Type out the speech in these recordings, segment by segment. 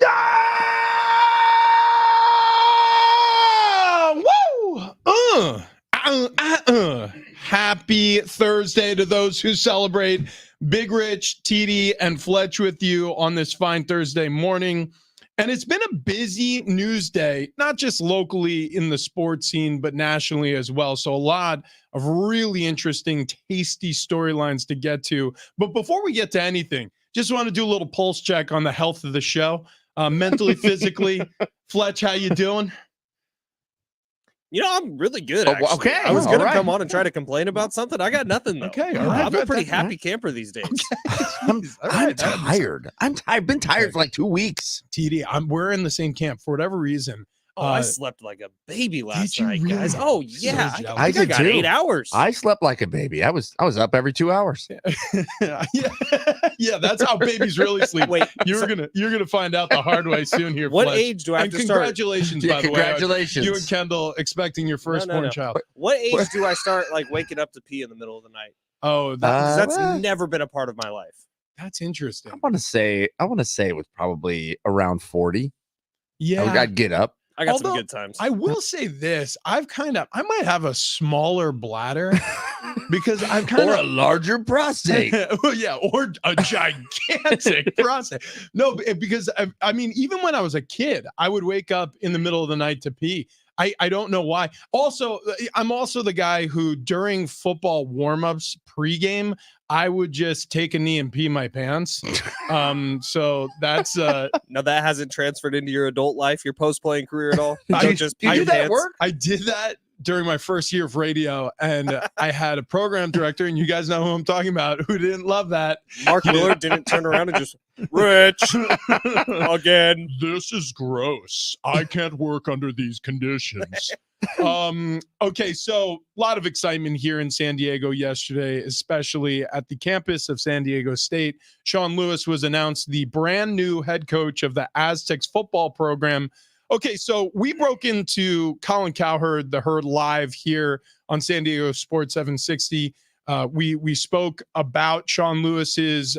Ah! Woo! Happy Thursday to those who celebrate. Big Rich, TD, and Fletch with you on this fine Thursday morning. And it's been a busy news day, not just locally in the sports scene, but nationally as well. So a lot of really interesting, tasty storylines to get to. But before we get to anything, just want to do a little pulse check on the health of the show. Mentally, physically. Fletch, how you doing? You know, I'm really good, actually. Okay. I was going to come on and try to complain about something. I got nothing, though. Okay. All right. I'm a pretty happy camper these days. Okay. I'm tired. I've been tired for like 2 weeks. TD, we're in the same camp for whatever reason. Oh, I slept like a baby last you night, really? guys. Oh, yeah. So I did got too. 8 hours. I slept like a baby. I was up every 2 hours. Yeah, that's how babies really sleep. Wait, you're gonna find out the hard way soon here. What Fletch. age do I have And to start? congratulations, Yeah, by congratulations. the way. You and Kendall expecting your firstborn No. child. What age do I start like waking up to pee in the middle of the night? Oh, 'Cause that's well, never been a part of my life. that's interesting. I want to say it was probably around 40. Yeah, I'd get up. I got Although, some good times. I will say this: I might have a smaller bladder because I've kind Or of a larger prostate. yeah, or a gigantic prostate. No, because I mean, even when I was a kid, I would wake up in the middle of the night to pee. I don't know why. Also, I'm also the guy who during football warmups pregame, I would just take a knee and pee my pants. So that's Now that hasn't transferred into your adult life, your post-playing career at all? You I- don't just pee you your do that pants? work? I did that during my first year of radio, and I had a program director, and you guys know who I'm talking about, who didn't love that. Mark Willard didn't turn around and just, Rich, again. This is gross. I can't work under these conditions. Okay, so a lot of excitement here in San Diego yesterday, especially at the campus of San Diego State. Sean Lewis was announced the brand new head coach of the Aztecs football program. Okay, so we broke into Colin Cowherd, the Herd Live here on San Diego Sports 760. We spoke about Sean Lewis's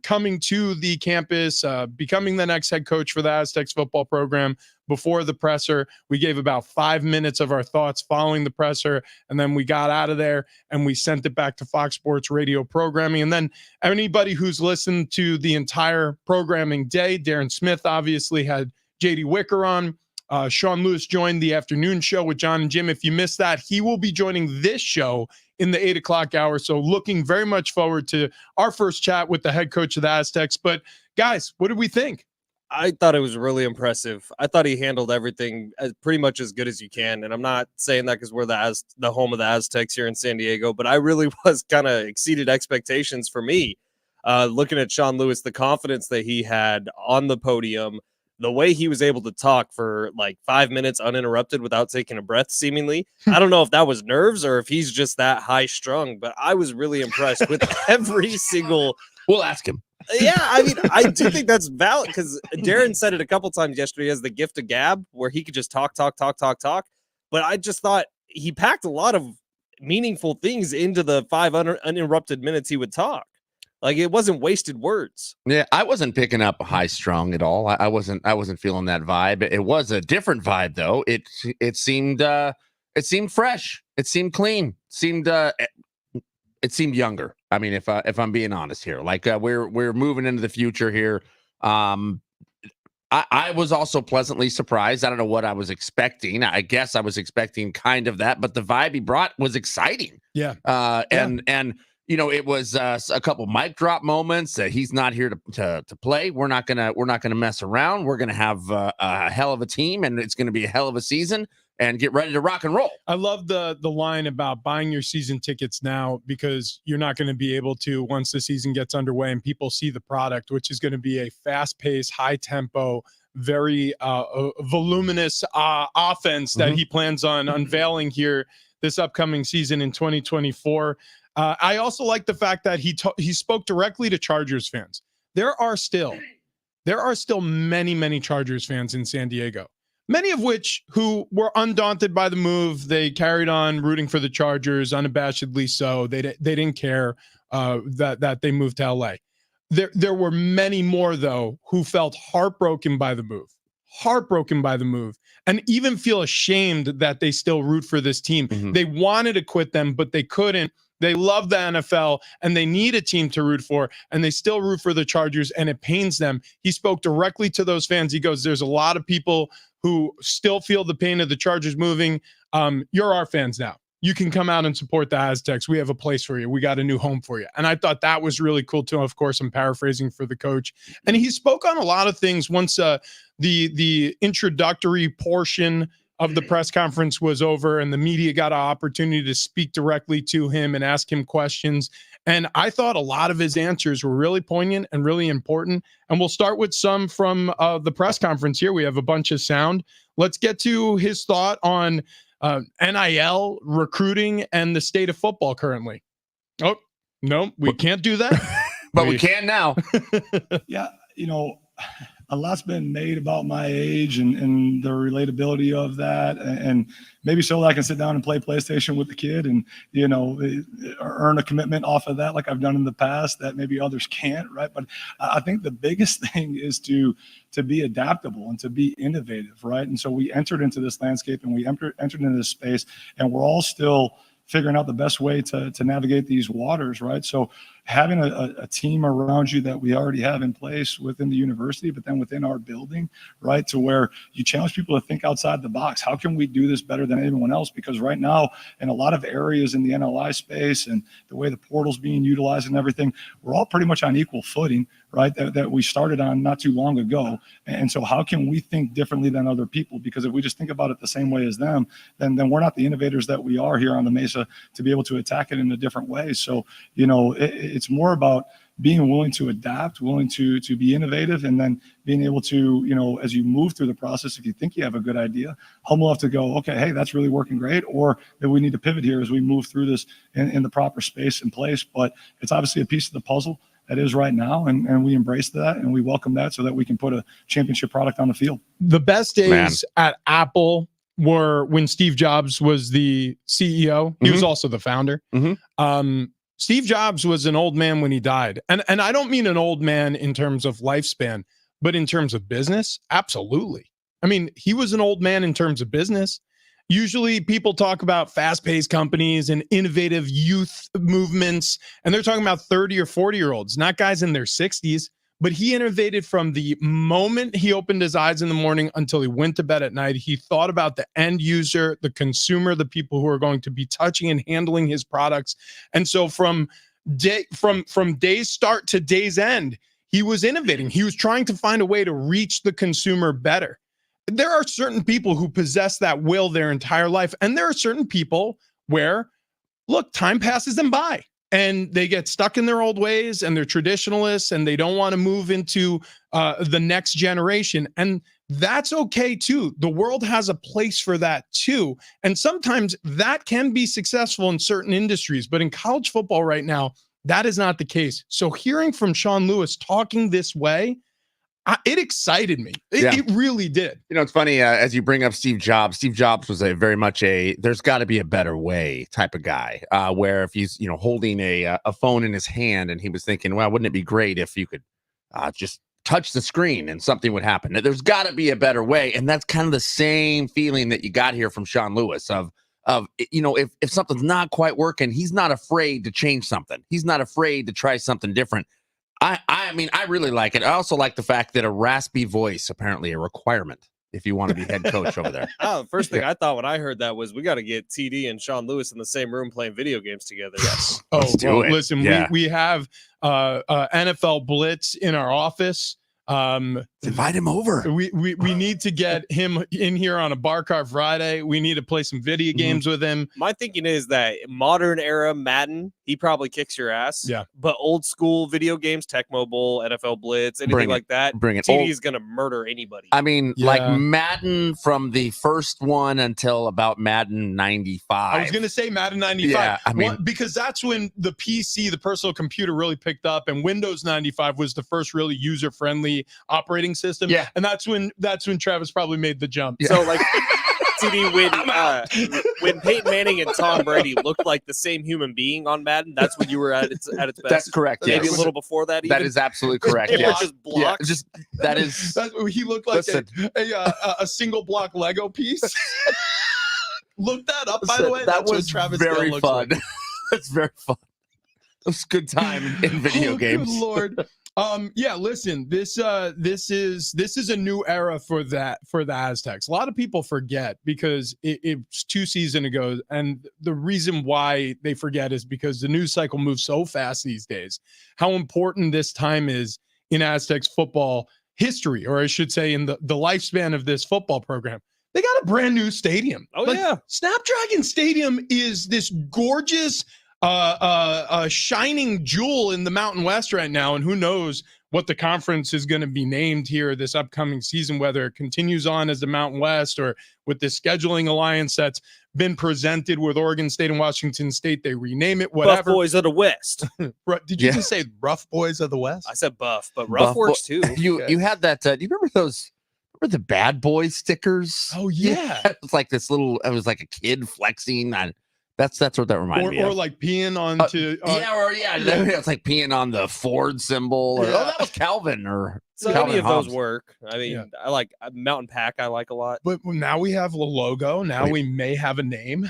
coming to the campus, becoming the next head coach for the Aztecs football program before the presser. We gave about 5 minutes of our thoughts following the presser, and then we got out of there and we sent it back to Fox Sports radio programming. And then anybody who's listened to the entire programming day, Darren Smith obviously had JD Wicker on. Sean Lewis joined the afternoon show with John and Jim. If you missed that, he will be joining this show in the 8 o'clock hour. So looking very much forward to our first chat with the head coach of the Aztecs. But guys, what did we think? I thought it was really impressive. I thought he handled everything pretty much as good as you can. And I'm not saying that because we're the home of the Aztecs here in San Diego, but I really was kind of exceeded expectations for me. Looking at Sean Lewis, the confidence that he had on the podium, the way he was able to talk for like 5 minutes uninterrupted without taking a breath, seemingly. I don't know if that was nerves or if he's just that high strung, but I was really impressed with every single. We'll ask him. Yeah, I mean, I do think that's valid because Darren said it a couple times yesterday as the gift of gab, where he could just talk. But I just thought he packed a lot of meaningful things into the 5 uninterrupted minutes he would talk. Like it wasn't wasted words. Yeah, I wasn't picking up high strung at all. I wasn't feeling that vibe. It was a different vibe though. It seemed fresh. It seemed clean. It seemed younger. I mean, if I'm being honest here, like we're moving into the future here. I was also pleasantly surprised. I don't know what I was expecting. I guess I was expecting kind of that, but the vibe he brought was exciting. Yeah. And you know, it was a couple mic drop moments. He's not here to play. We're not gonna mess around. We're gonna have a hell of a team, and it's gonna be a hell of a season. And get ready to rock and roll. I love the line about buying your season tickets now because you're not going to be able to once the season gets underway and people see the product, which is going to be a fast-paced, high-tempo, very voluminous offense that he plans on unveiling here this upcoming season in 2024. I also like the fact that he spoke directly to Chargers fans. There are still many Chargers fans in San Diego. Many of which who were undaunted by the move. They carried on rooting for the Chargers unabashedly so. They didn't care that they moved to LA. There were many more, though, who felt heartbroken by the move, and even feel ashamed that they still root for this team. Mhm. They wanted to quit them, but they couldn't. They love the NFL, and they need a team to root for, and they still root for the Chargers, and it pains them. He spoke directly to those fans. He goes, there's a lot of people who still feel the pain of the Chargers moving. You're our fans now. You can come out and support the Aztecs. We have a place for you. We got a new home for you. And I thought that was really cool too. Of course, I'm paraphrasing for the coach. And he spoke on a lot of things once the introductory portion of the press conference was over and the media got an opportunity to speak directly to him and ask him questions. And I thought a lot of his answers were really poignant and really important. And we'll start with some from the press conference here. We have a bunch of sound. Let's get to his thought on NIL, recruiting, and the state of football currently. Oh, no, we can't do that. But we can now. Yeah, a lot's been made about my age and the relatability of that, and maybe so that I can sit down and play PlayStation with the kid and earn a commitment off of that like I've done in the past that maybe others can't, right? But I think the biggest thing is to be adaptable and to be innovative, right? And so we entered into this landscape and we entered into this space, and we're all still figuring out the best way to navigate these waters, right? So having a team around you that we already have in place within the university, but then within our building, right, to where you challenge people to think outside the box. How can we do this better than anyone else? Because right now, in a lot of areas in the NLI space and the way the portal's being utilized and everything, we're all pretty much on equal footing, right, that we started on not too long ago. And so how can we think differently than other people? Because if we just think about it the same way as them, then we're not the innovators that we are here on the Mesa to be able to attack it in a different way. So, it's more about being willing to adapt, willing to be innovative, and then being able to, as you move through the process, if you think you have a good idea, humble enough to go, okay, hey, that's really working great, or that we need to pivot here as we move through this in the proper space and place. But it's obviously a piece of the puzzle that is right now, and we embrace that and we welcome that so that we can put a championship product on the field. The best days at Apple were when Steve Jobs was the CEO. He was also the founder. Steve Jobs was an old man when he died. And I don't mean an old man in terms of lifespan, but in terms of business, absolutely. I mean, he was an old man in terms of business. Usually people talk about fast-paced companies and innovative youth movements, and they're talking about 30 or 40-year-olds, not guys in their 60s. But he innovated from the moment he opened his eyes in the morning until he went to bed at night. He thought about the end user, the consumer, the people who are going to be touching and handling his products. And so from day's start to day's end, he was innovating. He was trying to find a way to reach the consumer better. There are certain people who possess that will their entire life. And there are certain people where, look, time passes them by. And they get stuck in their old ways and they're traditionalists and they don't want to move into the next generation. And that's okay too. The world has a place for that too. And sometimes that can be successful in certain industries, but in college football right now, that is not the case. So hearing from Sean Lewis talking this way, it excited me. It really did. It's funny as you bring up Steve Jobs. Steve Jobs was very much there's got to be a better way type of guy. Where if he's holding a phone in his hand and he was thinking, well, wouldn't it be great if you could just touch the screen and something would happen? There's got to be a better way, and that's kind of the same feeling that you got here from Sean Lewis of if something's not quite working, he's not afraid to change something. He's not afraid to try something different. I mean, I really like it. I also like the fact that a raspy voice, apparently a requirement if you want to be head coach over there. Oh, the first thing I thought when I heard that was we got to get TD and Sean Lewis in the same room playing video games together. Yes. Let's do it. Listen, we have NFL Blitz in our office. Invite him over. We need to get him in here on a Bar Car Friday. We need to play some video games with him. My thinking is that modern era Madden, he probably kicks your ass. Yeah. But old school video games, Tech Mobile, NFL Blitz, anything like that, TD is gonna murder anybody. I mean, like Madden from the first one until about Madden 95. I was gonna say Madden 95. Yeah, I mean, because that's when the PC, the personal computer, really picked up, and Windows 95 was the first really user-friendly operating system. Yeah. And that's when Travis probably made the jump. Yeah. So like TD, when Peyton Manning and Tom Brady looked like the same human being on Madden, that's when you were at its best. That's correct. Maybe Yes. a little before that. Even. That is absolutely correct. They were Yes. just blocks. Yeah, just that is. He looked like Listen. a single block Lego piece. Look that up, by Listen, the way. that That's what was Travis very Dale looks fun. like. That's very fun. It was a good time in video games. Good Lord. Yeah, listen, this is a new era for the Aztecs. A lot of people forget because it's 2 seasons ago, and the reason why they forget is because the news cycle moves so fast these days. How important this time is in Aztecs football history, or I should say in the lifespan of this football program. They got a brand new stadium. Oh, yeah. Snapdragon Stadium is this gorgeous a shining jewel in the Mountain West right now, and who knows what the conference is going to be named here this upcoming season, whether it continues on as the Mountain West or with the scheduling alliance that's been presented with Oregon State and Washington State, they rename it, whatever. Buff Boys of the West. Did you just say Rough Boys of the West? I said Buff, but Rough works too. You had that. Do you remember those? Remember the Bad Boys stickers? Oh yeah, it was like this little. It was like a kid flexing. That's what that reminded me of. Or like peeing onto it's like peeing on the Ford symbol. Or, that was Calvin or so Calvin any of Hobbes. those work. I mean, I like Mountain Pack. I like a lot. But now we have a logo. Now we may have a name.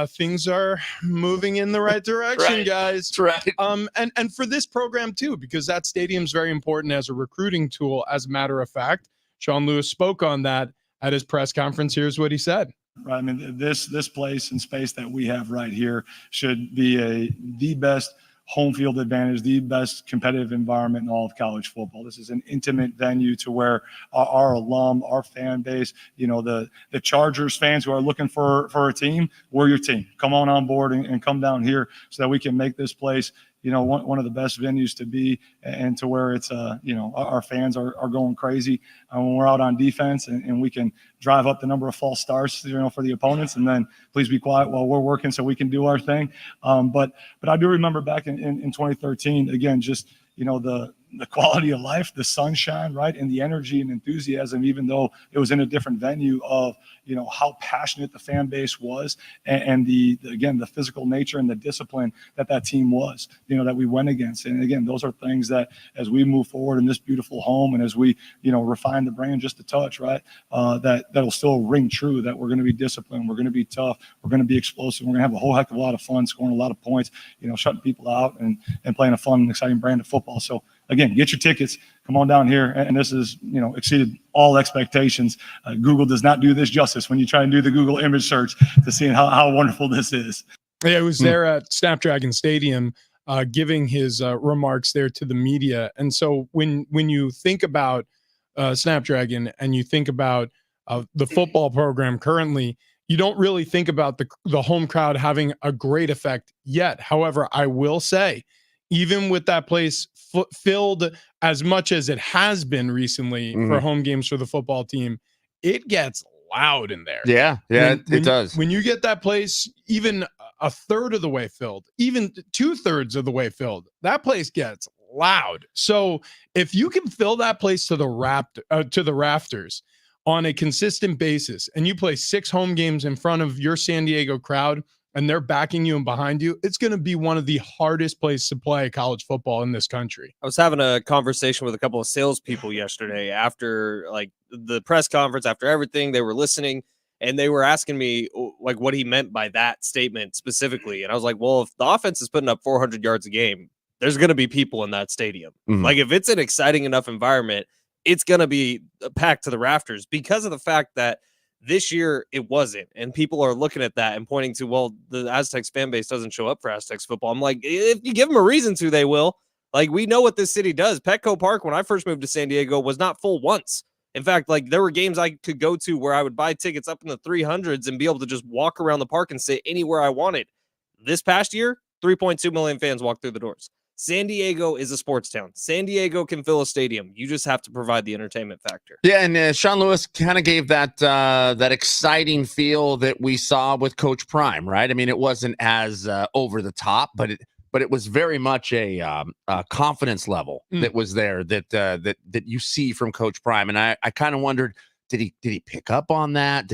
Things are moving in the right direction, guys. That's right. And for this program too, because that stadium's very important as a recruiting tool. As a matter of fact, Sean Lewis spoke on that at his press conference. Here's what he said. Right. I mean, this place and space that we have right here should be the best home field advantage, the best competitive environment in all of college football. This is an intimate venue to where our alum, our fan base, the Chargers fans who are looking for a team, we're your team. Come on board and come down here so that we can make this place one of the best venues to be, and to where it's our fans are going crazy when we're out on defense, and we can drive up the number of false starts for the opponents, and then please be quiet while we're working so we can do our thing. But I do remember back in 2013, again, just the quality of life, the sunshine, right, and the energy and enthusiasm, even though it was in a different venue, of how passionate the fan base was, and the physical nature and the discipline that team was, that we went against. And again, those are things that as we move forward in this beautiful home, and as we refine the brand just a touch, right, that'll still ring true, that we're going to be disciplined, we're going to be tough, we're going to be explosive, we're going to have a whole heck of a lot of fun, scoring a lot of points, shutting people out, and playing a fun and exciting brand of football. So again, get your tickets, come on down here. And this is, exceeded all expectations. Google does not do this justice when you try and do the Google image search to see how wonderful this is. Yeah, it was there at Snapdragon Stadium giving his remarks there to the media. And so when you think about Snapdragon and you think about the football program currently, you don't really think about the home crowd having a great effect yet. However, I will say, even with that place filled as much as it has been recently for home games for the football team, it gets loud in there. Yeah, it does. When you get that place even a third of the way filled, even 2/3 of the way filled, that place gets loud. So if you can fill that place to the rafters on a consistent basis, and you play 6 home games in front of your San Diego crowd, and they're backing you and behind you, it's going to be one of the hardest places to play college football in this country. I was having a conversation with a couple of salespeople yesterday after the press conference, after everything. They were listening, and they were asking me what he meant by that statement specifically. And I was like, well, if the offense is putting up 400 yards a game, there's going to be people in that stadium. If it's an exciting enough environment, it's going to be packed to the rafters, because of the fact that this year it wasn't, and people are looking at that and pointing to, well, the Aztecs fan base doesn't show up for Aztecs football. I'm like, if you give them a reason to, they will. We know what this city does. Petco Park, when I first moved to San Diego, was not full once. In fact, there were games I could go to where I would buy tickets up in the 300s and be able to just walk around the park and sit anywhere I wanted. This past year, 3.2 million fans walked through the doors. San Diego is a sports town. San Diego can fill a stadium. You just have to provide the entertainment factor. Yeah, and Sean Lewis kind of gave that exciting feel that we saw with Coach Prime, right? I mean, it wasn't as over the top, but it was very much a confidence level that was there that you see from Coach Prime. And I kind of wondered, did he pick up on that?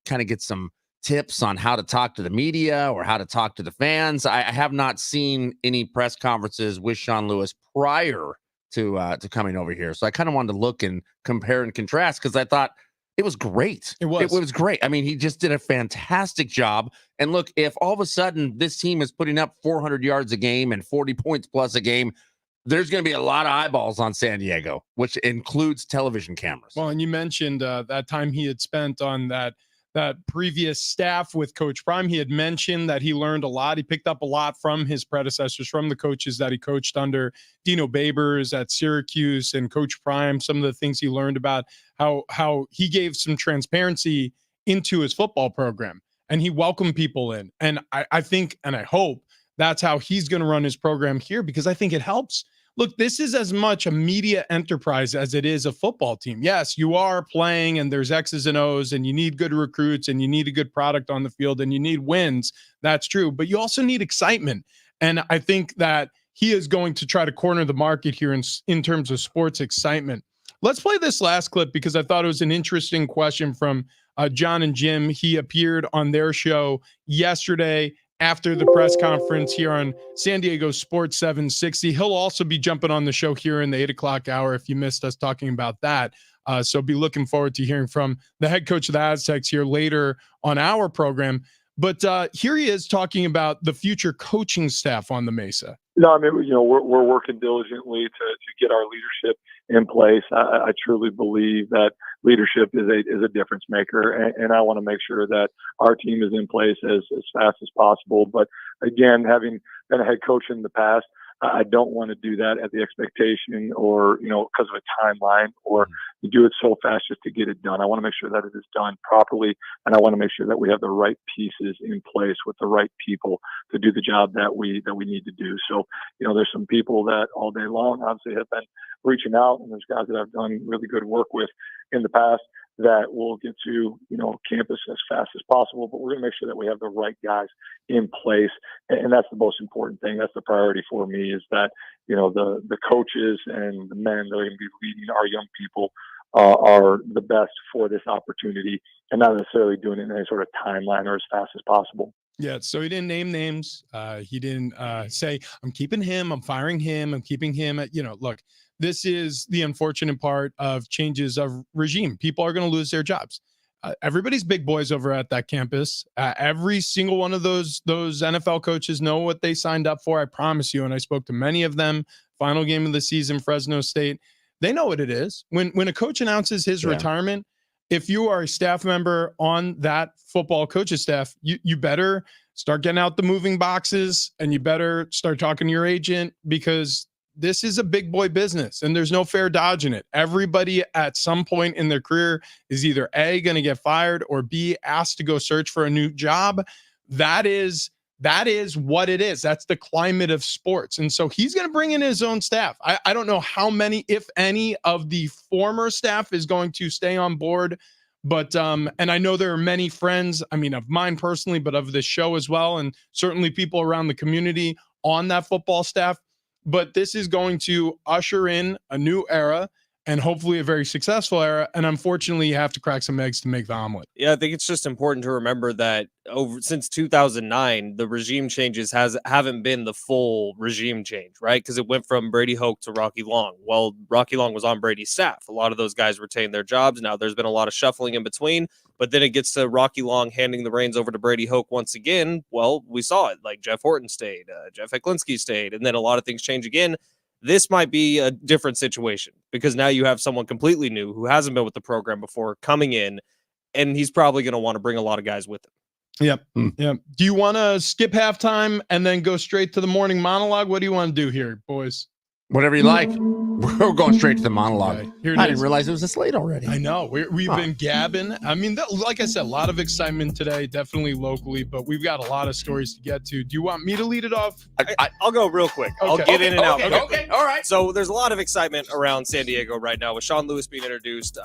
Kind of get some tips on how to talk to the media or how to talk to the fans? I have not seen any press conferences with Sean Lewis prior to coming over here. So I kind of wanted to look and compare and contrast, because I thought it was great. It was great. I mean, he just did a fantastic job. And look, if all of a sudden this team is putting up 400 yards a game and 40 points plus a game, there's going to be a lot of eyeballs on San Diego, which includes television cameras. Well, and you mentioned that time he had spent on that previous staff with Coach Prime. He had mentioned that he learned a lot. He picked up a lot from his predecessors, from the coaches that he coached under, Dino Babers at Syracuse and Coach Prime. Some of the things he learned about how he gave some transparency into his football program, and he welcomed people in. And I think, and I hope that's how he's going to run his program here, because I think it helps. Look, this is as much a media enterprise as it is a football team. Yes, you are playing and there's X's and O's and you need good recruits and you need a good product on the field and you need wins. That's true. But you also need excitement. And I think that he is going to try to corner the market here in terms of sports excitement. Let's play this last clip because I thought it was an interesting question from John and Jim. He appeared on their show yesterday after the press conference here on San Diego Sports 760. He'll also be jumping on the show here in the 8 o'clock hour if you missed us talking about that. So be looking forward to hearing from the head coach of the Aztecs here later on our program. But here he is talking about the future coaching staff on the Mesa. No, I mean, we're working diligently to get our leadership in place. I truly believe that leadership is a difference maker, and I want to make sure that our team is in place as fast as possible. But again, having been a head coach in the past, I don't want to do that at the expectation or, because of a timeline, or you do it so fast just to get it done. I want to make sure that it is done properly, and I want to make sure that we have the right pieces in place with the right people to do the job that we need to do. So, there's some people that all day long obviously have been reaching out, and there's guys that I've done really good work with in the past that will get to, campus as fast as possible, but we're going to make sure that we have the right guys in place. And that's the most important thing. That's the priority for me, is that, the coaches and the men that are going to be leading our young people are the best for this opportunity, and not necessarily doing it in any sort of timeline or as fast as possible. Yeah, so he didn't name names. He didn't say, I'm keeping him, I'm firing him, I'm keeping him. Look, this is the unfortunate part of changes of regime. People are going to lose their jobs. Everybody's big boys over at that campus. Every single one of those NFL coaches know what they signed up for. I promise you. And I spoke to many of them. Final game of the season, Fresno State. They know what it is. When a coach announces his retirement, if you are a staff member on that football coach's staff, you better start getting out the moving boxes, and you better start talking to your agent, because this is a big boy business and there's no fair dodging it. Everybody at some point in their career is either A, going to get fired, or B, asked to go search for a new job. That is what it is. That's the climate of sports. And so he's going to bring in his own staff. I don't know how many, if any, of the former staff is going to stay on board. But, and I know there are many friends, of mine personally, but of this show as well, and certainly people around the community on that football staff. But this is going to usher in a new era, and hopefully a very successful era. And unfortunately, you have to crack some eggs to make the omelet. Yeah, I think it's just important to remember that since 2009, the regime changes haven't been the full regime change, right? Because it went from Brady Hoke to Rocky Long. Well, Rocky Long was on Brady's staff. A lot of those guys retained their jobs. Now there's been a lot of shuffling in between, but then it gets to Rocky Long handing the reins over to Brady Hoke once again. Well, we saw it. Like Jeff Horton stayed, Jeff Heklinski stayed, and then a lot of things change again. This might be a different situation, because now you have someone completely new who hasn't been with the program before coming in, and he's probably going to want to bring a lot of guys with him. Yep. Yep. Do you want to skip halftime and then go straight to the morning monologue? What do you want to do here, boys? Whatever you like. We're going straight to the monologue. Okay, I didn't realize it was this late already. I know. We've been gabbing. Like I said, a lot of excitement today, definitely locally, but we've got a lot of stories to get to. Do you want me to lead it off? I'll go real quick. Okay. I'll get in and out. Okay. All right. So there's a lot of excitement around San Diego right now with Sean Lewis being introduced.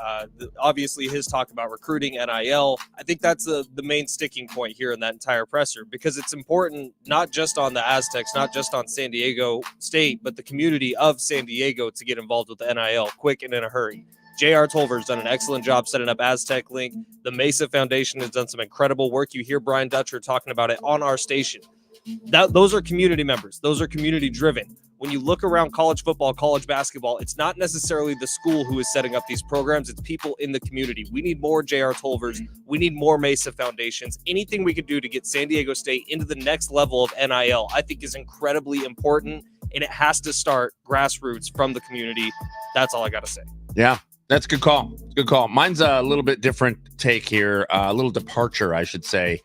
Obviously, his talk about recruiting, NIL. I think that's the main sticking point here in that entire presser, because it's important not just on the Aztecs, not just on San Diego State, but the community of San Diego to get involved with the NIL quick and in a hurry. J.R. Tolver's done an excellent job setting up Aztec Link. The Mesa Foundation has done some incredible work. You hear Brian Dutcher talking about it on our station. Those are community members. Those are community driven. When you look around college football, college basketball, it's not necessarily the school who is setting up these programs. It's people in the community. We need more J.R. Tolvers. We need more Mesa Foundations. Anything we can do to get San Diego State into the next level of NIL, I think is incredibly important, and it has to start grassroots from the community. That's all I got to say. Yeah. That's a good call. Good call. Mine's a little bit different take here, a little departure, I should say,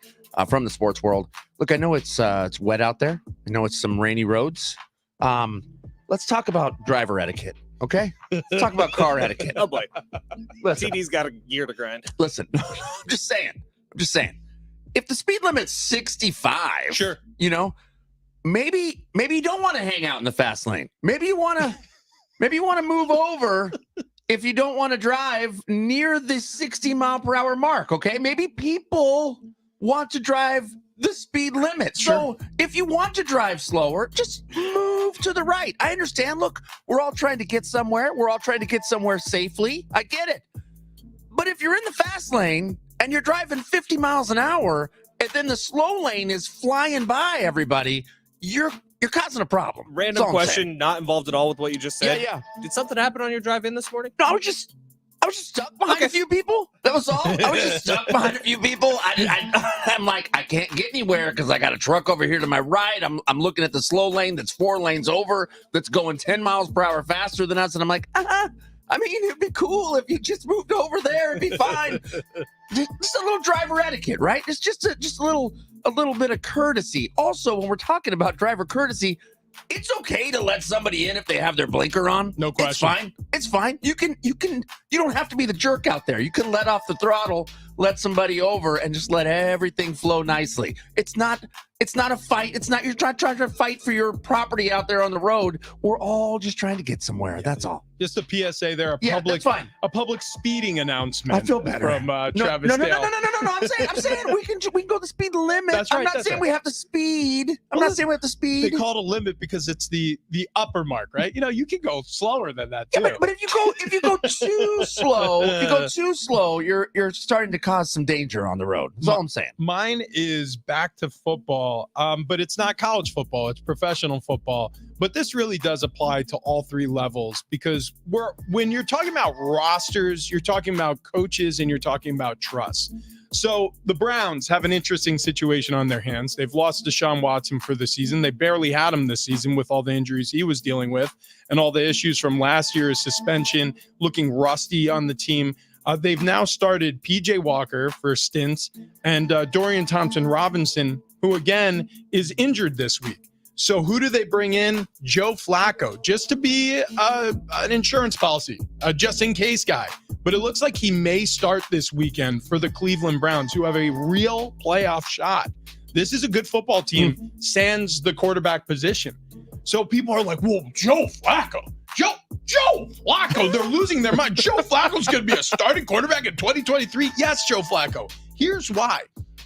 from the sports world. Look, I know it's wet out there. I know it's some rainy roads. Let's talk about driver etiquette, okay? Let's talk about car etiquette. Oh boy, Listen, TD's got a gear to grind. listen. I'm just saying. If the speed limit's 65, Sure. you know, maybe you don't want to hang out in the fast lane. Maybe you want to move over. If you don't want to drive near the 60-mile-per-hour mark, okay? Maybe people want to drive the speed limit. Sure. So if you want to drive slower, just move to the right. I understand. Look, we're all trying to get somewhere. We're all trying to get somewhere safely. I get it. But if you're in the fast lane and you're driving 50 miles an hour and then the slow lane is flying by everybody, you're causing a problem. Random question, not involved at all with what you just said. Yeah. Did something happen on your drive in this morning? No, I was just stuck behind a few people. That was all. I was just stuck behind a few people. I'm like, I can't get anywhere because I got a truck over here to my right. I'm looking at the slow lane that's 4 lanes over, that's going 10 miles per hour faster than us. And I'm like, I mean, it'd be cool if you just moved over there. It'd be fine. Just a little driver etiquette, right? It's just a little bit of courtesy. Also, when we're talking about driver courtesy, it's okay to let somebody in if they have their blinker on. No question. It's fine. You don't have to be the jerk out there. You can let off the throttle, let somebody over, and just let everything flow nicely. It's not a fight. It's not you're trying to fight for your property out there on the road. We're all just trying to get somewhere. That's all. Just a PSA there, That's fine. a public speeding announcement. I feel better From Travis Dale. No. I'm saying we can go the speed limit. That's right, I'm not saying we have to speed. I'm not saying we have to speed. They call it a limit because it's the upper mark, right? You know, you can go slower than that Yeah, too. but if you go too slow, you're starting to cause some danger on the road. That's all I'm saying. Mine is back to football, but it's not college football. It's professional football. But this really does apply to all 3 levels because when you're talking about rosters, you're talking about coaches and you're talking about trust. So the Browns have an interesting situation on their hands. They've lost Deshaun Watson for the season. They barely had him this season with all the injuries he was dealing with and all the issues from last year's suspension, looking rusty on the team. They've now started P.J. Walker for stints and Dorian Thompson-Robinson, who again is injured this week. So who do they bring in? Joe Flacco, just to be an insurance policy, a just-in-case guy. But it looks like he may start this weekend for the Cleveland Browns, who have a real playoff shot. This is a good football team, sans the quarterback position. So people are like, whoa, Joe Flacco. Joe Flacco. They're losing their mind. Joe Flacco's going to be a starting quarterback in 2023. Yes, Joe Flacco. Here's why.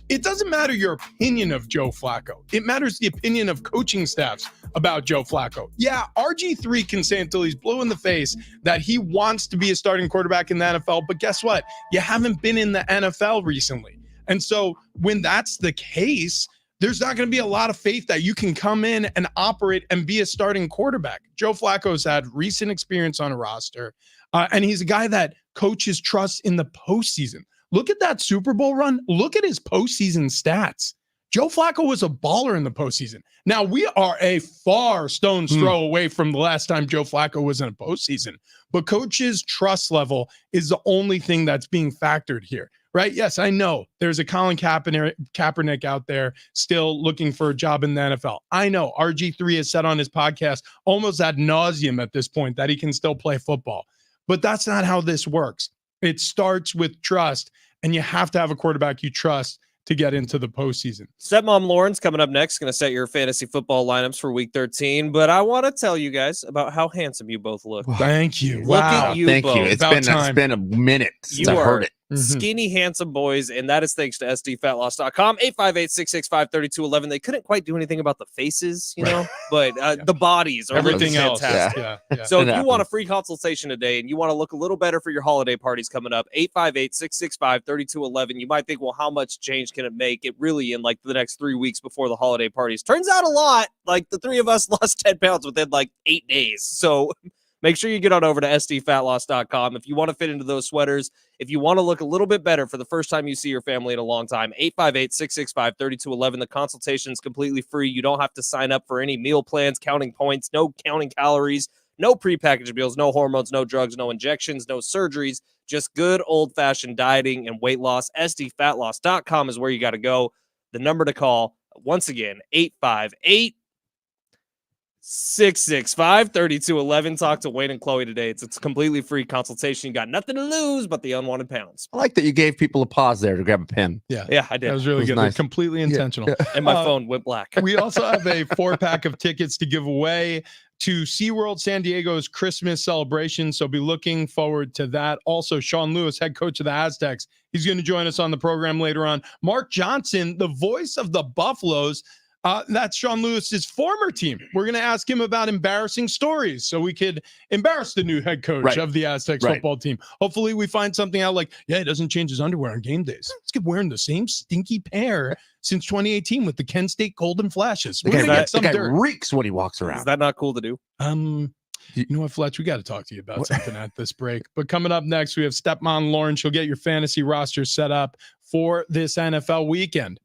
It doesn't matter your opinion of Joe Flacco. It matters the opinion of coaching staffs about Joe Flacco. Yeah, RG3 can say until he's blue in the face that he wants to be a starting quarterback in the NFL, but guess what? You haven't been in the NFL recently. And so when that's the case, there's not going to be a lot of faith that you can come in and operate and be a starting quarterback. Joe Flacco's had recent experience on a roster, and he's a guy that coaches trust in the postseason. Look at that Super Bowl run. Look at his postseason stats. Joe Flacco was a baller in the postseason. Now, we are a far stone's throw away from the last time Joe Flacco was in a postseason. But coach's trust level is the only thing that's being factored here, right? Yes, I know there's a Colin Kaepernick out there still looking for a job in the NFL. I know RG3 has said on his podcast almost ad nauseum at this point that he can still play football. But that's not how this works. It starts with trust, and you have to have a quarterback you trust to get into the postseason. Stepmom Lauren's coming up next, going to set your fantasy football lineups for week 13. But I want to tell you guys about how handsome you both look. Thank you. Look Wow. at you Thank both. you. About It's been a minute since I heard it. skinny, handsome boys, and that is thanks to sdfatloss.com. 858-665-3211. They couldn't quite do anything about the faces, but the bodies are Everything looking else. fantastic. Yeah. So if It you want a happens. free consultation today and you want to look a little better for your holiday parties coming up, 858-665-3211. You might think, well, how much change can it make? It really in like the next 3 weeks before the holiday parties. Turns out a lot. Like the three of us lost 10 pounds within like 8 days. So make sure you get on over to sdfatloss.com. If you want to fit into those sweaters, if you want to look a little bit better for the first time you see your family in a long time, 858-665-3211. The consultation is completely free. You don't have to sign up for any meal plans, counting points, no counting calories, no prepackaged meals, no hormones, no drugs, no injections, no surgeries, just good old-fashioned dieting and weight loss. sdfatloss.com is where you got to go. The number to call, once again, 858 665-3211. Talk to Wayne and Chloe today. It's a completely free consultation. You got nothing to lose but the unwanted pounds. I like that you gave people a pause there to grab a pen. Yeah, I did. That was really It was good. nice. They're completely intentional. And my phone went black. We also have a 4-pack of tickets to give away to SeaWorld San Diego's Christmas celebration. So be looking forward to that. Also, Sean Lewis, head coach of the Aztecs, he's going to join us on the program later on. Mark Johnson, the voice of the Buffaloes, that's Sean Lewis's former team. We're going to ask him about embarrassing stories so we could embarrass the new head coach of the Aztecs football team. Hopefully we find something out like, he doesn't change his underwear on game days. Let's get wearing the same stinky pair since 2018 with the Kent State Golden Flashes. We're going to get some the guy dirt. reeks when he walks around. Is that not cool to do? You know what, Fletch? We got to talk to you about something at this break. But coming up next, we have Stepmom Lauren. She'll get your fantasy roster set up for this NFL weekend.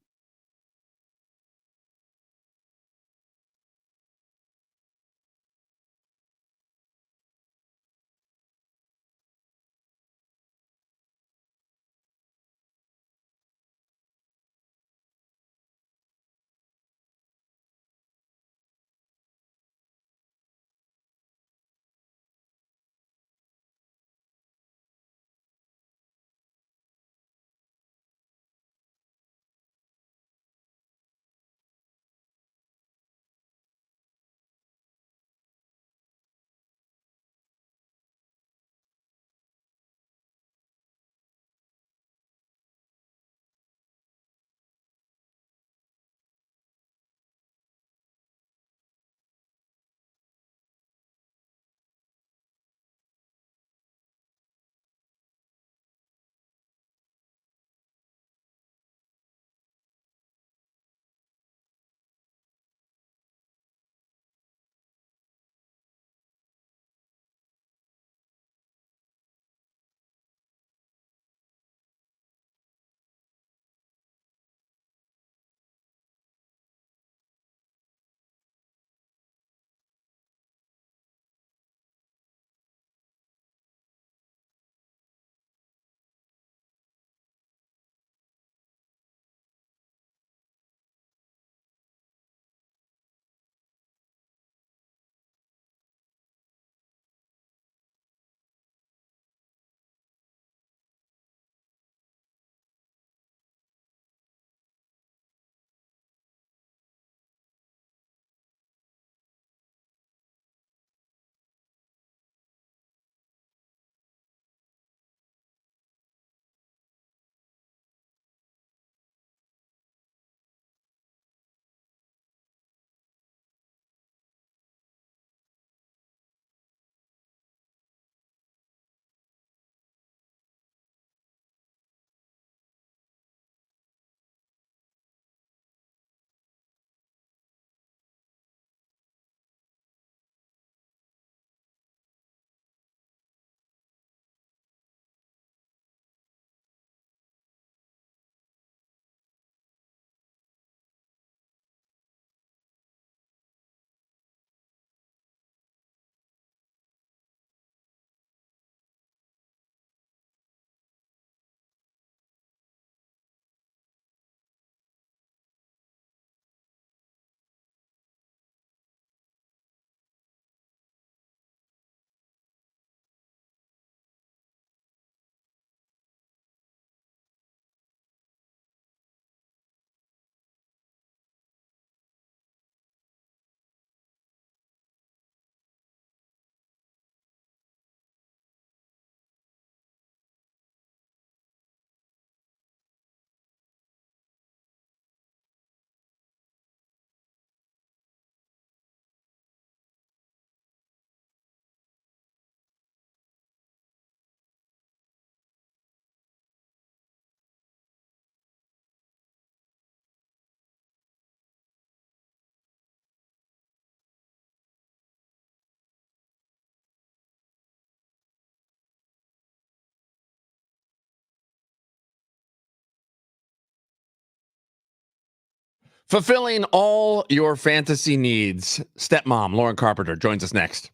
Fulfilling all your fantasy needs. Stepmom Lauren Carpenter joins us next.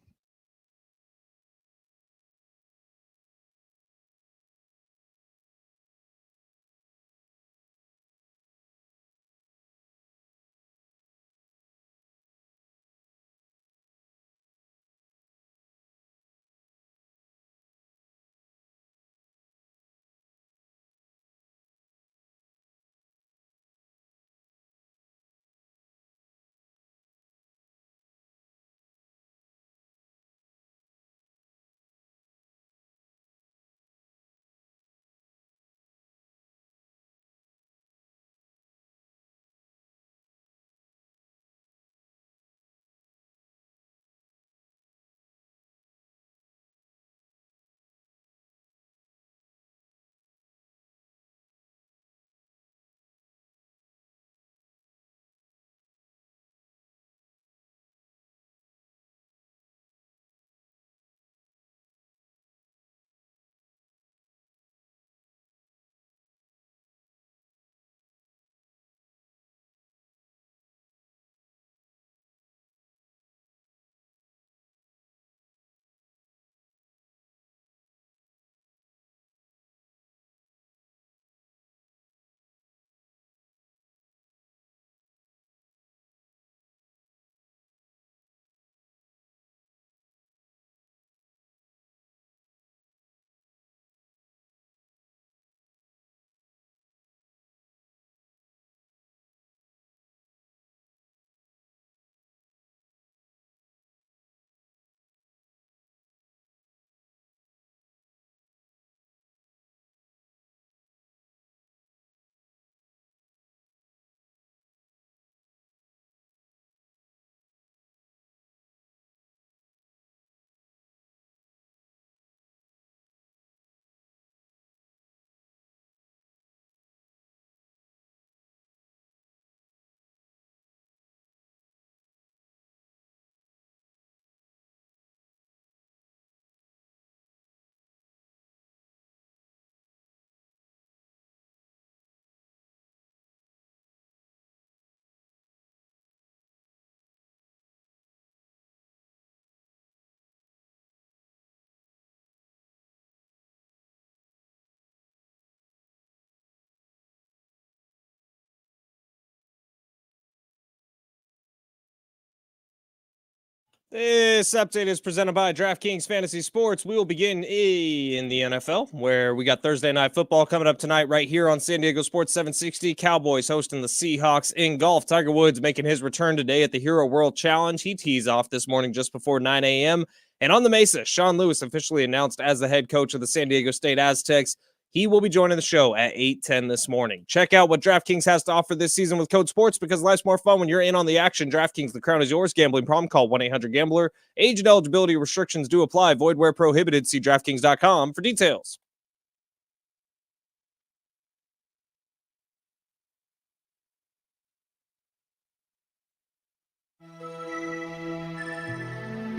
This update is presented by DraftKings Fantasy Sports. We will begin in the NFL, where we got Thursday Night Football coming up tonight right here on San Diego Sports 760. Cowboys hosting the Seahawks. In golf, Tiger Woods making his return today at the Hero World Challenge. He tees off this morning just before 9 a.m. And on the Mesa, Sean Lewis officially announced as the head coach of the San Diego State Aztecs. He will be joining the show at 8:10 this morning. Check out what DraftKings has to offer this season with Code Sports, because life's more fun when you're in on the action. DraftKings, the crown is yours. Gambling problem? Call 1-800-GAMBLER. Age and eligibility restrictions do apply. Void where prohibited. See DraftKings.com for details.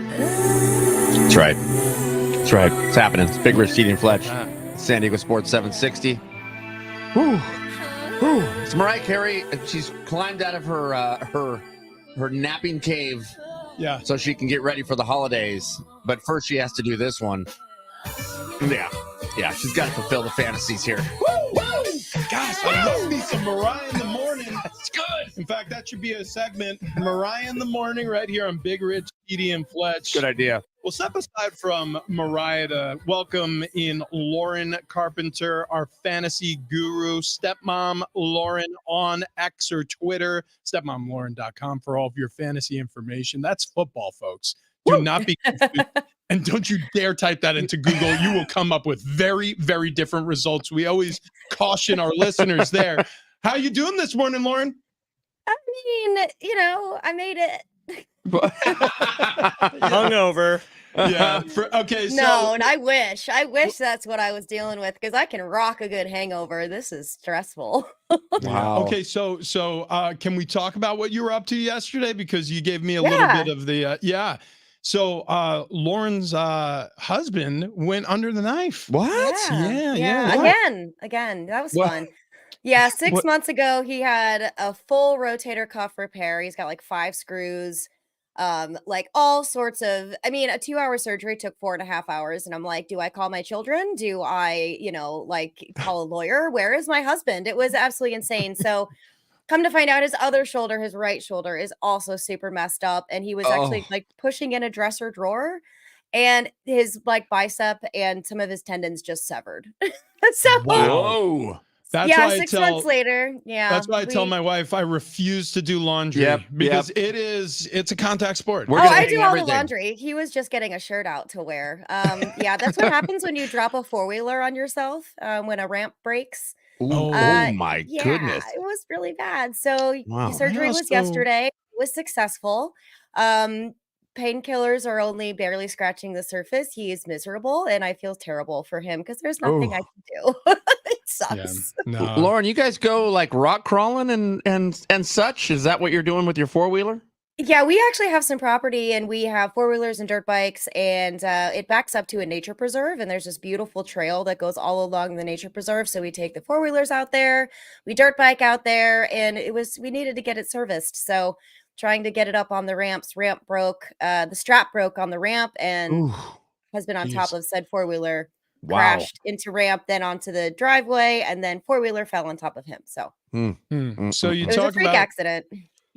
That's right. That's right. It's happening. It's Big Rich Seating Fletch. San Diego Sports 760. Whew. Whew. It's Mariah Carey. She's climbed out of her napping cave, Yeah. so she can get ready for the holidays. But first, she has to do this one. Yeah. She's got to fulfill the fantasies here. Woo! Gosh, I love me some Mariah in the morning. That's good. In fact, that should be a segment. Mariah in the morning right here on Big Rich, Edie, and Fletch. Good idea. We'll step aside from Mariah to welcome in Lauren Carpenter, our fantasy guru. Stepmom Lauren on X or Twitter. Stepmomlauren.com for all of your fantasy information. That's football, folks. Do not be confused. And don't you dare type that into Google. You will come up with very, very different results. We always caution our listeners there. How you doing this morning, Lauren? I mean, I made it. Hungover. Yeah. Okay. So No, and I wish that's what I was dealing with, because I can rock a good hangover. This is stressful. Wow. Okay. So can we talk about what you were up to yesterday? Because you gave me a little bit of the So Lauren's husband went under the knife. What? Yeah. Again. That was What? fun. Yeah, 6 What- months ago, he had a full rotator cuff repair. He's got like 5 screws, like all sorts of. I mean, a 2-hour surgery took 4.5 hours, and I'm like, do I call my children? Do I, like call a lawyer? Where is my husband? It was absolutely insane. So, come to find out, his other shoulder, his right shoulder, is also super messed up, and he was actually Oh, like pushing in a dresser drawer, and his like bicep and some of his tendons just severed. So. Wow. whoa. That's Yeah, why I 6 months tell later. Yeah. that's why I tell my wife I refuse to do laundry Yep, because it's a contact sport. We're Oh, gonna I hang do all the everything. laundry. He was just getting a shirt out to wear. Yeah, that's what happens when you drop a four-wheeler on yourself, when a ramp breaks. Ooh, Oh, oh my Yeah, goodness. it was really bad. So Wow. surgery was yesterday. It was successful. Painkillers are only barely scratching the surface. He is miserable, and I feel terrible for him because there's nothing I Oh. can do. It yeah. sucks. No. Lauren, you guys go like rock crawling and such? Is that what you're doing with your four-wheeler? Yeah, we actually have some property and we have four-wheelers and dirt bikes, and it backs up to a nature preserve, and there's this beautiful trail that goes all along the nature preserve. So we take the four-wheelers out there, we dirt bike out there, and we needed to get it serviced. So trying to get it up on the ramps, ramp broke, the strap broke on the ramp, and Ooh, husband on Jeez. top of said four-wheeler wow. crashed into ramp, then onto the driveway, and then four-wheeler fell on top of him. So So you it was a talk freak about accident.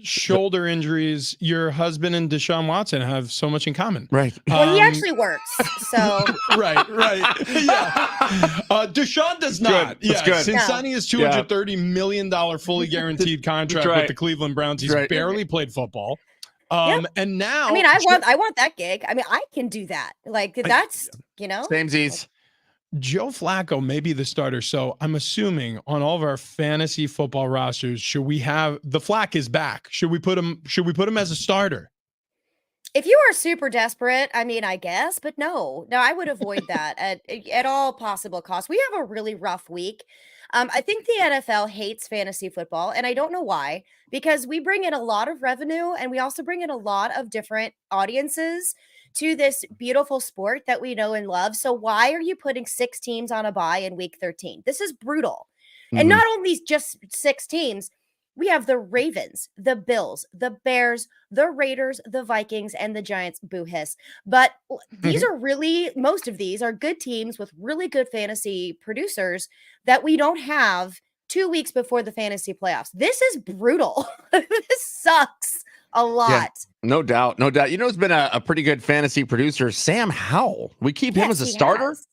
shoulder injuries. Your husband and Deshaun Watson have so much in common. Right. Well, he actually works. So Right. Yeah. Deshaun does not. Good. That's Yeah. good. Since No. signing his $230 million fully guaranteed contract right. with the Cleveland Browns, he's right. barely played football. Yep. And now I mean, I want that gig. I mean, I can do that. Like that's, Samesies. Joe Flacco may be the starter. So I'm assuming on all of our fantasy football rosters, should we have the Flack is back? Should we put him as a starter? if you are super desperate, I mean, I guess, but no, I would avoid that at all possible costs. We have a really rough week. I think the NFL hates fantasy football, and I don't know why, because we bring in a lot of revenue and we also bring in a lot of different audiences to this beautiful sport that we know and love. So why are you putting 6 teams on a bye in week 13? This is brutal. And Mhm. not only just 6 teams, we have the Ravens, the Bills, the Bears, the Raiders, the Vikings, and the Giants. Boo hiss. But these are really, most of these are good teams with really good fantasy producers that we don't have 2 weeks before the fantasy playoffs. This is brutal. This sucks a lot. No doubt. No doubt. You know, it's been a pretty good fantasy producer, Sam Howell. We keep him Yes, as a he starter. has.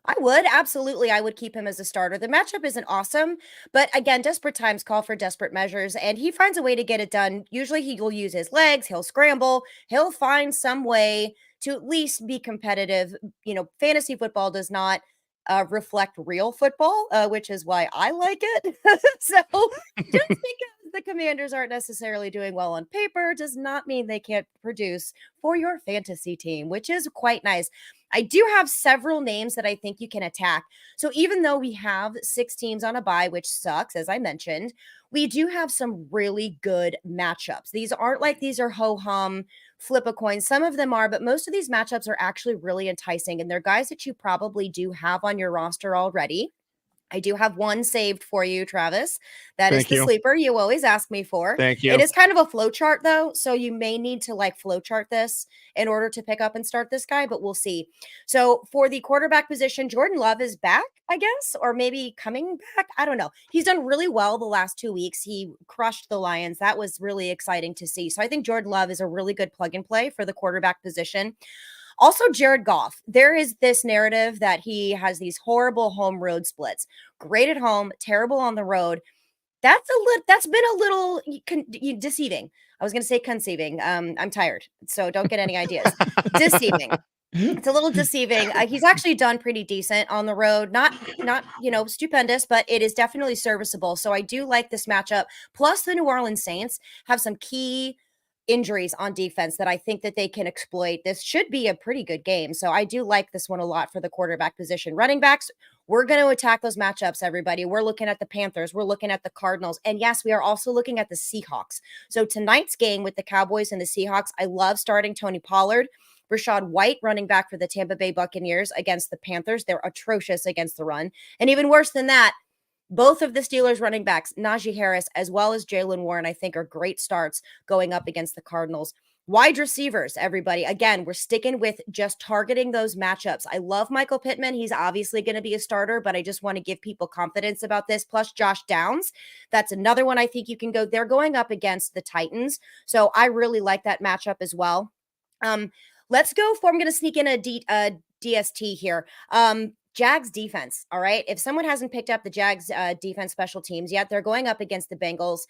I would absolutely. I would keep him as a starter. The matchup isn't awesome, but again, desperate times call for desperate measures, and he finds a way to get it done. Usually, he will use his legs, he'll scramble, he'll find some way to at least be competitive. Fantasy football does not reflect real football, which is why I like it. So, just because the Commanders aren't necessarily doing well on paper does not mean they can't produce for your fantasy team, which is quite nice. I do have several names that I think you can attack. So even though we have 6 teams on a bye, which sucks, as I mentioned, we do have some really good matchups. These aren't like these are ho-hum, flip a coin. Some of them are, but most of these matchups are actually really enticing. And they're guys that you probably do have on your roster already. I do have one saved for you, Travis. That is Thank the you. sleeper you always ask me for. Thank you. It is kind of a flow chart, though. So you may need to flow chart this in order to pick up and start this guy, but we'll see. So for the quarterback position, Jordan Love is back, I guess, or maybe coming back. I don't know. He's done really well the last 2 weeks. He crushed the Lions. That was really exciting to see. So I think Jordan Love is a really good plug and play for the quarterback position. Also, Jared Goff. There is this narrative that he has these horrible home road splits. Great at home, terrible on the road. That's been a little deceiving. I was going to say conceiving. I'm tired, so don't get any ideas. Deceiving. It's a little deceiving. He's actually done pretty decent on the road. Not stupendous, but it is definitely serviceable. So I do like this matchup. Plus, the New Orleans Saints have some key injuries on defense that I think that they can exploit. This should be a pretty good game. So I do like this one a lot for the quarterback position. Running backs, we're going to attack those matchups, everybody. We're looking at the Panthers. We're looking at the Cardinals. And yes, we are also looking at the Seahawks. So tonight's game with the Cowboys and the Seahawks, I love starting Tony Pollard. Rashad White, running back for the Tampa Bay Buccaneers against the Panthers. They're atrocious against the run. And even worse than that, Both of the Steelers running backs, Najee Harris as well as Jaylen Warren, I think are great starts going up against the Cardinals. Wide receivers, everybody. Again, we're sticking with just targeting those matchups. I love Michael Pittman. He's obviously going to be a starter, but I just want to give people confidence about this. Plus Josh Downs. That's another one I think you can go. They're going up against the Titans. So I really like that matchup as well. Let's go for, I'm going to sneak in a DST here. Jags defense. All right. If someone hasn't picked up the Jags defense special teams yet, they're going up against the Bengals.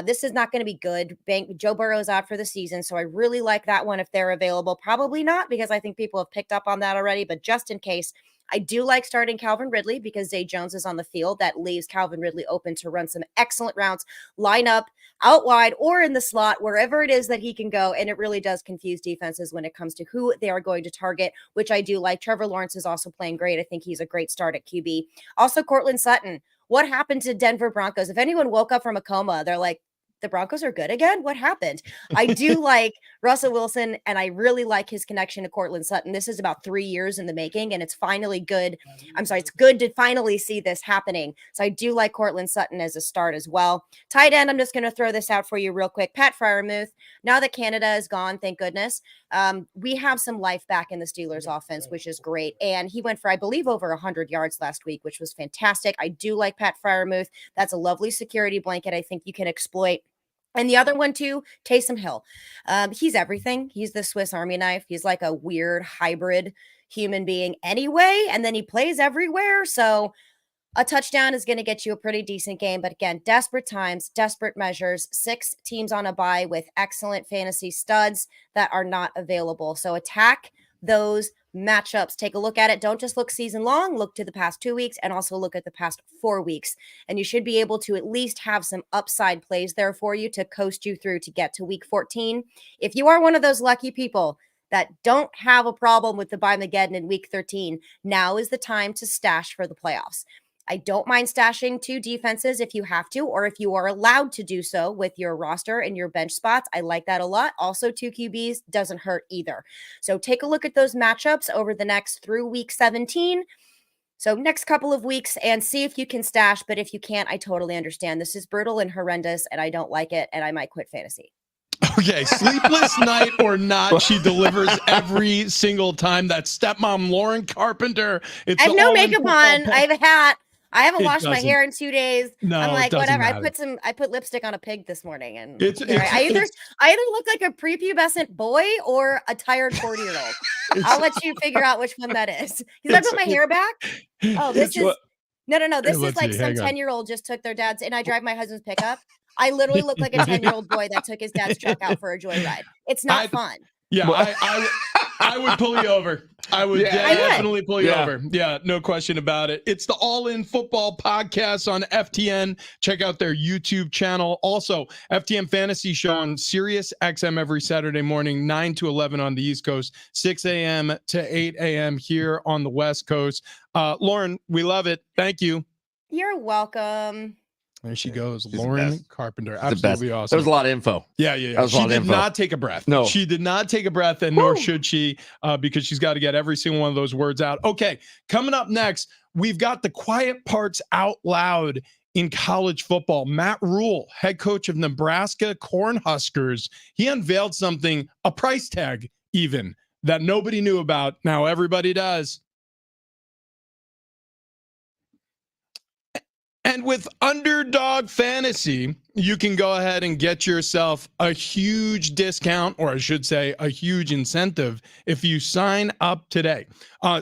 This is not going to be good. Joe Burrow's out for the season. So I really like that one if they're available. Probably not, because I think people have picked up on that already, but just in case, I do like starting Calvin Ridley because Zay Jones is on the field. That leaves Calvin Ridley open to run some excellent routes, line up out wide or in the slot, wherever it is that he can go. And it really does confuse defenses when it comes to who they are going to target, which I do like. Trevor Lawrence is also playing great. I think he's a great start at QB. Also, Cortland Sutton. What happened to Denver Broncos? If anyone woke up from a coma, they're like, the Broncos are good again? What happened? I do like Russell Wilson, and I really like his connection to Cortland Sutton. This is about 3 years in the making, and it's finally good. It's good to finally see this happening. So I do like Cortland Sutton as a start as well. Tight end, I'm just going to throw this out for you real quick. Pat Freiermuth. Now that Canada is gone, thank goodness, we have some life back in the Steelers offense, which is great. And he went for, I believe, over 100 yards last week, which was fantastic. I do like Pat Freiermuth. That's a lovely security blanket I think you can exploit. And the other one too, Taysom Hill. He's everything. He's the Swiss Army knife. He's like a weird hybrid human being anyway, and then he plays everywhere. So a touchdown is going to get you a pretty decent game. But again, desperate times, desperate measures, 6 teams on a bye with excellent fantasy studs that are not available. So attack those matchups. Take a look at it. Don't just look season long, look to the past 2 weeks and also look at the past 4 weeks. And you should be able to at least have some upside plays there for you to coast you through to get to week 14. If you are one of those lucky people that don't have a problem with the Buymageddon in week 13, now is the time to stash for the playoffs. I don't mind stashing 2 defenses if you have to, or if you are allowed to do so with your roster and your bench spots. I like that a lot. Also, 2 QBs doesn't hurt either. So take a look at those matchups over the next through week 17. So next couple of weeks, and see if you can stash. But if you can't, I totally understand. This is brutal and horrendous, and I don't like it, and I might quit fantasy. Okay, sleepless night or not, she delivers every single time. That's Stepmom Lauren Carpenter. I have no makeup on. I have a hat. I haven't washed my hair in 2 days. No, I'm like, whatever. Matter. I put lipstick on a pig this morning, and I either look like a prepubescent boy or a tired 40-year-old. I'll let you figure out which one that is. Because I put my hair back. Oh, this is no. This is like some 10-year-old just took their dad's, and I drive my husband's pickup. I literally look like a 10-year-old boy that took his dad's truck out for a joyride. It's not fun. Yeah, I would pull you over. I would definitely pull you over. Yeah, no question about it. It's the All In Football podcast on FTN. Check out their YouTube channel. Also, FTN Fantasy Show on Sirius XM every Saturday morning, 9 to 11 on the East Coast, 6 a.m. to 8 a.m. here on the West Coast. Lauren, we love it. Thank you. You're welcome. There she goes, Lauren Carpenter. Absolutely awesome. There was a lot of info. Yeah. She did not take a breath. No. She did not take a breath, and nor should she, because she's got to get every single one of those words out. Okay, coming up next, we've got the quiet parts out loud in college football. Matt Rule, head coach of Nebraska Cornhuskers, he unveiled something, a price tag even, that nobody knew about. Now everybody does. And with Underdog Fantasy, you can go ahead and get yourself a huge discount, or I should say a huge incentive, if you sign up today.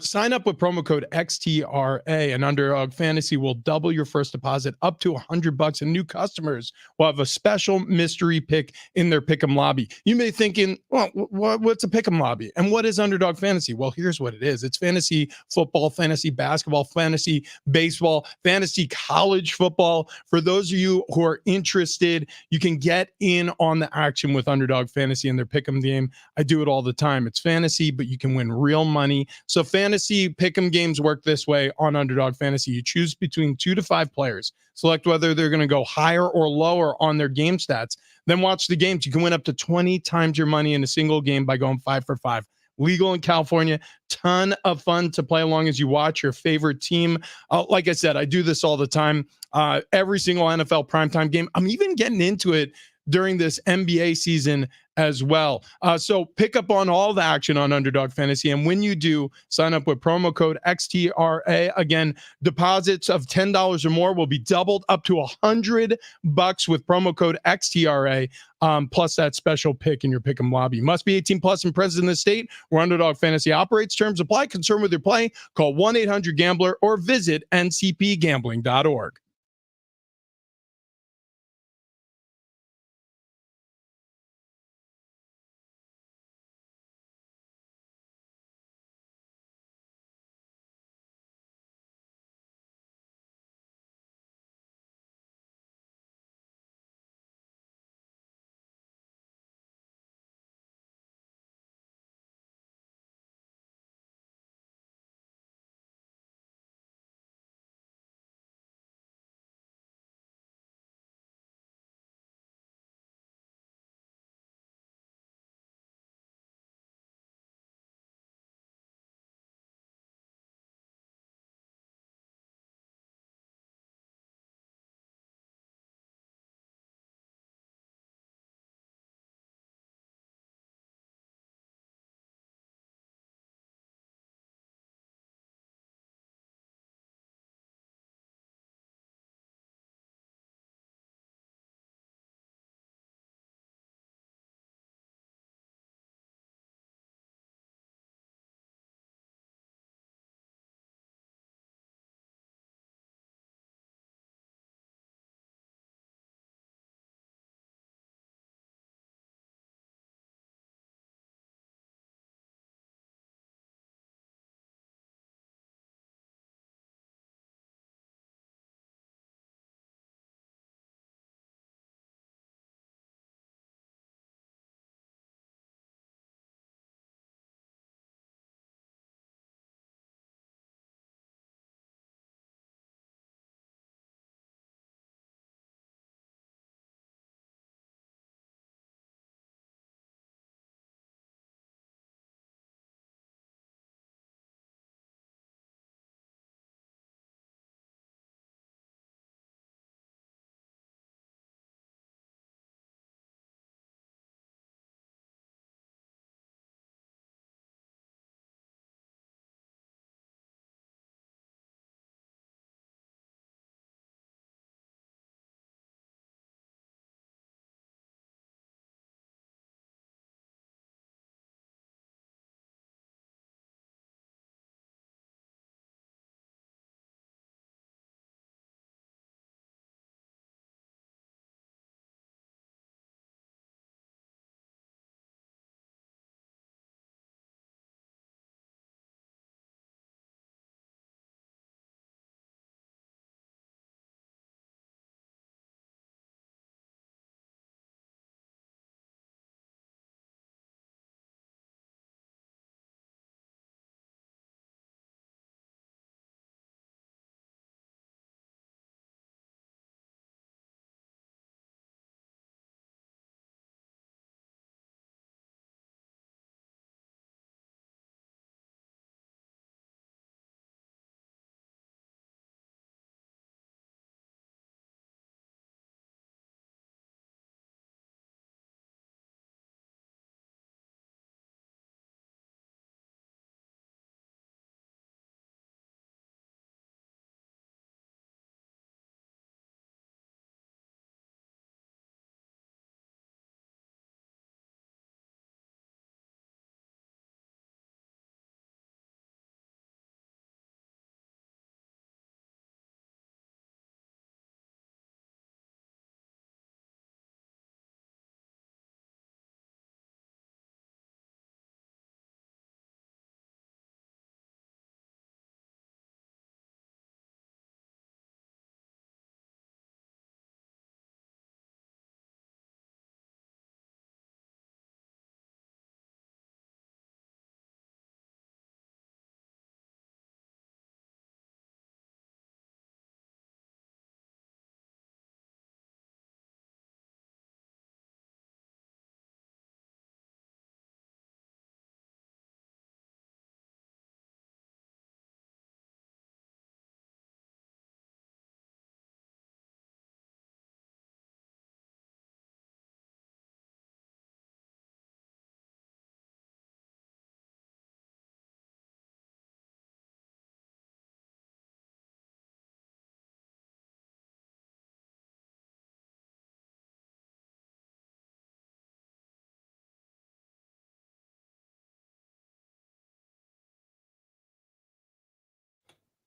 Sign up with promo code XTRA, and Underdog Fantasy will double your first deposit up to $100, and new customers will have a special mystery pick in their Pick'em lobby. You may be thinking, well, what's a Pick'em lobby? And what is Underdog Fantasy? Well, here's what it is. It's fantasy football, fantasy basketball, fantasy baseball, fantasy college football. For those of you who are interested, you can get in on the action with Underdog Fantasy and their Pick'em game. I do it all the time. It's fantasy, but you can win real money. So fantasy Pick'em games work this way on Underdog Fantasy. You choose between 2 to 5 players. Select whether they're going to go higher or lower on their game stats. Then watch the games. You can win up to 20 times your money in a single game by going 5 for 5. legal in California. Ton of fun to play along as you watch your favorite team. Like I said, I do this all the time. Every single NFL primetime game. I'm even getting into it during this NBA season as well. So pick up on all the action on Underdog Fantasy. And when you do, sign up with promo code XTRA. Again, deposits of $10 or more will be doubled up to $100 with promo code XTRA. Plus that special pick in your pick'em lobby. Must be 18 plus and present in the state where Underdog Fantasy operates. Terms apply. Concerned with your play? Call 1-800-GAMBLER or visit ncpgambling.org.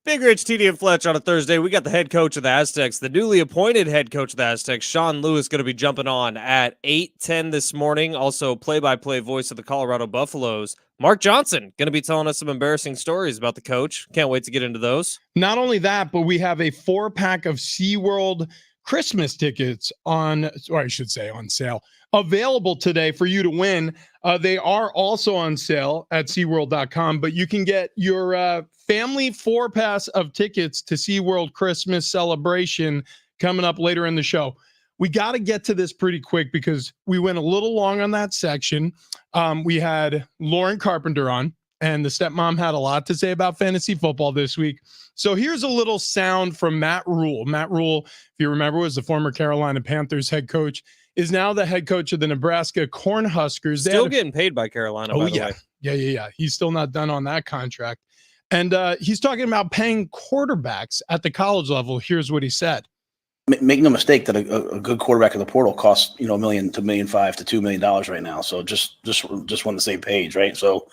Big Rich, TD, and Fletch on a Thursday. We got the head coach of the Aztecs, the newly appointed head coach of the Aztecs, Sean Lewis, going to be jumping on at 8:10 this morning. Also, play-by-play voice of the Colorado Buffaloes, Mark Johnson, going to be telling us some embarrassing stories about the coach. Can't wait to get into those. Not only that, but we have a 4-pack of SeaWorld Christmas tickets on sale, available today for you to win. They are also on sale at SeaWorld.com, but you can get your family 4-pass of tickets to SeaWorld Christmas celebration coming up later in the show. We got to get to this pretty quick because we went a little long on that section. We had Lauren Carpenter on, and the stepmom had a lot to say about fantasy football this week. So here's a little sound from Matt Rule. Matt Rule, if you remember, was the former Carolina Panthers head coach, is now the head coach of the Nebraska Cornhuskers. Still getting paid by Carolina, by the way. Yeah. He's still not done on that contract. And he's talking about paying quarterbacks at the college level. Here's what he said. Make no mistake that a good quarterback in the portal costs, $1 million to $1.5 million to $2 million right now. So just on the same page, right? So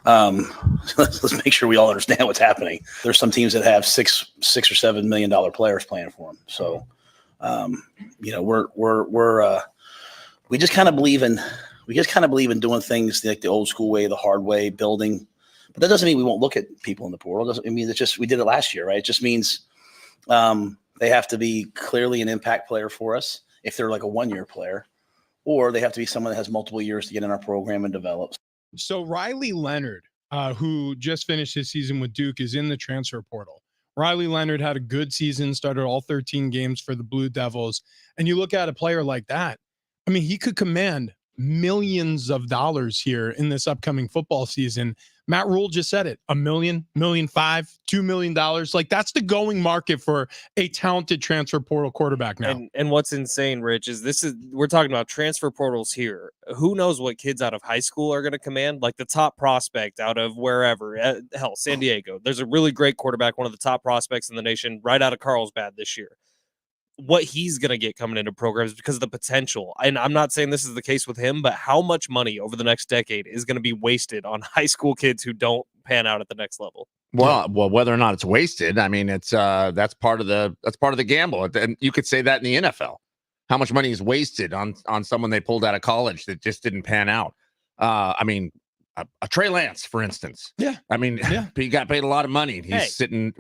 let's make sure we all understand what's happening. There's some teams that have $6 or $7 million players playing for them. So we just kind of believe in doing things like the old school way, the hard way, building. But that doesn't mean we won't look at people in the portal. We did it last year, right? It just means they have to be clearly an impact player for us if they're like a 1-year player, or they have to be someone that has multiple years to get in our program and develop. So Riley Leonard, who just finished his season with Duke, is in the transfer portal. Riley Leonard had a good season, started all 13 games for the Blue Devils. And you look at a player like that, I mean, he could command millions of dollars here in this upcoming football season. Matt Rule just said it, $1 million, $1.5 million, $2 million. Like, that's the going market for a talented transfer portal quarterback now. And what's insane, Rich, is we're talking about transfer portals here. Who knows what kids out of high school are going to command? Like the top prospect out of wherever, hell, San Diego. There's a really great quarterback, one of the top prospects in the nation, right out of Carlsbad this year. What he's going to get coming into programs because of the potential. And I'm not saying this is the case with him, but how much money over the next decade is going to be wasted on high school kids who don't pan out at the next level? Well, whether or not it's wasted, I mean, it's that's part of the gamble. And you could say that in the NFL. How much money is wasted on someone they pulled out of college that just didn't pan out? I mean, a Trey Lance, for instance. Yeah. I mean, he got paid a lot of money. And he's sitting.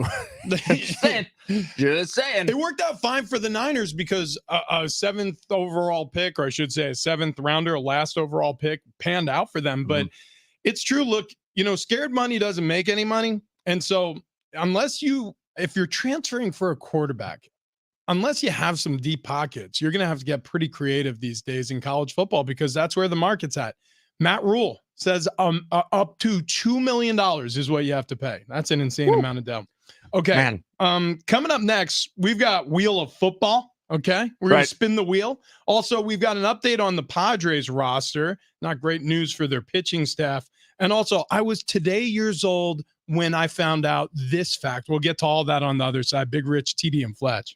Just saying. It worked out fine for the Niners because a 7th overall pick, or I should say a 7th rounder, a last overall pick, panned out for them. But it's true. Look, scared money doesn't make any money. And so if you're transferring for a quarterback, unless you have some deep pockets, you're going to have to get pretty creative these days in college football because that's where the market's at. Matt Rule says up to $2 million is what you have to pay. That's an insane amount of dough. Okay. Man. Coming up next, we've got Wheel of Football. Okay. We're going to spin the wheel. Also, we've got an update on the Padres roster. Not great news for their pitching staff. And also, I was today years old when I found out this fact. We'll get to all that on the other side. Big Rich, TD, and Fletch.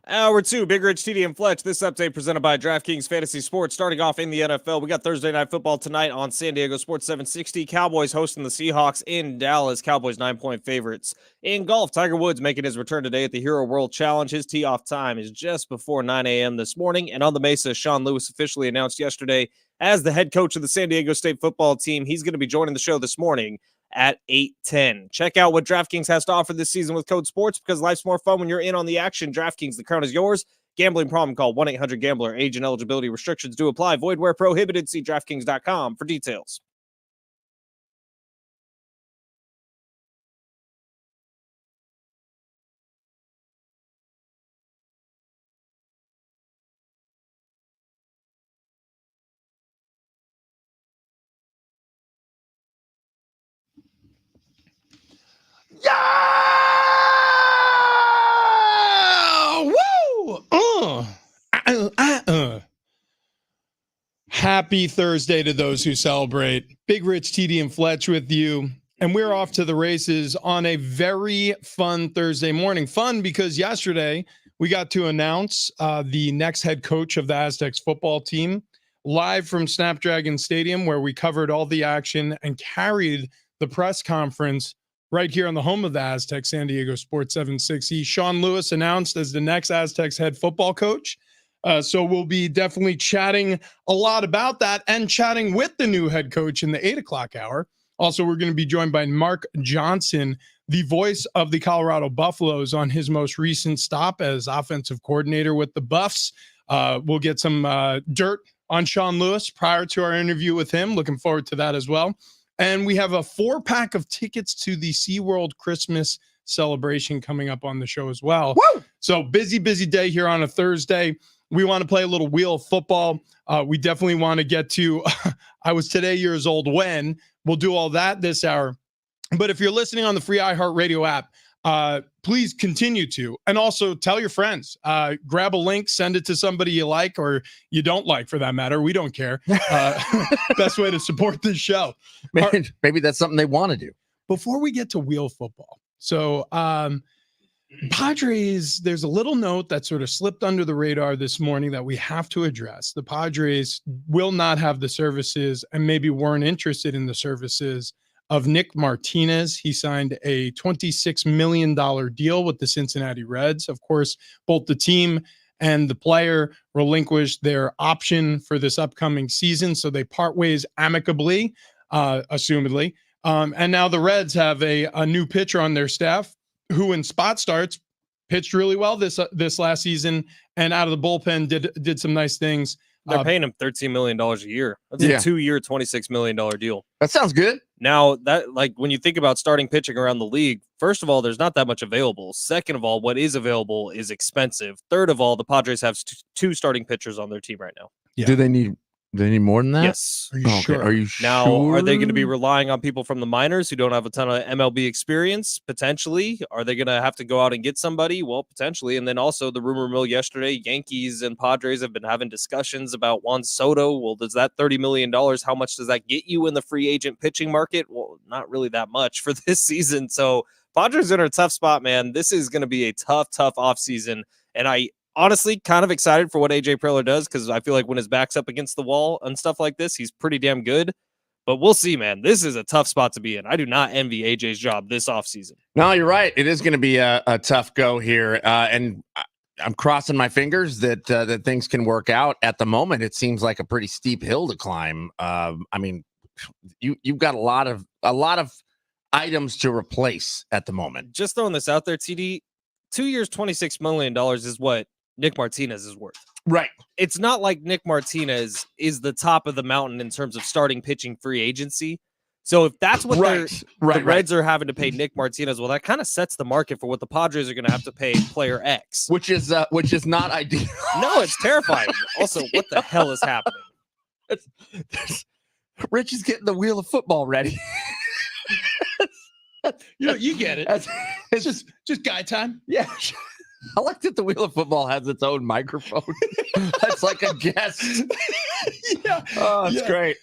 Hour 2, Big Rich, TD, and Fletch. This update presented by DraftKings Fantasy Sports. Starting off in the NFL, we got Thursday Night Football tonight on San Diego Sports 760. Cowboys hosting the Seahawks in Dallas. Cowboys 9-point favorites. In golf, Tiger Woods making his return today at the Hero World Challenge. His tee-off time is just before 9 a.m. this morning. And on the Mesa, Sean Lewis officially announced yesterday as the head coach of the San Diego State football team. He's going to be joining the show this morning at 8:10. Check out what DraftKings has to offer this season with code SPORTS, because life's more fun when you're in on the action. DraftKings, the crown is yours. Gambling problem, call 1-800-GAMBLER. Age and eligibility restrictions do apply. Void where prohibited. See DraftKings.com for details. Yeah! Woo! Happy Thursday to those who celebrate. Big Rich, TD, and Fletch with you. And we're off to the races on a very fun Thursday morning. Fun because yesterday we got to announce the next head coach of the Aztecs football team live from Snapdragon Stadium, where we covered all the action and carried the press conference right here on the home of the Aztecs, San Diego Sports 760. Sean Lewis announced as the next Aztecs head football coach. So we'll be definitely chatting a lot about that and chatting with the new head coach in the 8 o'clock hour. Also, we're going to be joined by Mark Johnson, the voice of the Colorado Buffaloes, on his most recent stop as offensive coordinator with the Buffs. We'll get some dirt on Sean Lewis prior to our interview with him. Looking forward to that as well. And we have a 4-pack of tickets to the SeaWorld Christmas celebration coming up on the show as well. Woo! So busy day here on a Thursday. We want to play a little wheel of football. We definitely want to get to I was today years old when. We'll do all that this hour. But if you're listening on the free iHeartRadio app, please continue to. And also tell your friends. Grab a link, send it to somebody you like or you don't like, for that matter. We don't care. Best way to support this show. Maybe that's something they want to do. Before we get to wheel football, so Padres, there's a little note that sort of slipped under the radar this morning that we have to address. The Padres will not have the services and maybe weren't interested in the services of Nick Martinez. He signed a $26 million deal with the Cincinnati Reds. Of course, both the team and the player relinquished their option for this upcoming season, so they part ways amicably, assumedly. And now the Reds have a new pitcher on their staff who in spot starts pitched really well this last season and out of the bullpen did some nice things. They're paying him $13 million a year. That's a 2-year, $26 million deal. That sounds good. Now, that, like, when you think about starting pitching around the league, first of all, there's not that much available. Second of all, what is available is expensive. Third of all, the Padres have 2 starting pitchers on their team right now. Yeah. Do they need more than that? Yes. Are you sure? Are you Now, sure? are they going to be relying on people from the minors who don't have a ton of MLB experience? Potentially. Are they going to have to go out and get somebody? Well, potentially. And then also the rumor mill yesterday, Yankees and Padres have been having discussions about Juan Soto. Well, does that $30 million, how much does that get you in the free agent pitching market? Well, not really that much for this season. So Padres are in a tough spot, man. This is going to be a tough offseason. And I honestly kind of excited for what AJ Preller does, because I feel like when his back's up against the wall and stuff like this, he's pretty damn good. But we'll see, man. This is a tough spot to be in. I do not envy AJ's job this offseason. No, you're right. It is going to be a tough go here. And I'm crossing my fingers that things can work out. At the moment, it seems like a pretty steep hill to climb. I mean, you've got a lot of items to replace at the moment. Just throwing this out there, TD, 2 years, $26 million is what Nick Martinez is worth. Right. It's not like Nick Martinez is the top of the mountain in terms of starting pitching free agency. So if that's what the Reds are having to pay Nick Martinez, well, that kind of sets the market for what the Padres are going to have to pay player X, which is not ideal. No, it's terrifying. Also, what the hell is happening? Rich is getting the wheel of football ready. You get it. It's just guy time. Yeah. I like that the wheel of football has its own microphone. That's like a guest. Yeah. Oh, that's great.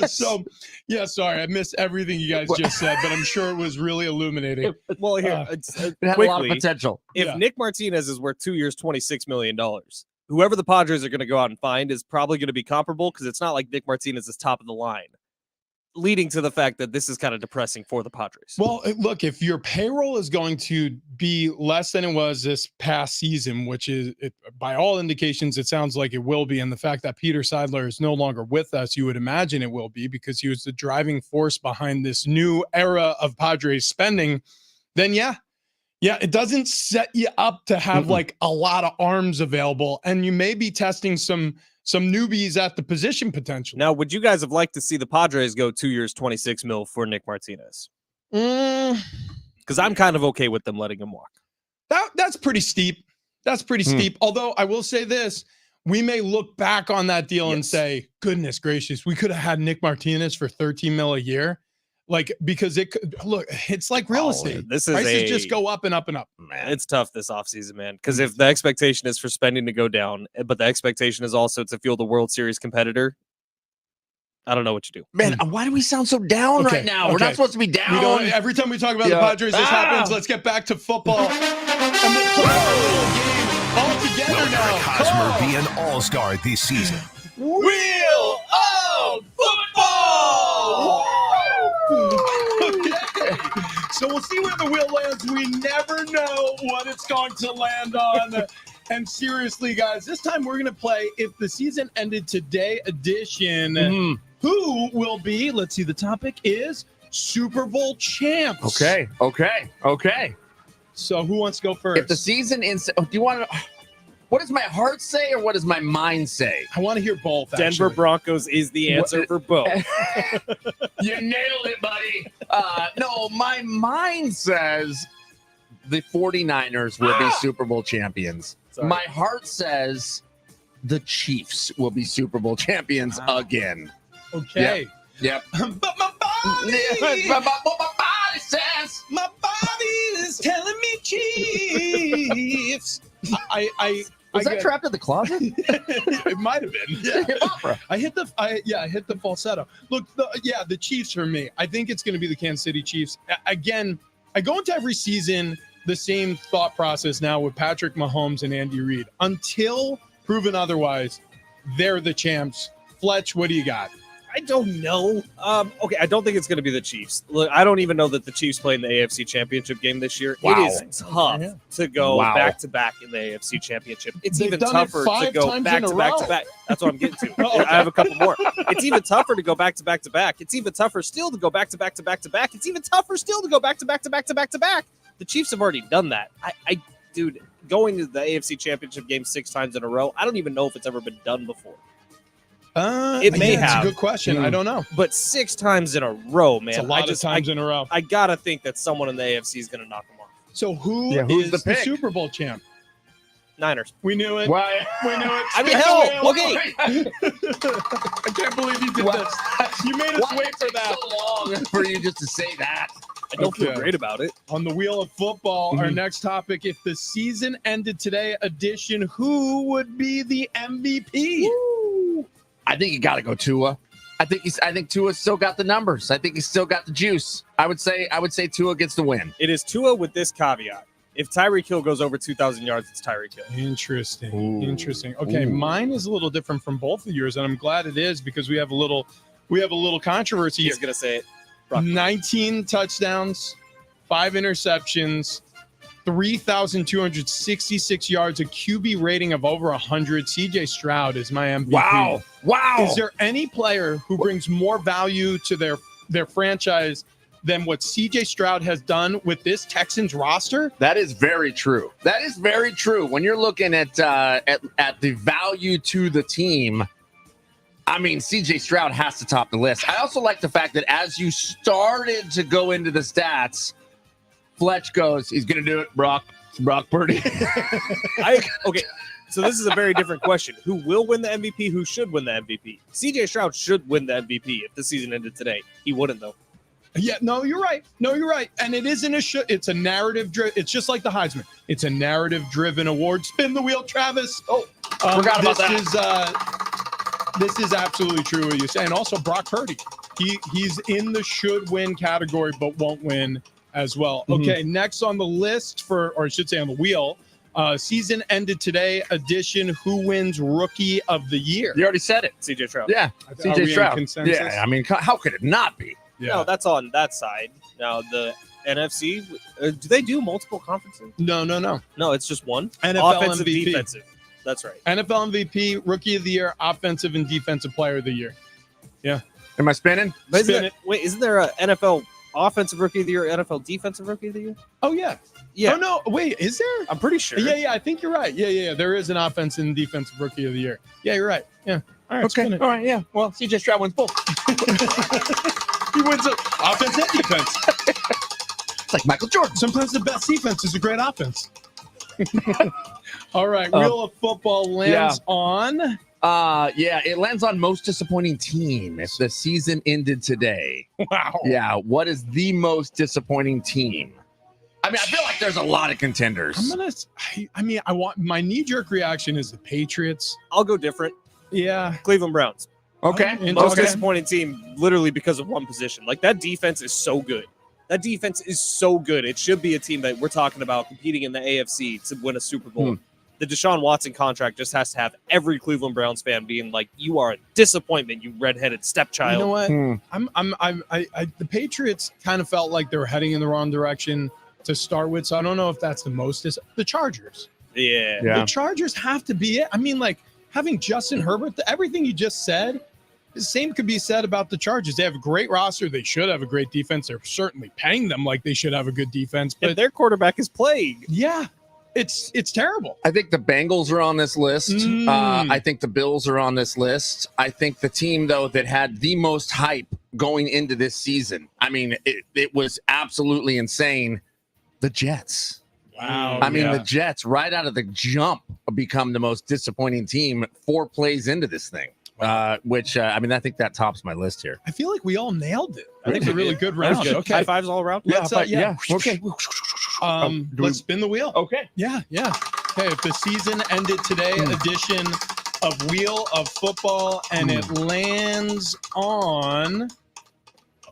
So, yeah, sorry, I missed everything you guys just said, but I'm sure it was really illuminating. Well, here, It had a lot of quickly, potential. if Yeah. Nick Martinez is worth 2 years, $26 million, whoever the Padres are going to go out and find is probably going to be comparable because it's not like Nick Martinez is top of the line, leading to the fact that this is kind of depressing for the Padres. Well, look, if your payroll is going to be less than it was this past season, which is, by all indications, it sounds like it will be, and the fact that Peter Seidler is no longer with us, you would imagine it will be because he was the driving force behind this new era of Padres spending, then yeah, it doesn't set you up to have like a lot of arms available, and you may be testing some newbies at the position potentially. Now, would you guys have liked to see the Padres go 2 years, $26 million for Nick Martinez? Because I'm kind of okay with them letting him walk. That's pretty steep. That's pretty steep. Although I will say this, we may look back on that deal and say, goodness gracious, we could have had Nick Martinez for $13 million a year. Like, because it's like real estate. Prices just go up and up and up. Man, it's tough this offseason, man. Because if the expectation is for spending to go down, but the expectation is also to field a World Series competitor, I don't know what you do. Man, why do we sound so down right now? We're not supposed to be down. We don't, every time we talk about the Padres, this happens. Let's get back to football. And we'll play the game all together Will now. Eric Hosmer be an all-star this season? Wheel of football! Okay. So we'll see where the wheel lands. We never know what it's going to land on. And seriously, guys, this time we're going to play If the Season Ended Today edition. Who will be, let's see, the topic is Super Bowl champs. Okay. So who wants to go first? If the season ends, do you want to? What does my heart say, or what does my mind say? I want to hear both. Denver actually. Broncos is the answer for both. You nailed it, buddy. No, my mind says the 49ers will be Super Bowl champions. Sorry. My heart says the Chiefs will be Super Bowl champions again. Okay. Yep. But my body, my body says. my body is telling me Chiefs. Was that trapped in the closet? It might have been. Yeah. Hip opera. I hit the falsetto. Look, the Chiefs for me. I think it's going to be the Kansas City Chiefs. Again, I go into every season the same thought process now with Patrick Mahomes and Andy Reid. Until proven otherwise, they're the champs. Fletch, what do you got? I don't know. Okay, I don't think it's going to be the Chiefs. Look, I don't even know that the Chiefs play in the AFC Championship game this year. Wow. It is tough to go back-to-back in the AFC Championship. It's They've even done it tougher to 5 go times back in a to back to row. back. That's what I'm getting to. Oh, okay. I have a couple more. It's even tougher to go back to back to back. It's even tougher still to go back to back to back to back. It's even tougher still to go back to back to back to back to back. The Chiefs have already done that. Dude, going to the AFC Championship game 6 times in a row, I don't even know if it's ever been done before. It may That's have. a good question. I don't know. But 6 times in a row, man. It's a lot of times in a row. I gotta think that someone in the AFC is gonna knock them off. So who's who's the the pick? Super Bowl champ? Niners. We knew it. Why? We knew it. I mean, hell, okay. I can't believe you did this. You made us wait for that. So long for you just to say that. I don't feel Okay. great about it. On the wheel of football, our next topic, if the season ended today edition, who would be the MVP? I think you got to go Tua. I think Tua still got the numbers. I think he's still got the juice. I would say Tua gets the win. It is Tua with this caveat. If Tyreek Hill goes over 2,000 yards, it's Tyreek Hill. Interesting. Ooh. Interesting. Okay, Ooh. mine is a little different from both of yours, and I'm glad it is because we have a little controversy here. He's gonna say it. 19 touchdowns, 5 interceptions, 3,266 yards, a QB rating of over 100. CJ Stroud is my MVP. Wow. Is there any player who brings more value to their franchise than what CJ Stroud has done with this Texans roster? That is very true. That is very true. When you're looking at the value to the team, I mean, CJ Stroud has to top the list. I also like the fact that as you started to go into the stats, Fletch goes, he's going to do it, Brock Purdy. Okay, so this is a very different question. Who will win the MVP? Who should win the MVP? CJ Stroud should win the MVP if the season ended today. He wouldn't, though. Yeah, no, you're right. And it isn't it's a narrative it's just like the Heisman. It's a narrative driven award. Spin the wheel, Travis. Forgot about that. This is This is absolutely true what you say. And also Brock Purdy. He's in the should win category, but won't win as well. Okay, next on the list or I should say on the wheel, season ended today edition. Who wins Rookie of the Year? You already said it. CJ Stroud. Yeah, Are we CJ in Stroud. consensus? Yeah, I mean, how could it not be? Yeah. No, that's on that side. Now the NFC, do they do multiple conferences? No. No, it's just one. NFL Offensive, MVP. defensive. That's right. NFL MVP, Rookie of the Year, Offensive and Defensive Player of the Year. Am I spinning? But Spin it. isn't there a NFL Offensive Rookie of the Year, NFL Defensive Rookie of the Year? Oh, yeah. Yeah. Oh, no. Wait, is there? I'm pretty sure. Yeah, I think you're right. Yeah. There is an Offensive and Defensive Rookie of the Year. Yeah, you're right. Yeah. All right, spin it. All right, yeah. Well, CJ Stroud wins both. He wins offense and defense. It's like Michael Jordan. Sometimes the best defense is a great offense. All right, Wheel of Football lands on. Yeah, it lands on most disappointing team. If the season ended today, Wow. yeah, what is the most disappointing team? I mean, I feel like there's a lot of contenders. I want my knee-jerk reaction is the Patriots. I'll go different. Yeah. Cleveland Browns. Okay. Most Okay. disappointing team, literally because of one position. Like that defense is so good. That defense is so good. It should be a team that we're talking about competing in the AFC to win a Super Bowl. The Deshaun Watson contract just has to have every Cleveland Browns fan being like, "You are a disappointment, you redheaded stepchild." You know what? The Patriots kind of felt like they were heading in the wrong direction to start with, so I don't know if that's the most. The Chargers. Yeah. The Chargers have to be it. I mean, like having Justin Herbert, everything you just said, the same could be said about the Chargers. They have a great roster. They should have a great defense. They're certainly paying them like they should have a good defense. But But their quarterback is playing. yeah, it's terrible. I think the Bengals are on this list. I think the Bills are on this list. I think the team, though, that had the most hype going into this season, I mean, it was absolutely insane. The Jets. Wow. I mean, the Jets, right out of the jump, become the most disappointing team 4 plays into this thing. Which I think that tops my list here. I feel like we all nailed it. I think it's a really good round. Good. Okay. High fives all around. Let's, Okay. let's spin the wheel. Okay. Yeah. Okay, if the season ended today, edition of Wheel of Football, and it lands on.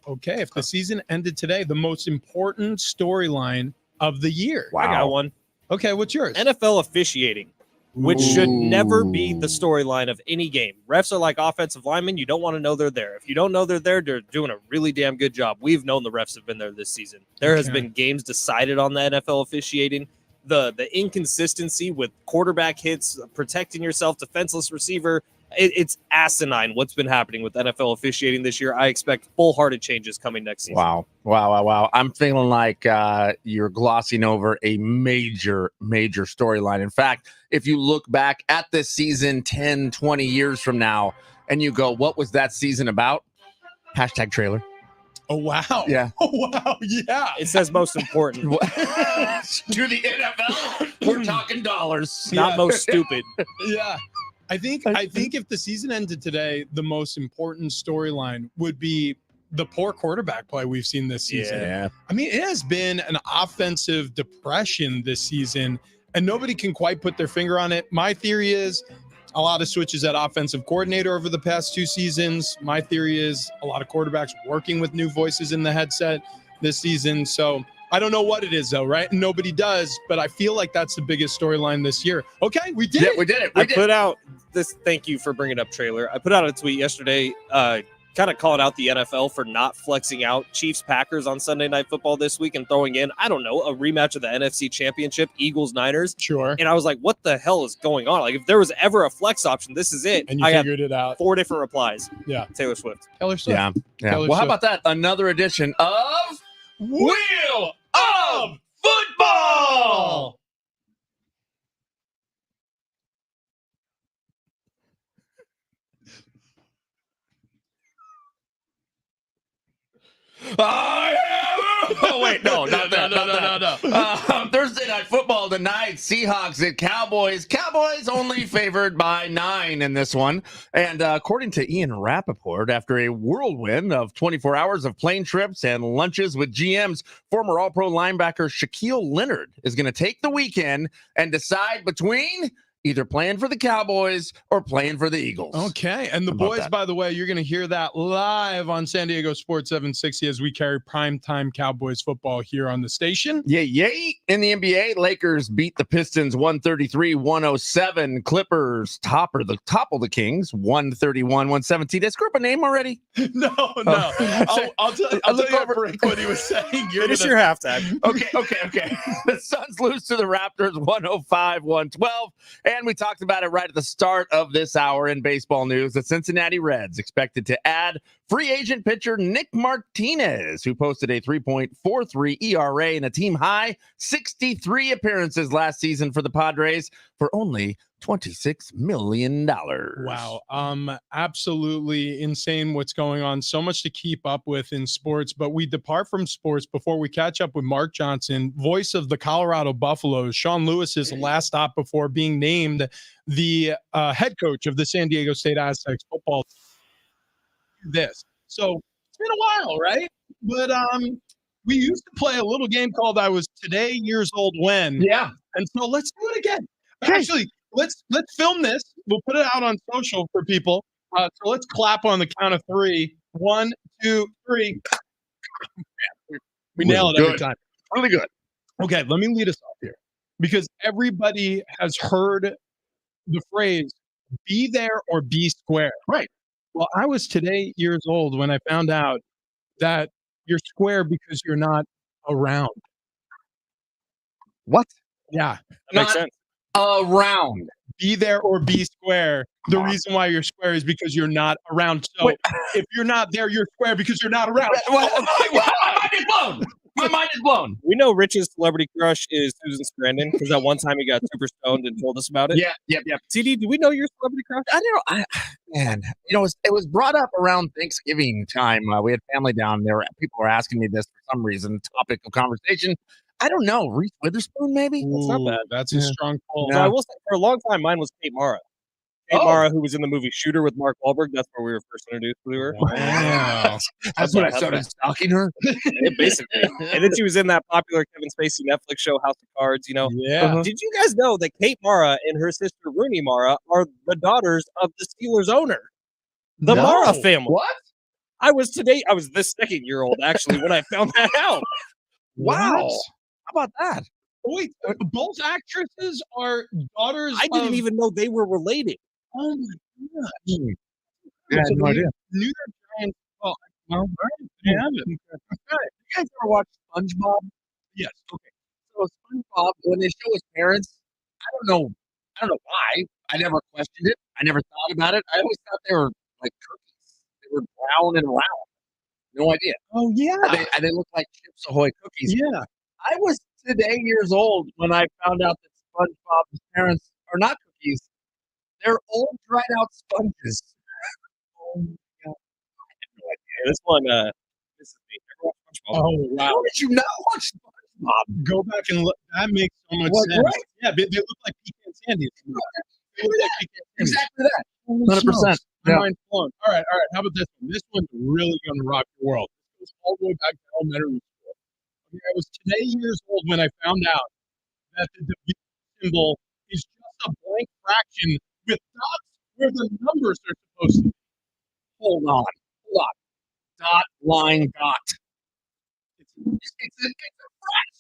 Okay, if the season ended today, the most important storyline of the year. I got one. Okay, what's yours? NFL officiating, which should never be the storyline of any game. Refs are like offensive linemen. You don't want to know they're there. If you don't know they're doing a really damn good job. We've known the refs have been there this season. There has been games decided on the NFL officiating. The inconsistency with quarterback hits, protecting yourself, defenseless receiver. It's asinine what's been happening with NFL officiating this year. I expect full-hearted changes coming next season. Wow. I'm feeling like you're glossing over a major storyline. In fact, if you look back at this season 10, 20 years from now, and you go, what was that season about? #trailer. Oh, wow. Yeah. Oh, wow. Yeah. It says most important, To the NFL, we're talking dollars. not most stupid. Yeah. I think if the season ended today, the most important storyline would be the poor quarterback play we've seen this season. Yeah. I mean, it has been an offensive depression this season, and nobody can quite put their finger on it. My theory is a lot of switches at offensive coordinator over the past 2 seasons. My theory is a lot of quarterbacks working with new voices in the headset this season. So I don't know what it is, though, right? Nobody does, but I feel like that's the biggest storyline this year. Okay, we did it. We did it. I put out this. Thank you for bringing up trailer. I put out a tweet yesterday, kind of calling out the NFL for not flexing out Chiefs Packers on Sunday Night Football this week and throwing in, I don't know, a rematch of the NFC Championship, Eagles Niners. Sure. And I was like, what the hell is going on? Like, if there was ever a flex option, this is it. And you I got figured it out. 4 different replies. Yeah. Taylor Swift. Taylor Swift. Yeah. Taylor Well, how Swift. about that? Another edition of Wheel of Football. Oh wait, no, not that. No. Thursday Night Football tonight. Seahawks at Cowboys. Cowboys only favored by 9 in this one. And according to Ian Rappaport, after a whirlwind of 24 hours of plane trips and lunches with GMs, former All-Pro linebacker Shaquille Leonard is going to take the weekend and decide between either playing for the Cowboys or playing for the Eagles. Okay. And the How about boys, that? by the way, you're going to hear that live on San Diego Sports 760 as we carry primetime Cowboys football here on the station. Yay. In the NBA, Lakers beat the Pistons 133-107. Clippers topple the Kings 131-117. Did I screw up a name already? No. I'll tell you what Brick what he was saying. Finish your halftime. Okay. The Suns lose to the Raptors 105-112. And we talked about it right at the start of this hour in baseball news. The Cincinnati Reds expected to add free agent pitcher Nick Martinez, who posted a 3.43 ERA and a team high 63 appearances last season for the Padres for only $26 million. Wow. Absolutely insane what's going on. So much to keep up with in sports, but we depart from sports before we catch up with Mark Johnson, voice of the Colorado Buffaloes, Sean Lewis's last stop before being named the head coach of the San Diego State Aztecs football team. So it's been a while, right? But we used to play a little game called I Was Today Years Old When. Yeah. And so let's do it again. Actually, let's film this. We'll put it out on social for people. So let's clap on the count of 3. 1, 2, 3. We nail it every time. Really good. Okay, let me lead us off here because everybody has heard the phrase "be there or be square." Right. Well, I was today years old when I found out that you're square because you're not around. What? Yeah. That makes sense. Around. Be there or be square. The reason why you're square is because you're not around. So if you're not there, you're square because you're not around. My mind is blown. We know Rich's celebrity crush is Susan Scranton because at one time he got super stoned and told us about it. Yeah. CD, do we know your celebrity crush? I don't know. It was brought up around Thanksgiving time. We had family down there. People were asking me this for some reason, topic of conversation. I don't know. Reese Witherspoon, maybe? That's not bad. That's a strong pull. No, I will say for a long time, mine was Kate Mara. Kate Mara, who was in the movie Shooter with Mark Wahlberg. That's where we were first introduced to her. Wow. That's when I started stalking her. Yeah, basically. And then she was in that popular Kevin Spacey Netflix show, House of Cards, you know. Yeah. Did you guys know that Kate Mara and her sister Rooney Mara are the daughters of the Steelers owner? The Mara family. What? I was this second year old, actually, when I found that out. Wow. How about that? Wait, both actresses are daughters. I didn't even know they were related. Oh my god! I had no idea. New York Giants. Well, all right, they have it. You guys ever watch SpongeBob? Yes. Okay. So SpongeBob, when they show his parents, I don't know why. I never questioned it. I never thought about it. I always thought they were like cookies. They were brown and round. No idea. Oh yeah. And they look like Chips Ahoy cookies. Yeah. I was today years old when I found out that SpongeBob's parents are not cookies. They're old, dried out sponges. Oh my god! I had no idea. This one, this is me. Never watched SpongeBob. Oh wow. How did you not watch SpongeBob? Go back and look. That makes so much What, sense. right? Yeah, they look like pecan sandies. They look like pecan sandies. Exactly that. Holy 100%. smokes. My Yeah. mind's blown. All right. How about this one? This one's really going to rock your world. It goes all the way back to elementary school. Okay, I was today years old when I found out that the division symbol is just a blank fraction with dots where the numbers are supposed to be. Hold on. Dot, line, dot. It's a So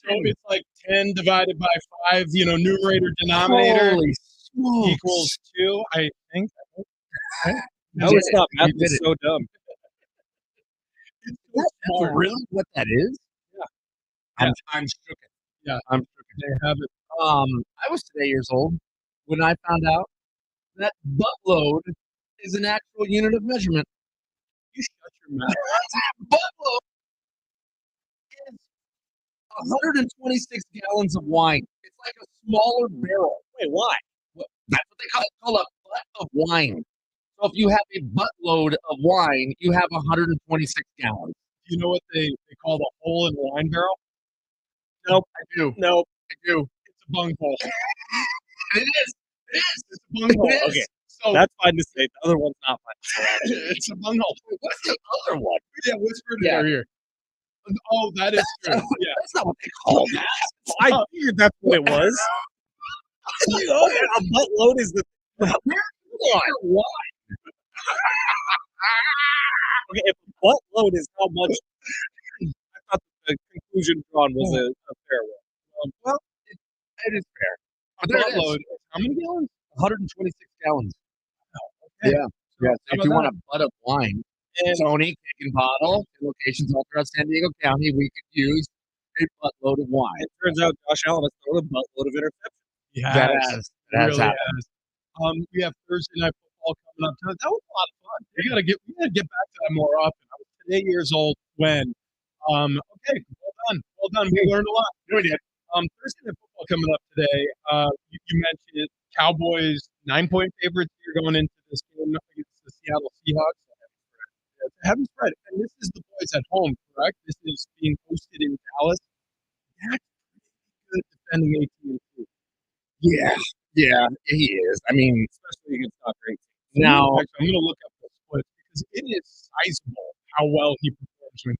fraction. it's like 10 divided by 5, numerator, denominator Holy smokes. equals 2, I think. No, it's not. Math You did is it. so dumb. That's really what that is? Yeah. I'm shook. Yeah. I'm shook. They have it. I was today years old when I found out that buttload is an actual unit of measurement. You shut your mouth. Buttload is 126 gallons of wine. It's like a smaller barrel. Wait, why? That's what they call a butt of wine. So if you have a buttload of wine, you have 126 gallons. Do you know what they call the hole in the wine barrel? Nope, I do. No. I do. It's a bunghole. It is. It's a bunghole. It is. Okay. So That's fine to say. The other one's not fine. it's a bunghole. What's the other one? Yeah, whisper it Yeah. over here. Oh, that is true. Yeah. That's not what they call that. I figured that's what it was. Oh, yeah, a buttload is the why? Okay, if a buttload is how much, I thought the conclusion drawn was a fair one. Well, it is fair. A There it is. buttload. How many gallons? 126 gallons. Okay. Yeah. Yeah. So How if you about want a butt of wine, And Tony, keg and bottle, locations all throughout San Diego County, we could use a buttload of wine. it turns out Josh Allen has thrown a buttload of interceptions. That Yes, has it really happened. has. We have Thursday night football coming up. That was a lot of fun. We gotta get back to that more often. I was today years old when. Okay, well done. We learned a lot. We did. Thursday night football coming up today. You mentioned it. Cowboys 9-point favorites. You're going into this game against the Seattle Seahawks. It's a heavy spread, and this is the boys at home, correct? This is being hosted in Dallas. That's good defending AT&T. Yeah, he is. I mean, Especially against not great teams. now, Actually, I'm going to look up the split because it is sizable how well he performs when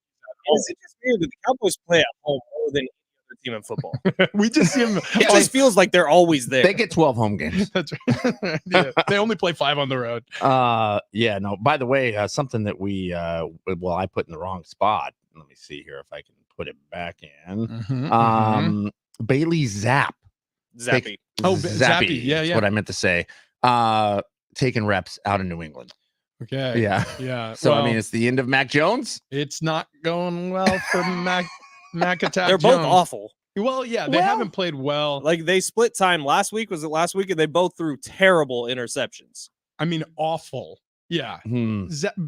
Is it just weird that the Cowboys play at home more than any other team in football? he's at home. We just see him. It just feels like they're always there. they get 12 home games. That's right. Yeah, they only play 5 on the road. Yeah, no, by the way, something that I put in the wrong spot. Let me see here if I can put it back in. Bailey Zapp. Zappy. Oh, Zappy. Yeah, is yeah. what I meant to say. Taking reps out of New England. Okay. Yeah. Yeah. So, well, I mean, it's the end of Mac Jones. it's not going well for Mac Attack They're both Jones. awful. Well, yeah, they Well- haven't played well. Like they split time last week. Was it last week? And they both threw terrible interceptions. I mean, awful. Yeah.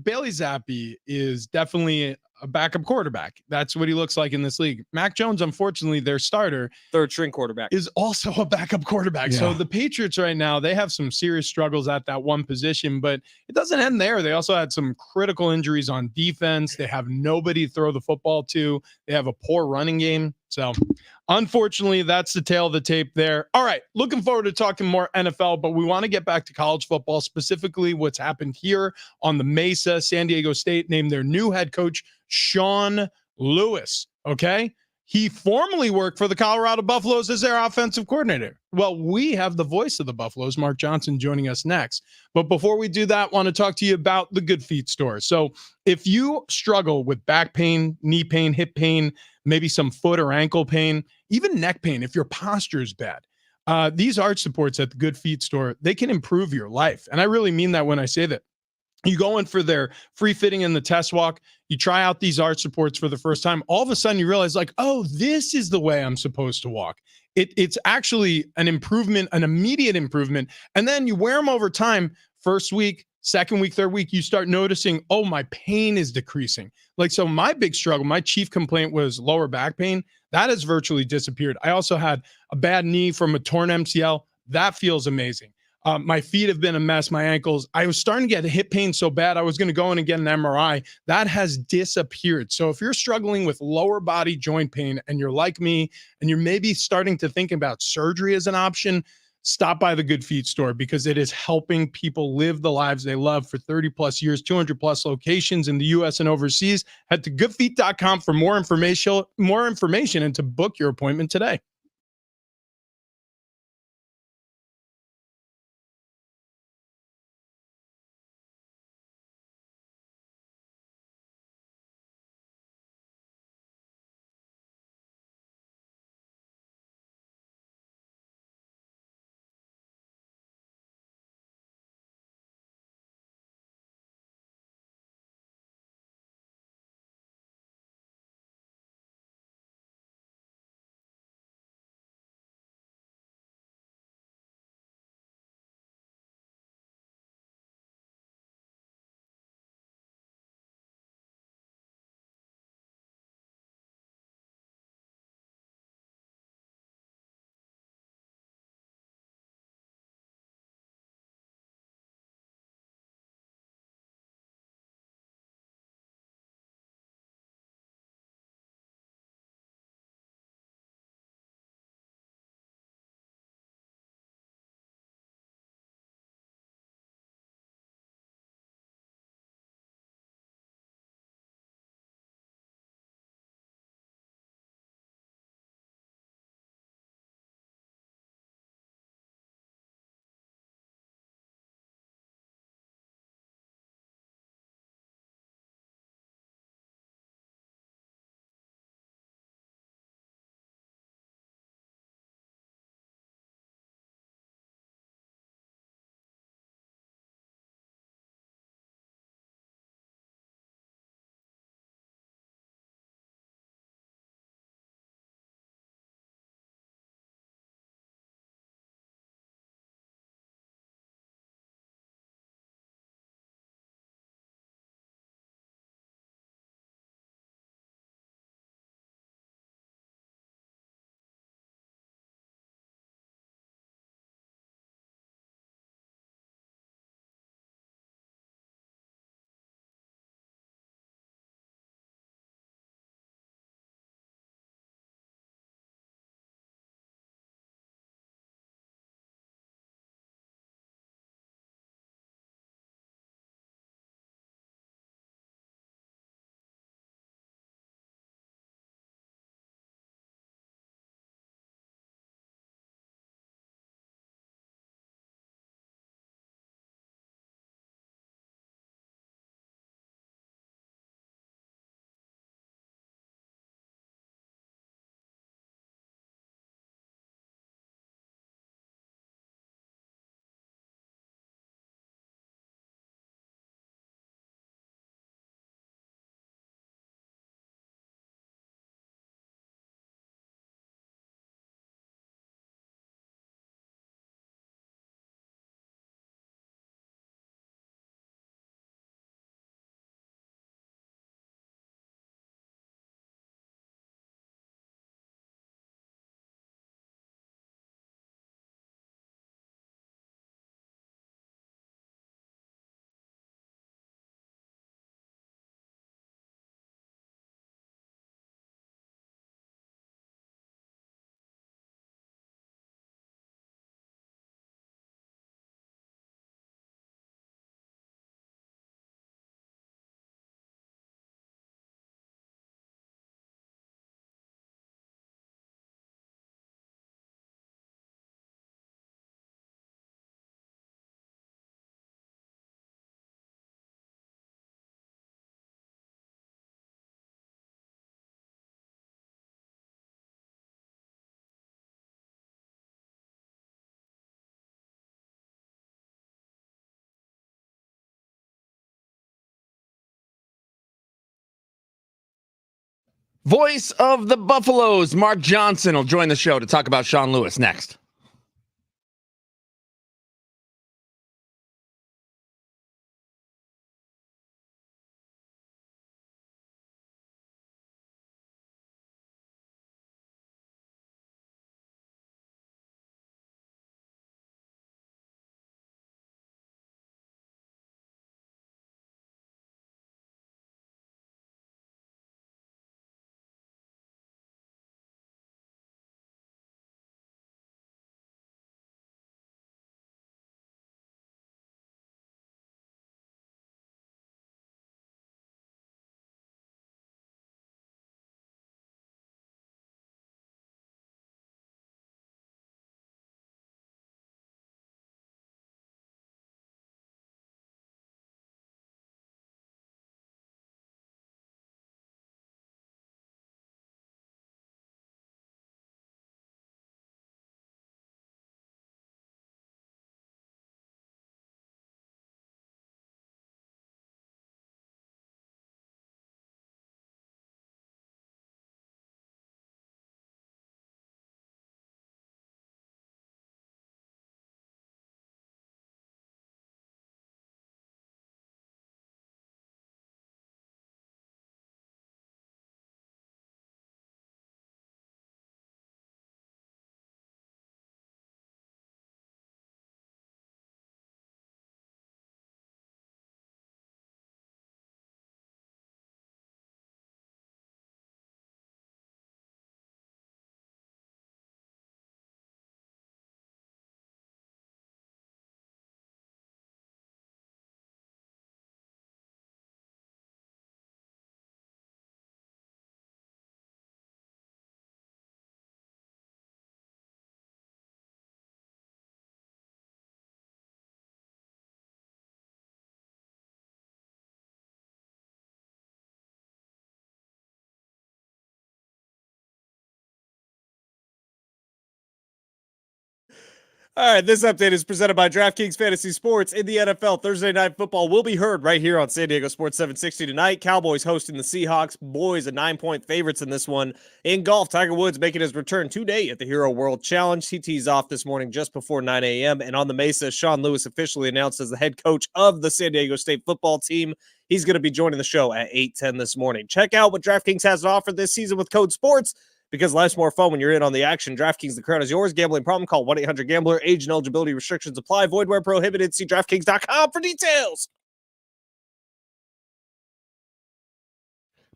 Bailey Zappi is definitely a backup quarterback. That's what he looks like in this league. Mac Jones, unfortunately, their starter, Third string quarterback. is also a backup quarterback. So Yeah. the Patriots right now, they have some serious struggles at that one position, but it doesn't end there. They also had some critical injuries on defense. They have nobody to throw the football to. They have a poor running game. So unfortunately, that's the tail of the tape there. All right, looking forward to talking more NFL, but we want to get back to college football, specifically what's happened here on the Mesa. San Diego State named their new head coach, Sean Lewis. Okay. He formerly worked for the Colorado Buffaloes as their offensive coordinator. Well, we have the voice of the Buffaloes, Mark Johnson, joining us next. But before we do that, I want to talk to you about the Good Feet store. So if you struggle with back pain, knee pain, hip pain, maybe some foot or ankle pain, even neck pain, if your posture is bad, these arch supports at the Good Feet store, they can improve your life. And I really mean that when I say that. You go in for their free fitting and the test walk. You try out these arch supports for the first time. All of a sudden you realize like, oh, this is the way I'm supposed to walk. It's actually an improvement, an immediate improvement. And then you wear them over time. First week, second week, third week, you start noticing, oh, my pain is decreasing. Like, so my big struggle, my chief complaint was lower back pain. That has virtually disappeared. I also had a bad knee from a torn MCL. That feels amazing. My feet have been a mess, my ankles. I was starting to get hip pain so bad, I was going to go in and get an MRI. That has disappeared. So if you're struggling with lower body joint pain and you're like me, and you're maybe starting to think about surgery as an option, stop by the Good Feet store because it is helping people live the lives they love for 30 plus years, 200 plus locations in the US and overseas. Head to goodfeet.com for more information and to book your appointment today. Voice of the Buffaloes, Mark Johnson, will join the show to talk about Sean Lewis next. All right, this update is presented by DraftKings Fantasy Sports. In the NFL, Thursday Night Football will be heard right here on San Diego Sports 760 tonight. Cowboys hosting the Seahawks. Boys, a 9-point favorites in this one. In golf, Tiger Woods making his return today at the Hero World Challenge. He tees off this morning just before 9 a.m. And on the Mesa, Sean Lewis officially announced as the head coach of the San Diego State football team. He's going to be joining the show at 8:10 this morning. Check out what DraftKings has to offer this season with code SPORTS. Because life's more fun when you're in on the action. DraftKings, the crown is yours. Gambling problem? Call 1-800-GAMBLER. Age and eligibility restrictions apply. Void where prohibited. See DraftKings.com for details.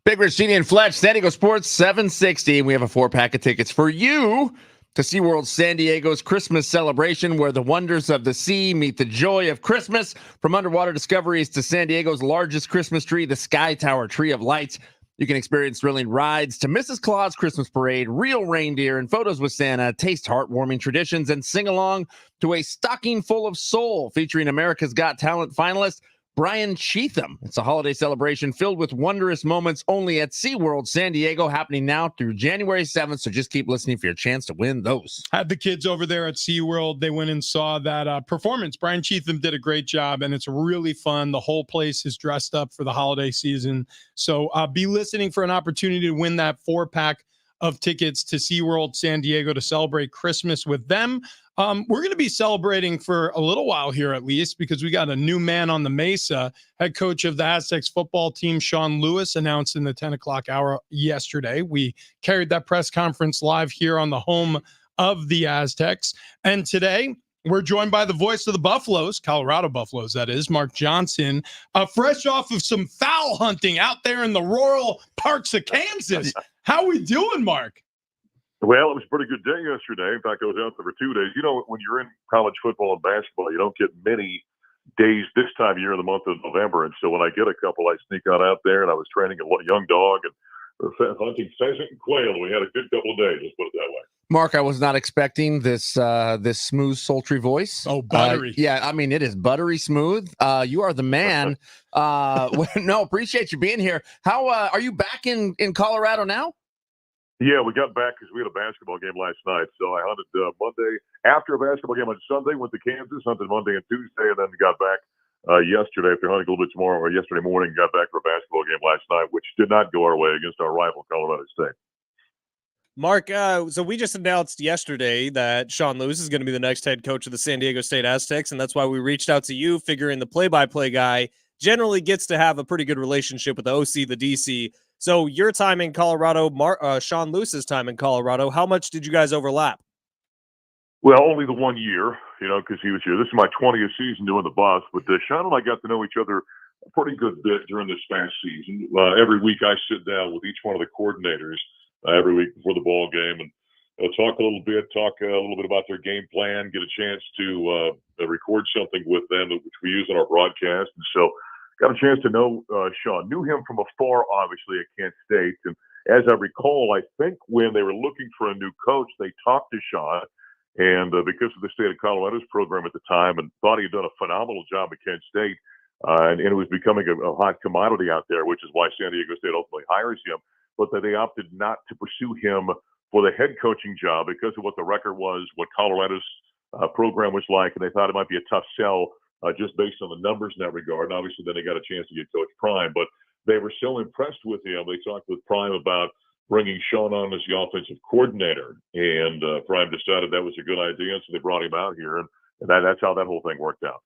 Big Rich, Genie, and Fletch, San Diego Sports 760. We have a 4-pack of tickets for you to SeaWorld San Diego's Christmas celebration, where the wonders of the sea meet the joy of Christmas. From underwater discoveries to San Diego's largest Christmas tree, the Sky Tower Tree of Lights. You can experience thrilling rides to Mrs. Claus Christmas Parade, real reindeer and photos with Santa, taste heartwarming traditions, and sing along to a stocking full of soul featuring America's Got Talent finalist Brian Cheatham. It's a holiday celebration filled with wondrous moments only at SeaWorld San Diego, happening now through January 7th. So just keep listening for your chance to win those. Had the kids over there at SeaWorld. They went and saw that performance. Brian Cheatham did a great job, and it's really fun. The whole place is dressed up for the holiday season. So be listening for an opportunity to win that 4-pack of tickets to SeaWorld San Diego to celebrate Christmas with them. We're going to be celebrating for a little while here, at least, because we got a new man on the Mesa. Head coach of the Aztecs football team, Sean Lewis, announced in the 10 o'clock hour yesterday. We carried that press conference live here on the home of the Aztecs. And today, we're joined by the voice of the Buffaloes, Colorado Buffaloes, that is, Mark Johnson, fresh off of some foul hunting out there in the rural parks of Kansas. How we doing, Mark? Well, it was a pretty good day yesterday. In fact, I was out there for 2 days. You know, when you're in college football and basketball, you don't get many days this time of year in the month of November. And so when I get a couple, I sneak on out there, and I was training a young dog and hunting pheasant and quail. We had a good couple of days, let's put it that way. Mark, I was not expecting this this smooth, sultry voice. Oh, buttery. Yeah, I mean, it is buttery smooth. You are the man. No, appreciate you being here. How are you back in Colorado now? Yeah, we got back because we had a basketball game last night. So I hunted Monday after a basketball game on Sunday, went to Kansas, hunted Monday and Tuesday, and then got back yesterday after hunting a little bit tomorrow or yesterday morning. Got back for a basketball game last night, which did not go our way against our rival Colorado State. Mark, so we just announced yesterday that Sean Lewis is going to be the next head coach of the San Diego State Aztecs, and that's why we reached out to you, figuring the play-by-play guy generally gets to have a pretty good relationship with the OC, the DC. So your time in Colorado, Sean Lewis's time in Colorado, how much did you guys overlap? Well, only the 1 year, because he was here. This is my 20th season doing the Buffs, but Sean and I got to know each other a pretty good bit during this past season. Every week I sit down with each one of the coordinators every week before the ball game and talk a little bit about their game plan, get a chance to record something with them, which we use in our broadcast. And so got a chance to know Sean. Knew him from afar, obviously, at Kent State. And as I recall, I think when they were looking for a new coach, they talked to Sean. And because of the state of Colorado's program at the time, and thought he had done a phenomenal job at Kent State, and it was becoming a hot commodity out there, which is why San Diego State ultimately hires him. But that they opted not to pursue him for the head coaching job because of what the record was, what Colorado's program was like, and they thought it might be a tough sell just based on the numbers in that regard. And obviously, then they got a chance to get Coach Prime, but they were so impressed with him. They talked with Prime about bringing Sean on as the offensive coordinator, and Prime decided that was a good idea, and so they brought him out here, and that's how that whole thing worked out.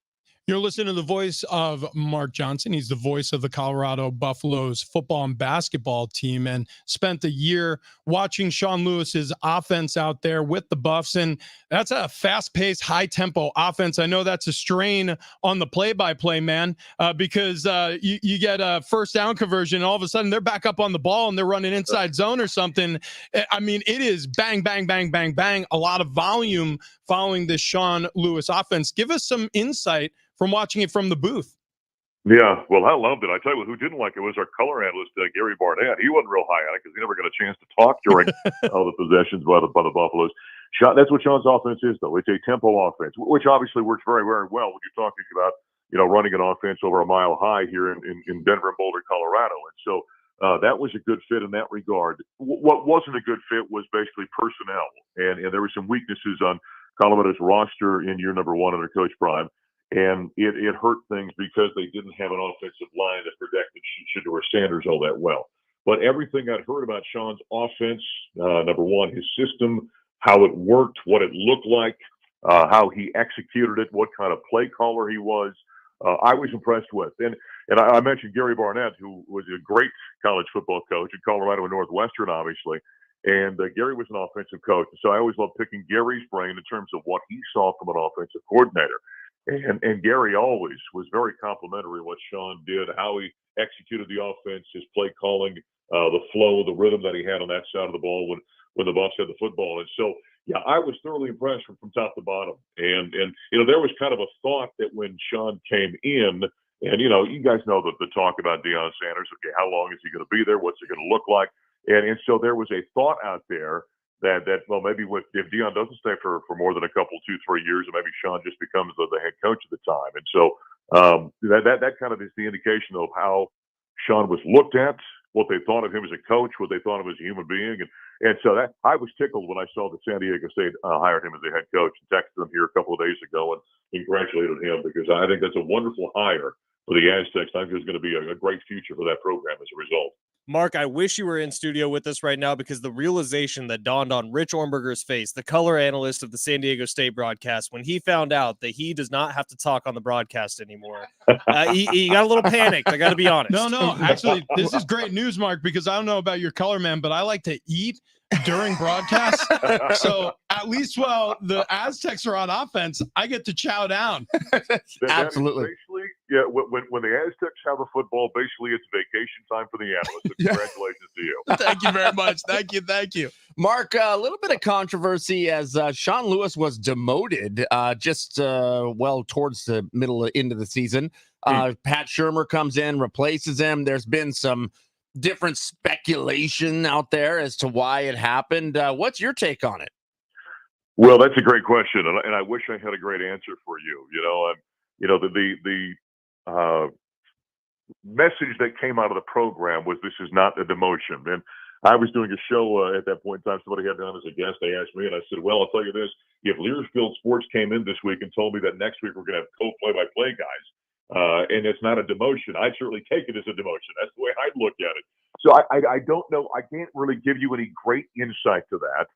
You're listening to the voice of Mark Johnson. He's the voice of the Colorado Buffaloes football and basketball team, and spent a year watching Sean Lewis's offense out there with the Buffs. And that's a fast-paced, high-tempo offense. I know that's a strain on the play-by-play, man, because you get a first down conversion, and all of a sudden they're back up on the ball and they're running inside zone or something. I mean, it is bang, bang, bang, bang, bang, a lot of volume following this Sean Lewis offense. Give us some insight from watching it from the booth. Yeah, well, I loved it. I tell you who didn't like it was our color analyst, Gary Barnett. He wasn't real high on it because he never got a chance to talk during all the possessions by the Buffaloes. That's what Sean's offense is, though. It's a tempo offense, which obviously works very, very well when you're talking about, running an offense over a mile high here in Denver and Boulder, Colorado. And so that was a good fit in that regard. What wasn't a good fit was basically personnel. And there were some weaknesses on Colorado's roster in year number one under Coach Prime. And it hurt things because they didn't have an offensive line that protected Shedeur Sanders all that well. But everything I'd heard about Sean's offense, number one, his system, how it worked, what it looked like, how he executed it, what kind of play caller he was, I was impressed with. And I mentioned Gary Barnett, who was a great college football coach at Colorado and Northwestern, obviously. And Gary was an offensive coach. So I always loved picking Gary's brain in terms of what he saw from an offensive coordinator. And Gary always was very complimentary of what Sean did, how he executed the offense, his play calling, the flow, the rhythm that he had on that side of the ball when the Buffs had the football. And so, yeah, I was thoroughly impressed from top to bottom. And there was kind of a thought that when Sean came in, and, you guys know the talk about Deion Sanders, okay, how long is he going to be there? What's it going to look like? And so there was a thought out there that well, maybe if Deion doesn't stay for more than a couple, 2-3 years, and maybe Sean just becomes the head coach at the time. And so that kind of is the indication of how Sean was looked at, what they thought of him as a coach, what they thought of him as a human being. And so that I was tickled when I saw that San Diego State hired him as their head coach, and texted him here a couple of days ago and congratulated him, because I think that's a wonderful hire for the Aztecs. I think there's going to be a great future for that program as a result. Mark, I wish you were in studio with us right now, because the realization that dawned on Rich Ornberger's face, the color analyst of the San Diego State broadcast, when he found out that he does not have to talk on the broadcast anymore, he got a little panicked. I got to be honest. No, actually, this is great news, Mark, because I don't know about your color man, but I like to eat during broadcasts. So at least while the Aztecs are on offense, I get to chow down. Absolutely. Basically, yeah, when the Aztecs have a football, basically it's vacation time for the analysts. So congratulations to you. Thank you very much. Thank you. Mark, a little bit of controversy as Sean Lewis was demoted towards the end of the season. Pat Shurmur comes in, replaces him. There's been some different speculation out there as to why it happened. What's your take on it? Well, that's a great question, and I wish I had a great answer for you. The message that came out of the program was this is not a demotion. And I was doing a show at that point in time. Somebody had me on as a guest. They asked me, and I said, well, I'll tell you this. If Learsfield Sports came in this week and told me that next week we're going to have co-play-by-play guys, and it's not a demotion. I certainly take it as a demotion. That's the way I'd look at it. So I don't know. I can't really give you any great insight to that.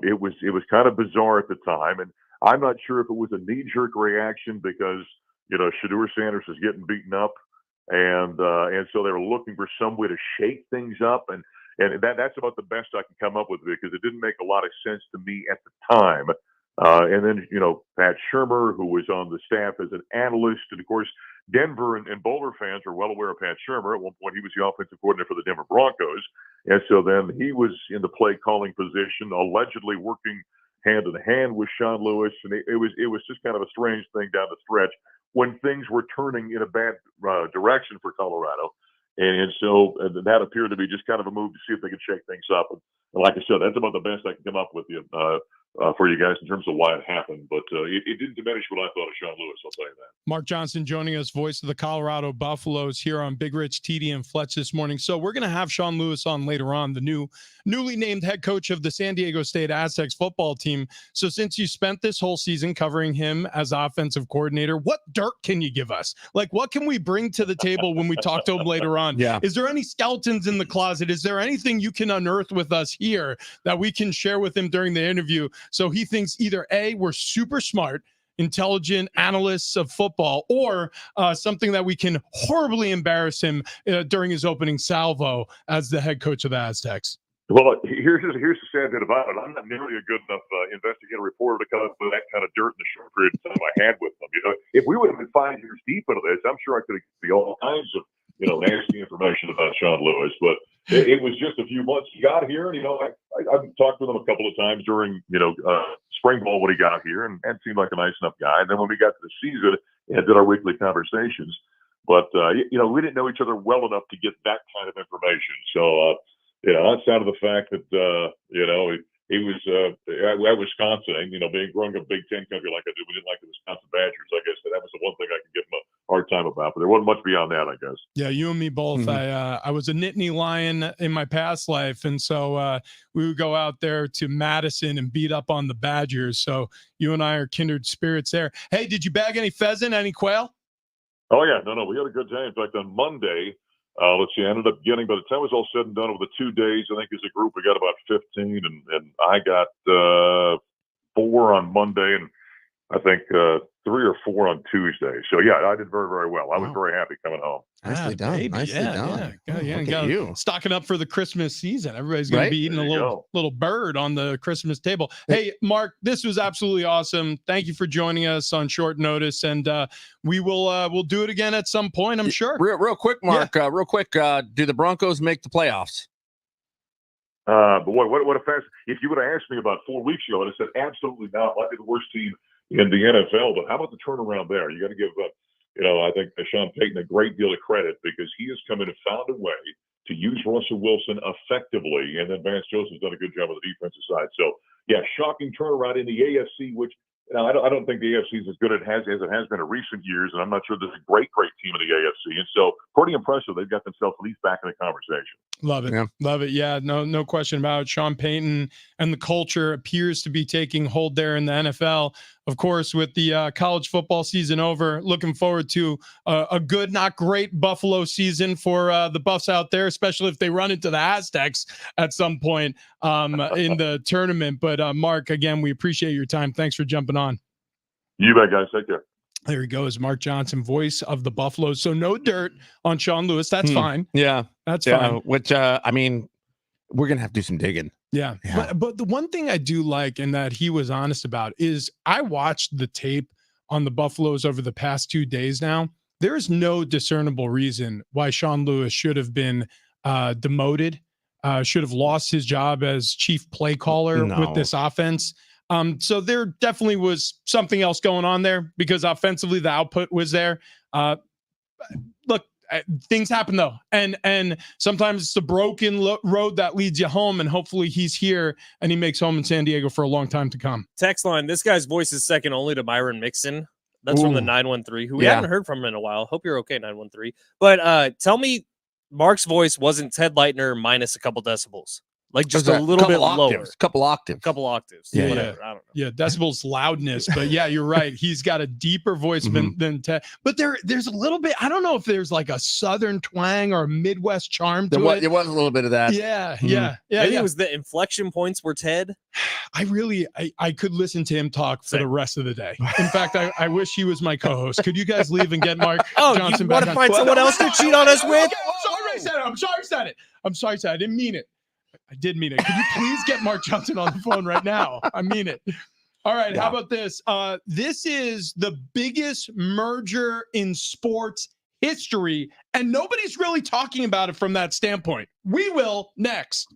It was kind of bizarre at the time, and I'm not sure if it was a knee-jerk reaction because Shedeur Sanders is getting beaten up, and so they were looking for some way to shake things up, and that's about the best I can come up with because it didn't make a lot of sense to me at the time. And then Pat Shurmur, who was on the staff as an analyst, and of course Denver and Boulder fans are well aware of Pat Shurmur. At one point, he was the offensive coordinator for the Denver Broncos, and so then he was in the play calling position, allegedly working hand in hand with Sean Lewis, and it was just kind of a strange thing down the stretch when things were turning in a bad direction for Colorado. And so that appeared to be just kind of a move to see if they could shake things up. And like I said, that's about the best I can come up with for you guys in terms of why it happened. But it didn't diminish what I thought of Sean Lewis, I'll tell you that. Mark Johnson joining us, voice of the Colorado Buffaloes here on Big Rich, TD, and Fletch this morning. So we're going to have Sean Lewis on later on, the newly named head coach of the San Diego State Aztecs football team. So since you spent this whole season covering him as offensive coordinator, what dirt can you give us? Like, what can we bring to the table when we talk to him later on? Yeah. Is there any skeletons in the closet? Is there anything you can unearth with us here that we can share with him during the interview so he thinks either A, we're super smart, intelligent analysts of football, or something that we can horribly embarrass him during his opening salvo as the head coach of the Aztecs? Well, here's the sad bit about it. I'm not nearly a good enough investigative reporter to come up with that kind of dirt in the short period of time I had with them. If we would have been 5 years deep into this, I'm sure I could have given all kinds of nasty information about Sean Lewis. But it was just a few months he got here, and I've talked with him a couple of times during spring ball when he got here, and seemed like a nice enough guy. And then when we got to the season and did our weekly conversations, but we didn't know each other well enough to get that kind of information. So. Outside of the fact that he was at Wisconsin, being growing up Big Ten country like I did, we didn't like the Wisconsin Badgers. I guess that was the one thing I could give him a hard time about, but there wasn't much beyond that, I guess. Yeah, you and me both. Mm-hmm. I was a Nittany Lion in my past life, and so we would go out there to Madison and beat up on the Badgers. So you and I are kindred spirits there. Hey, did you bag any pheasant, any quail? Oh yeah, no, we had a good day. In fact, on Monday. I ended up getting, by the time it was all said and done over the 2 days, I think as a group, we got about 15, and I got 4 on Monday, and I think 3 or 4 on Tuesday. So, yeah, I did very, very well. I was very happy coming home. Nicely done. Baby. Nicely done. Yeah, Look at you. Stocking up for the Christmas season. Everybody's going to be eating a little bird on the Christmas table. Hey, Mark, this was absolutely awesome. Thank you for joining us on short notice, and we'll do it again at some point, I'm sure. Real quick, Mark. Real quick. Do the Broncos make the playoffs? But what a fast! If you would have asked me about 4 weeks ago, I'd have said absolutely not. Might be the worst team in the NFL. But how about the turnaround there? You got to give I think Sean Payton a great deal of credit because he has come in and found a way to use Russell Wilson effectively, and then Vance Joseph's done a good job on the defensive side. So, yeah, shocking turnaround in the AFC, which I don't think the AFC is as good as it has been in recent years, and I'm not sure there's a great team in the AFC. And so, pretty impressive. They've got themselves at least back in the conversation. Love it. Yeah. Love it. Yeah, no question about it. Sean Payton and the culture appears to be taking hold there in the NFL. Of course, with the college football season over, looking forward to a good, not great Buffalo season for the Buffs out there, especially if they run into the Aztecs at some point in the tournament. But Mark, again, we appreciate your time. Thanks for jumping on. You bet, guys. Take care. There he goes, Mark Johnson, voice of the Buffaloes. So no dirt on Sean Lewis. That's fine. Yeah, that's fine. Which we're gonna have to do some digging. Yeah. But the one thing I do like and that he was honest about is I watched the tape on the Buffaloes over the past 2 days now. There is no discernible reason why Sean Lewis should have been demoted, should have lost his job as chief play caller with this offense. So there definitely was something else going on there because offensively the output was there. Look, things happen though, and sometimes it's the broken road that leads you home. And hopefully he's here and he makes home in San Diego for a long time to come. Text line: this guy's voice is second only to Myron Mixon. That's from the 913, who we haven't heard from in a while. Hope you're okay, 913. But tell me, Mark's voice wasn't Ted Leitner minus a couple decibels. like just There's a little bit couple lower, octaves, couple octaves. couple octaves, Yeah, whatever. I don't know. Yeah, decibels loudness, but yeah, you're right. He's got a deeper voice than Ted. But there's a little bit. I don't know if there's like a southern twang or a Midwest charm to it. There was a little bit of that. Yeah. Maybe it was the inflection points were Ted. I could listen to him talk for the rest of the day. In fact, I wish he was my co-host. Could you guys leave and get Mark Johnson you back want to on? find someone else to cheat on us with? I'm sorry I said it. I didn't mean it. I did mean it. Could you please get Mark Johnson on the phone right now? I mean it. All right. How about this? This is the biggest merger in sports history, and nobody's really talking about it from that standpoint. We will next.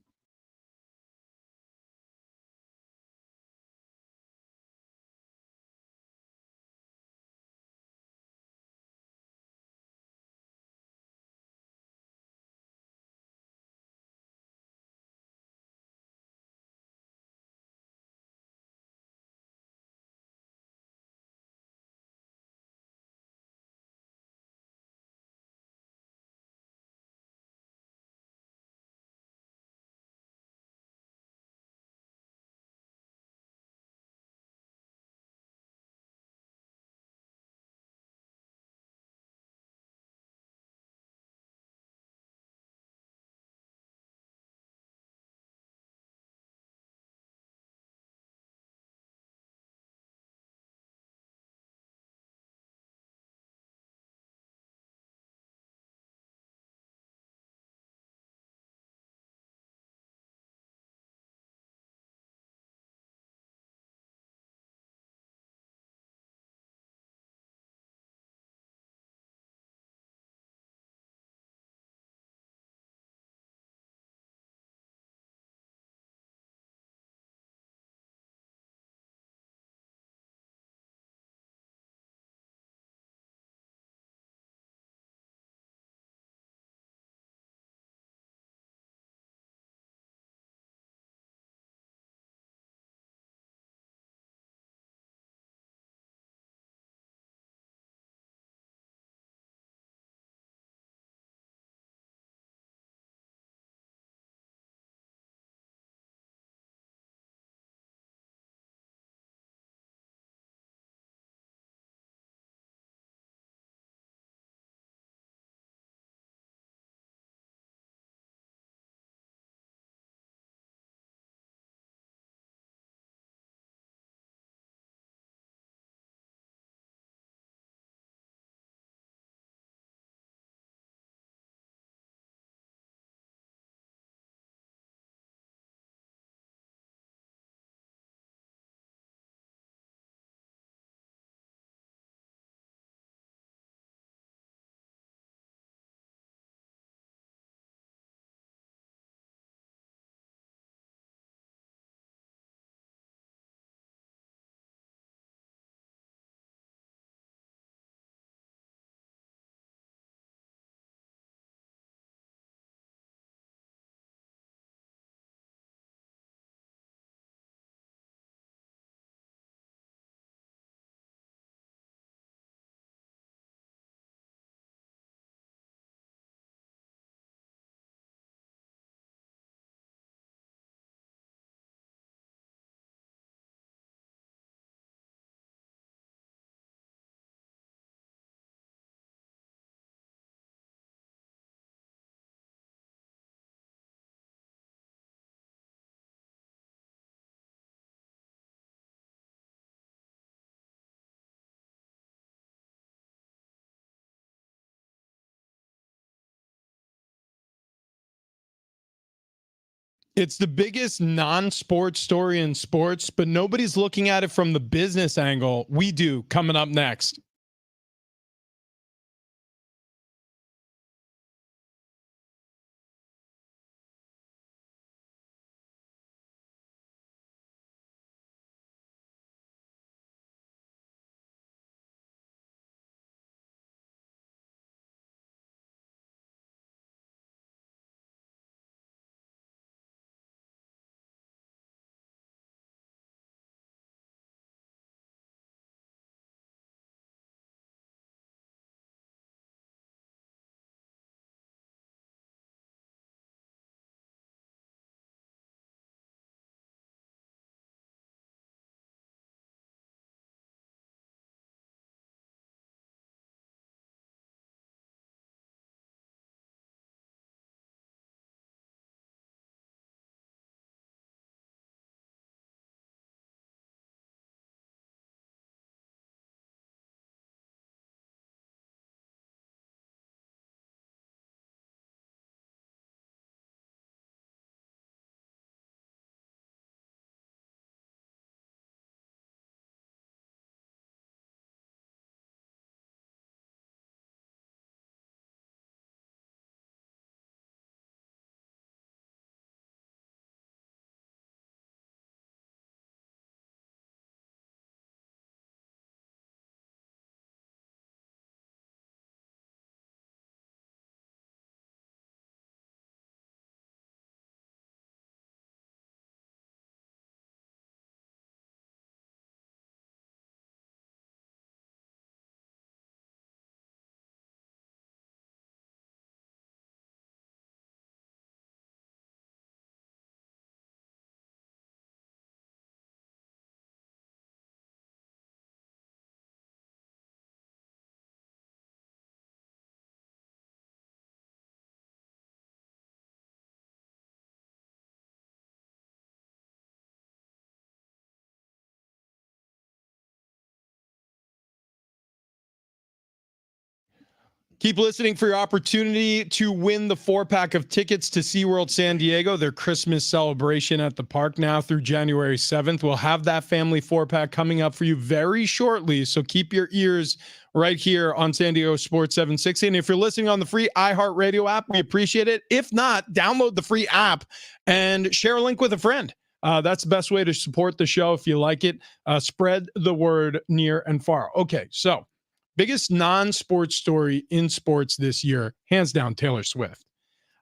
It's the biggest non-sports story in sports, but nobody's looking at it from the business angle. We do, coming up next. Keep listening for your opportunity to win the 4-pack of tickets to SeaWorld San Diego, their Christmas celebration at the park now through January 7th. We'll have that family 4-pack coming up for you very shortly, so keep your ears right here on San Diego Sports 760. And if you're listening on the free iHeartRadio app, we appreciate it. If not, download the free app and share a link with a friend. That's the best way to support the show if you like it. Spread the word near and far. Okay, so biggest non-sports story in sports this year, hands down, Taylor Swift.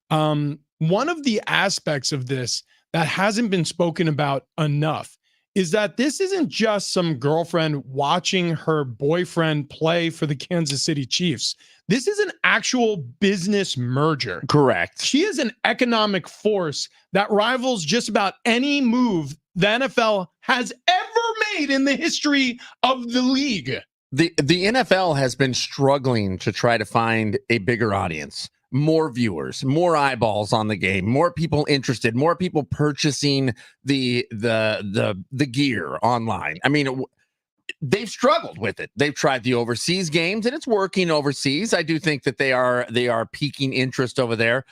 One of the aspects of this that hasn't been spoken about enough is that this isn't just some girlfriend watching her boyfriend play for the Kansas City Chiefs. This is an actual business merger. Correct. She is an economic force that rivals just about any move the NFL has ever made in the history of the league. The NFL has been struggling to try to find a bigger audience, more viewers, more eyeballs on the game, more people interested, more people purchasing the gear online. I mean, they've struggled with it. They've tried the overseas games, and it's working overseas. I do think that they are piquing interest over there,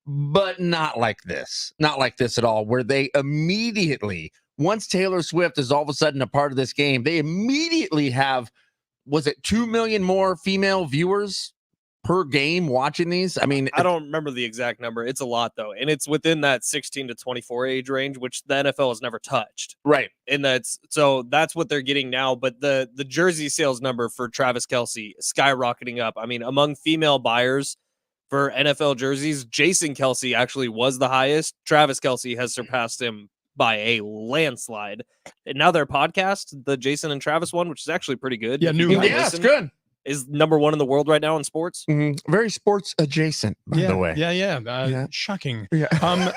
but not like this. Not like this at all, where they immediately, once Taylor Swift is all of a sudden a part of this game, they immediately have, was it 2 million more female viewers per game watching these? I mean, I don't remember the exact number. It's a lot, though. And it's within that 16 to 24 age range, which the NFL has never touched. right. And that's what they're getting now. But the jersey sales number for Travis Kelce skyrocketing up. I mean, among female buyers for NFL jerseys, Jason Kelce actually was the highest. Travis Kelce has surpassed him by a landslide. And now their podcast, the Jason and Travis one, which is actually pretty good. Yeah, if you new. guys Yeah, it's listen, good. is number one in the world right now in sports. Very sports adjacent, by the way. Yeah. Shocking. Yeah.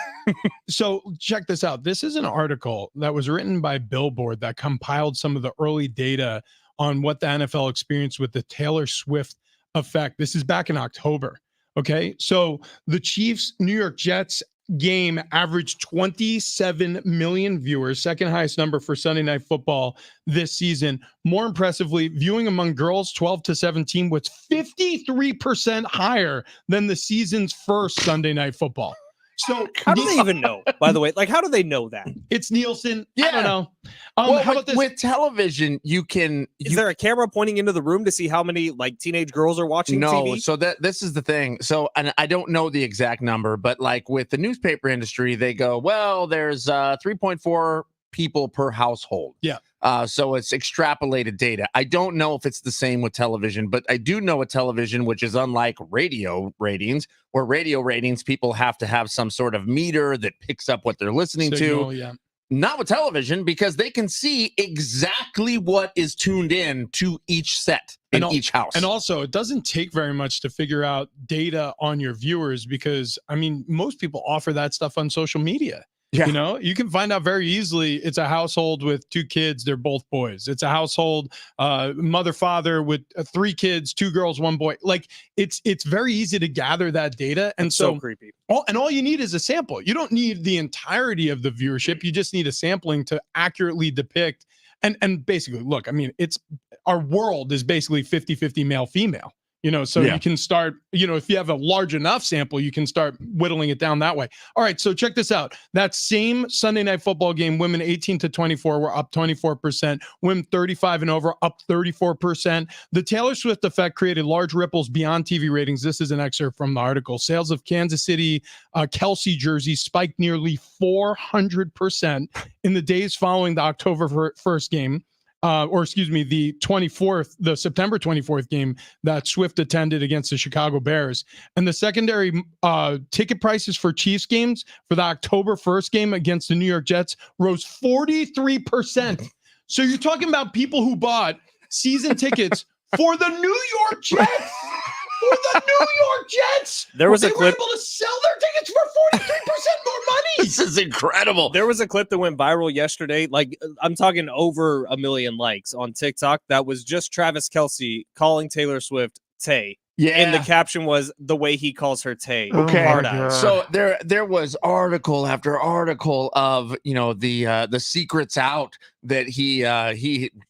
So check this out. This is an article that was written by Billboard that compiled some of the early data on what the NFL experienced with the Taylor Swift effect. This is back in October. Okay. So the Chiefs, New York Jets game averaged 27 million viewers, second highest number for Sunday Night Football this season. More impressively, viewing among girls 12 to 17 was 53% higher than the season's first Sunday Night Football. So How do they even know, by the way? Like, how do they know that? it's Nielsen. Yeah. I don't know. Well, How about this? with television, you can. Is there a camera pointing into the room to see how many like teenage girls are watching No, TV? so this is the thing. So, and I don't know the exact number, but like with the newspaper industry, they go, well, there's 3.4 people per household. Yeah. So it's extrapolated data. I don't know if it's the same with television, but I do know with television, which is unlike radio ratings, where radio ratings, people have to have some sort of meter that picks up what they're listening Signal, to. yeah. Not with television, because they can see exactly what is tuned in to each set in each house. And also, it doesn't take very much to figure out data on your viewers because, I mean, most people offer that stuff on social media. Yeah. You know, you can find out very easily. It's a household with 2 kids. They're both boys. It's a household, mother, father with 3 kids, 2 girls, 1 boy. Like it's very easy to gather that data. And so creepy. All you need is a sample. You don't need the entirety of the viewership. You just need a sampling to accurately depict. And basically, look, I mean, our world is basically 50-50 male, female. You know, so you can start, you know, if you have a large enough sample, you can start whittling it down that way. All right, so check this out. That same Sunday Night Football game, women 18 to 24 were up 24%. Women 35 and over up 34%. The Taylor Swift effect created large ripples beyond TV ratings. This is an excerpt from the article. Sales of Kansas City Kelce jerseys spiked nearly 400% in the days following the October 1st game. The September 24th game that Swift attended against the Chicago Bears. And the secondary ticket prices for Chiefs games for the October 1st game against the New York Jets rose 43%. So you're talking about people who bought season tickets for the New York Jets. For the New York Jets. There was they a were clip. able to sell their tickets for 43% more money. This is incredible. There was a clip that went viral yesterday. Like, I'm talking over 1 million likes on TikTok. That was just Travis Kelce calling Taylor Swift Tay. Yeah. And the caption was the way he calls her Tay. Okay. Hard eyes. So there was article after article of, you know, the secrets out that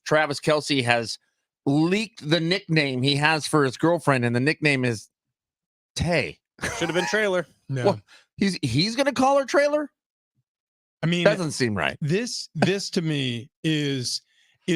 Travis Kelce has leaked the nickname he has for his girlfriend, and the nickname is Tay. Should have been trailer. No. Well, he's going to call her trailer? I mean, Doesn't seem right. this to me is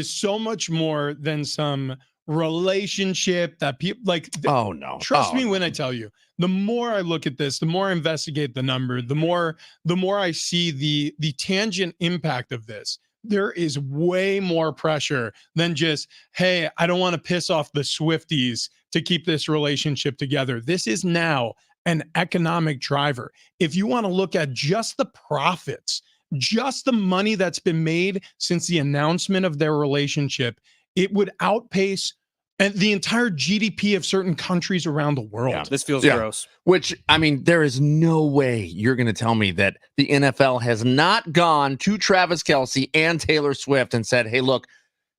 so much more than some relationship that people like. Oh no. Trust Oh, me no. when I tell you, the more I look at this, the more I investigate the number, the more I see the tangent impact of this. There is way more pressure than just, hey, I don't want to piss off the Swifties to keep this relationship together. This is now an economic driver. If you want to look at just the profits, just the money that's been made since the announcement of their relationship, it would outpace the entire GDP of certain countries around the world. Yeah. This feels Yeah. gross. Which, I mean, there is no way you're going to tell me that the NFL has not gone to Travis Kelce and Taylor Swift and said, hey, look,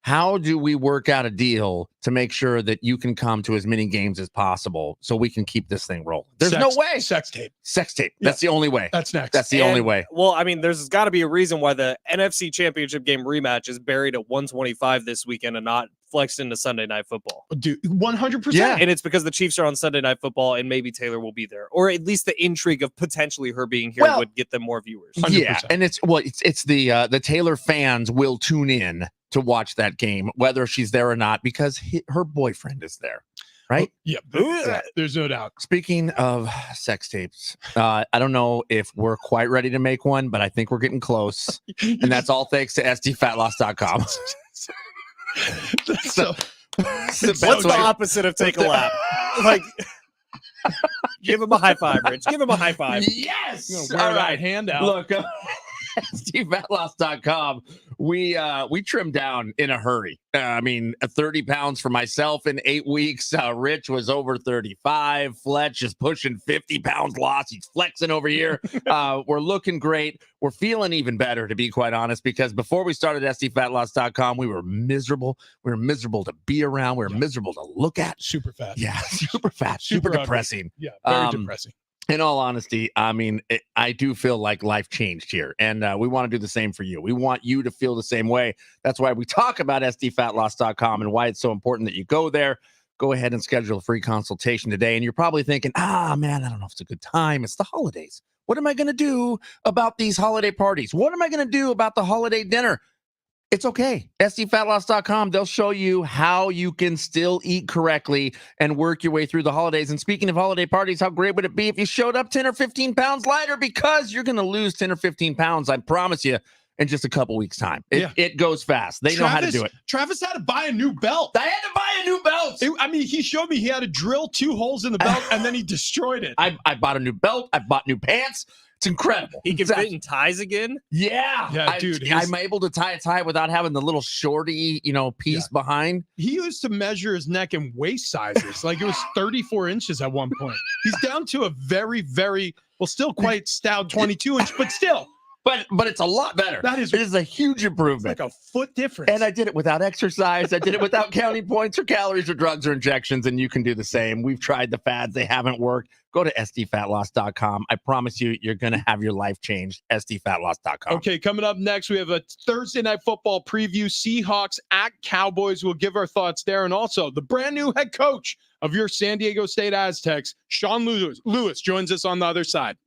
how do we work out a deal to make sure that you can come to as many games as possible so we can keep this thing rolling? There's no way. Sex tape. Sex tape. That's the only way. That's next. That's the only way. Well, I mean, there's got to be a reason why the NFC Championship game rematch is buried at 125 this weekend and not flexed into Sunday Night Football. Dude, 100%. Yeah. And it's because the Chiefs are on Sunday Night Football and maybe Taylor will be there. Or at least the intrigue of potentially her being here would get them more viewers. 100%. Yeah, and it's the Taylor fans will tune in to watch that game, whether she's there or not, because her boyfriend is there, right? Yeah, there's no doubt. Speaking of sex tapes, I don't know if we're quite ready to make one, but I think we're getting close. And that's all thanks to sdfatloss.com. So, What's the opposite of take a lap? Like, give him a high five, Rich. Give him a high five. Yes. Wear All that right. hand out. Look, SteveMatloss.com. We trimmed down in a hurry. I mean, 30 pounds for myself in 8 weeks. Rich was over 35. Fletch is pushing 50 pounds lost. He's flexing over here. We're looking great. We're feeling even better, to be quite honest, because before we started SDFatLoss.com, we were miserable. We were miserable to be around. We were miserable to look at. Super fat. Yeah, super fat, super ugly. depressing. Yeah, very depressing. In all honesty, I mean, I do feel like life changed here, and we want to do the same for you. We want you to feel the same way. That's why we talk about sdfatloss.com and why it's so important that you go there. Go ahead and schedule a free consultation today. And you're probably thinking, man, I don't know if it's a good time. It's the holidays. What am I going to do about these holiday parties? What am I going to do about the holiday dinner? It's okay. SDFatLoss.com. They'll show you how you can still eat correctly and work your way through the holidays. And speaking of holiday parties, how great would it be if you showed up 10 or 15 pounds lighter? Because you're going to lose 10 or 15 pounds, I promise you, in just a couple weeks' time. It goes fast. They know how to do it. Travis had to buy a new belt. I had to buy a new belt. He showed me he had to drill 2 holes in the belt and then he destroyed it. I bought a new belt. I bought new pants. It's incredible. He can fit in ties again? Yeah, dude. I'm able to tie a tie without having the little shorty, piece behind. He used to measure his neck in waist sizes. Like it was 34 inches at one point. He's down to a very, very, still quite stout 22 inch, but still. But it's a lot better. It is a huge improvement. Like a foot difference. And I did it without exercise. I did it without counting points or calories or drugs or injections, and you can do the same. We've tried the fads. They haven't worked. Go to sdfatloss.com. I promise you, you're going to have your life changed. sdfatloss.com. Okay, coming up next, we have a Thursday Night Football preview. Seahawks at Cowboys. We'll give our thoughts there. And also, the brand new head coach of your San Diego State Aztecs, Sean Lewis, joins us on the other side.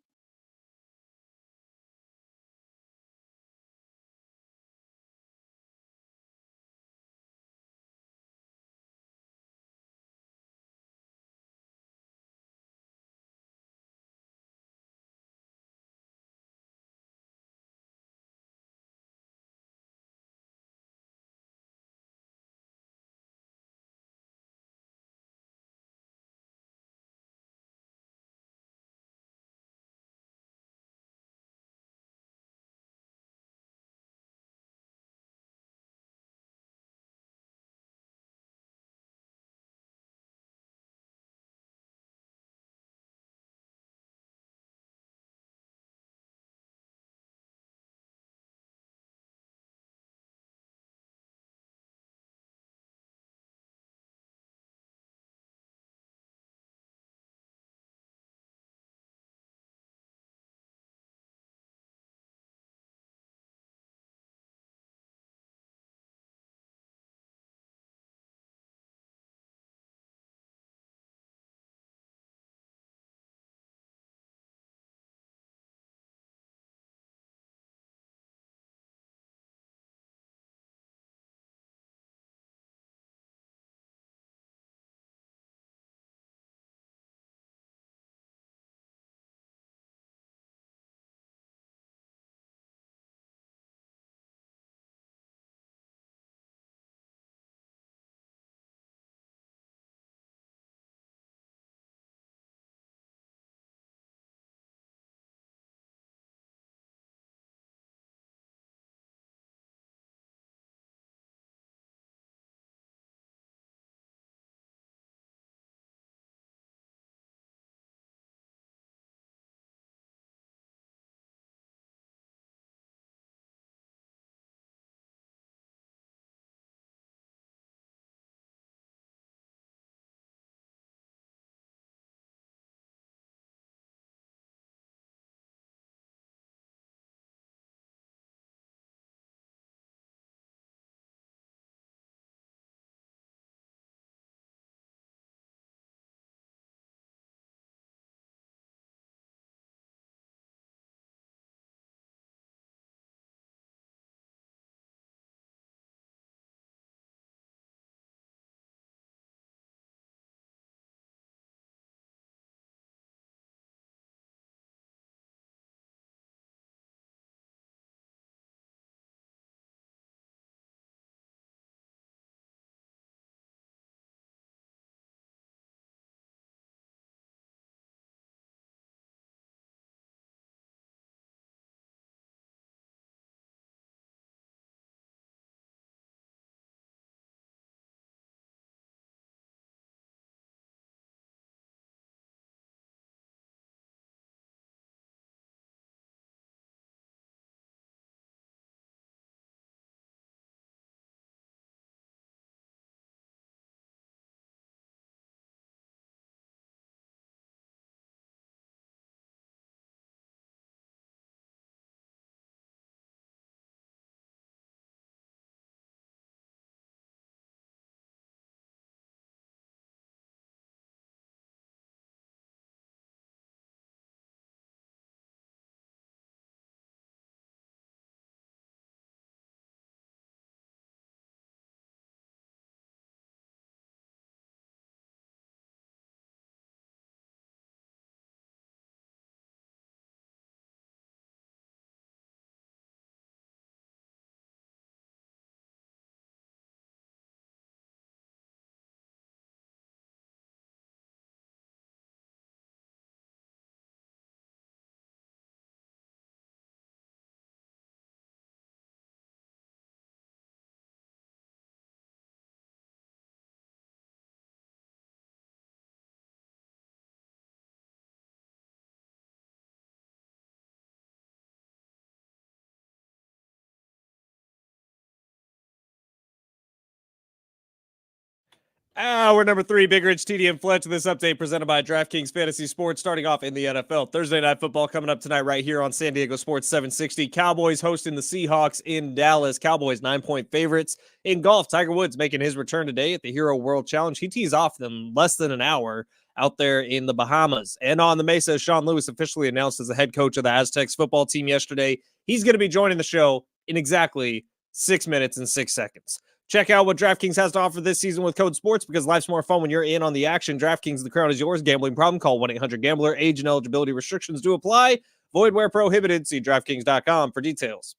We're number 3, Big Rich, TD, and Fletch. This update presented by DraftKings Fantasy Sports, starting off in the NFL. Thursday Night Football coming up tonight right here on San Diego Sports 760. Cowboys hosting the Seahawks in Dallas. Cowboys 9-point favorites. In golf, Tiger Woods making his return today at the Hero World Challenge. He tees off them less than an hour out there in the Bahamas. And on the Mesa, Sean Lewis officially announced as the head coach of the Aztecs football team yesterday. He's going to be joining the show in exactly 6 minutes and 6 seconds. Check out what DraftKings has to offer this season with code SPORTS because life's more fun when you're in on the action. DraftKings, the crown is yours. Gambling problem? Call 1-800-GAMBLER. Age and eligibility restrictions do apply. Void where prohibited. See DraftKings.com for details.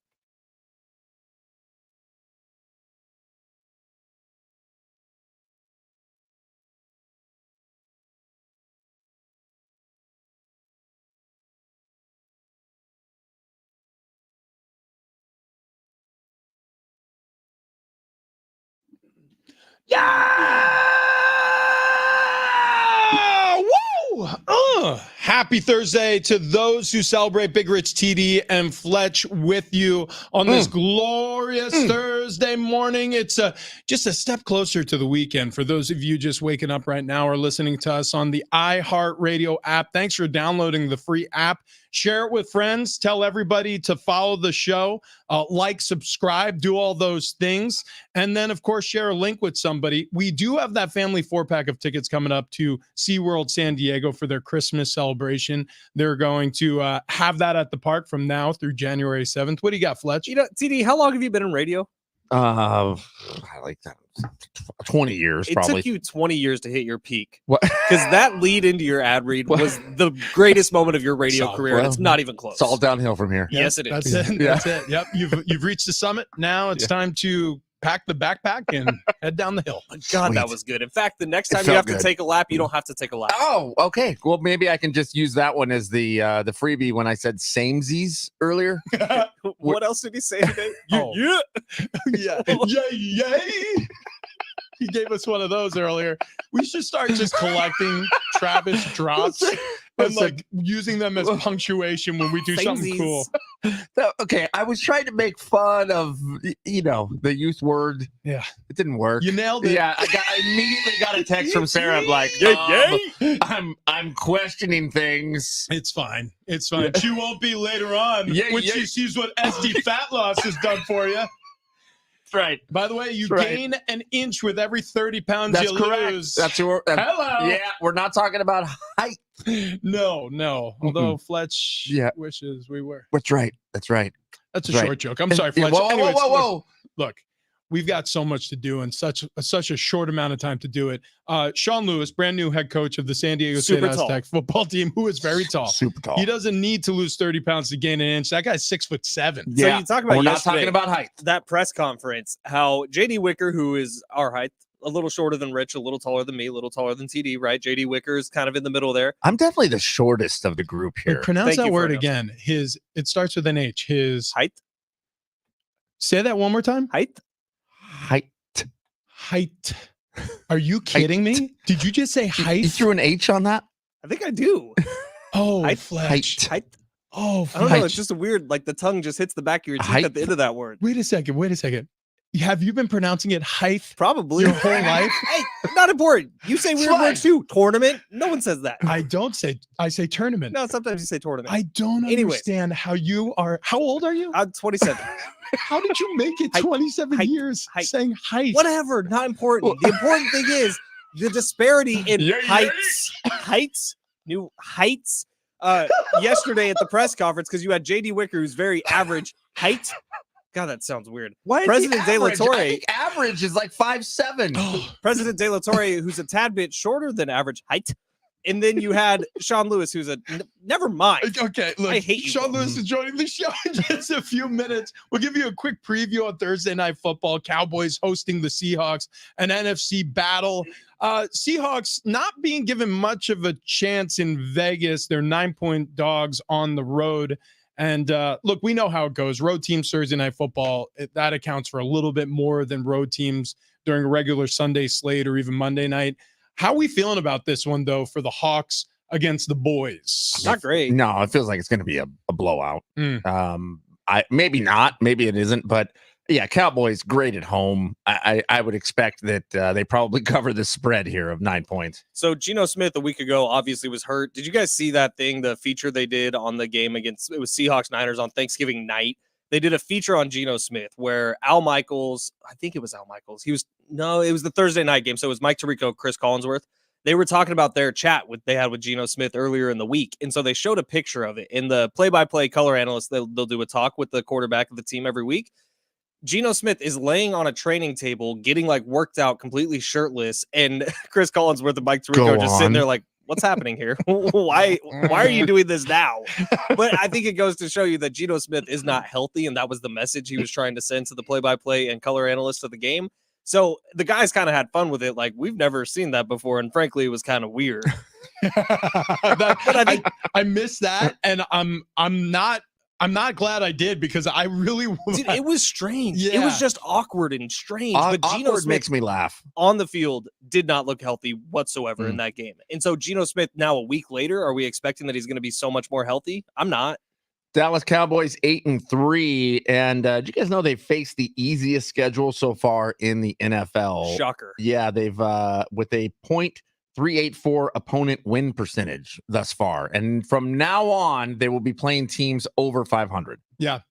Yeah! Woo! Happy Thursday to those who celebrate Big Rich, TD, and Fletch with you on this glorious Thursday morning. It's just a step closer to the weekend. For those of you just waking up right now or listening to us on the iHeartRadio app, thanks for downloading the free app. Share it with friends. Tell everybody to follow the show, like, subscribe, do all those things. And then, of course, share a link with somebody. We do have that family 4-pack of tickets coming up to SeaWorld San Diego for their Christmas celebration. They're going to have that at the park from now through January 7th. What do you got, Fletch? You know, TD, how long have you been in radio? I like that. 20 years, It probably. took you 20 years to hit your peak. What? Because that lead into your ad read was the greatest moment of your radio Solid. career. And it's not even close. It's all downhill from here. Yes, it is. That's it. Yeah. That's it. Yep. You've reached the summit. Now it's time to pack the backpack and head down the hill. God, that Sweet. was good. In fact, the next It time you felt have to good. take a lap, you don't have to take a lap. Oh, okay. Well, maybe I can just use that one as the freebie when I said samesies earlier. What else did he say today? Oh. Yeah. Yay. He gave us one of those earlier. We should start just collecting Travis drops and like using them as punctuation when we do something cool. Okay, I was trying to make fun of the youth word. Yeah. It didn't work. You nailed it. Yeah, I immediately got a text from Sarah. I'm like, I'm questioning things. It's fine. It's fine. She won't be later on when she sees what SD fat loss has done for you. That's right. By the way, you That's gain an inch with every 30 pounds That's you correct. lose. Hello. Yeah, we're not talking about height. No. Although Fletch Yeah. wishes we were. That's right. That's right. That's a Right. short joke. I'm sorry, Yeah, Fletch. whoa, Anyways, whoa. Look, we've got so much to do and such a short amount of time to do it. Sean Lewis, brand new head coach of the San Diego State Super tall. Aztecs football team, who is very tall. Super tall. He doesn't need to lose 30 pounds to gain an inch. That guy's 6'7". So Yeah. you talk about We're not yesterday, talking about height. that press conference, how JD Wicker, who is our height, a little shorter than Rich, a little taller than me, a little taller than TD, right? JD Wicker is kind of in the middle there. I'm definitely the shortest of the group here. Pronounce Thank that you for word announcing. again. It starts with an H. His Height? Say that one more time. Height? Height. Are you kidding me? Did you just say height? You threw an H on that? I think I do. Oh, Height. Fletch. Height? Oh, I don't know. Fletch. It's just a weird, like the tongue just hits the back of your teeth Height. at the end of that word. Wait a second. Have you been pronouncing it height Probably. your whole life? Hey, not important. You say weird Fine. words too. Tournament? No one says that. I say tournament. No, sometimes you say tournament. I don't Anyways. understand how you are. How old are you? I'm 27. How did you make it Height. 27 Height. years Height. saying height? Whatever, not important. The important thing is the disparity in heights, new heights. Yesterday at the press conference, because you had JD Wicker, who's very average height. God, that sounds weird. Why is President he De La average? Torre- I think average is like 5'7". President De La Torre, who's a tad bit shorter than average height. And then you had Sean Lewis, who's never mind. Okay, look, I hate you Sean both. Lewis is joining the show in just a few minutes. We'll give you a quick preview on Thursday Night Football. Cowboys hosting the Seahawks, an NFC battle. Seahawks not being given much of a chance in Vegas. They're 9-point dogs on the road. And look, we know how it goes. Road teams Thursday Night Football, that accounts for a little bit more than road teams during a regular Sunday slate or even Monday night. How are we feeling about this one, though, for the Hawks against the boys? Not great. No, it feels like it's going to be a blowout. Mm. Maybe not. Maybe it isn't. But, Yeah, Cowboys great at home. I would expect that they probably cover the spread here of 9 points. So Geno Smith a week ago obviously was hurt. Did you guys see that thing, the feature they did on the game against, it was Seahawks Niners on Thanksgiving night? They did a feature on Geno Smith where Al Michaels, I think it was Al Michaels. It was the Thursday night game. So it was Mike Tirico, Chris Collinsworth. They were talking about their chat they had with Geno Smith earlier in the week. And so they showed a picture of it. In the play-by-play color analyst, they'll do a talk with the quarterback of the team every week. Geno Smith is laying on a training table, getting like worked out, completely shirtless, and Chris Collinsworth and Mike Tirico just sitting there like, what's happening here? Why are you doing this now? But I think it goes to show you that Geno Smith is not healthy, and that was the message he was trying to send to the play-by-play and color analyst of the game. So the guys kind of had fun with it. Like, we've never seen that before, and frankly, it was kind of weird. But I missed that, and I'm not glad I did, because I really Dude, it was strange. Yeah. It was just awkward and strange. But Geno Awkward Smith makes me laugh. on the field did not look healthy whatsoever in that game. And so Geno Smith now a week later, are we expecting that he's going to be so much more healthy? I'm not. Dallas Cowboys 8-3, and do you guys know they've faced the easiest schedule so far in the NFL? Shocker. Yeah, they've with a .384 opponent win percentage thus far, and from now on they will be playing teams over 500. Yeah.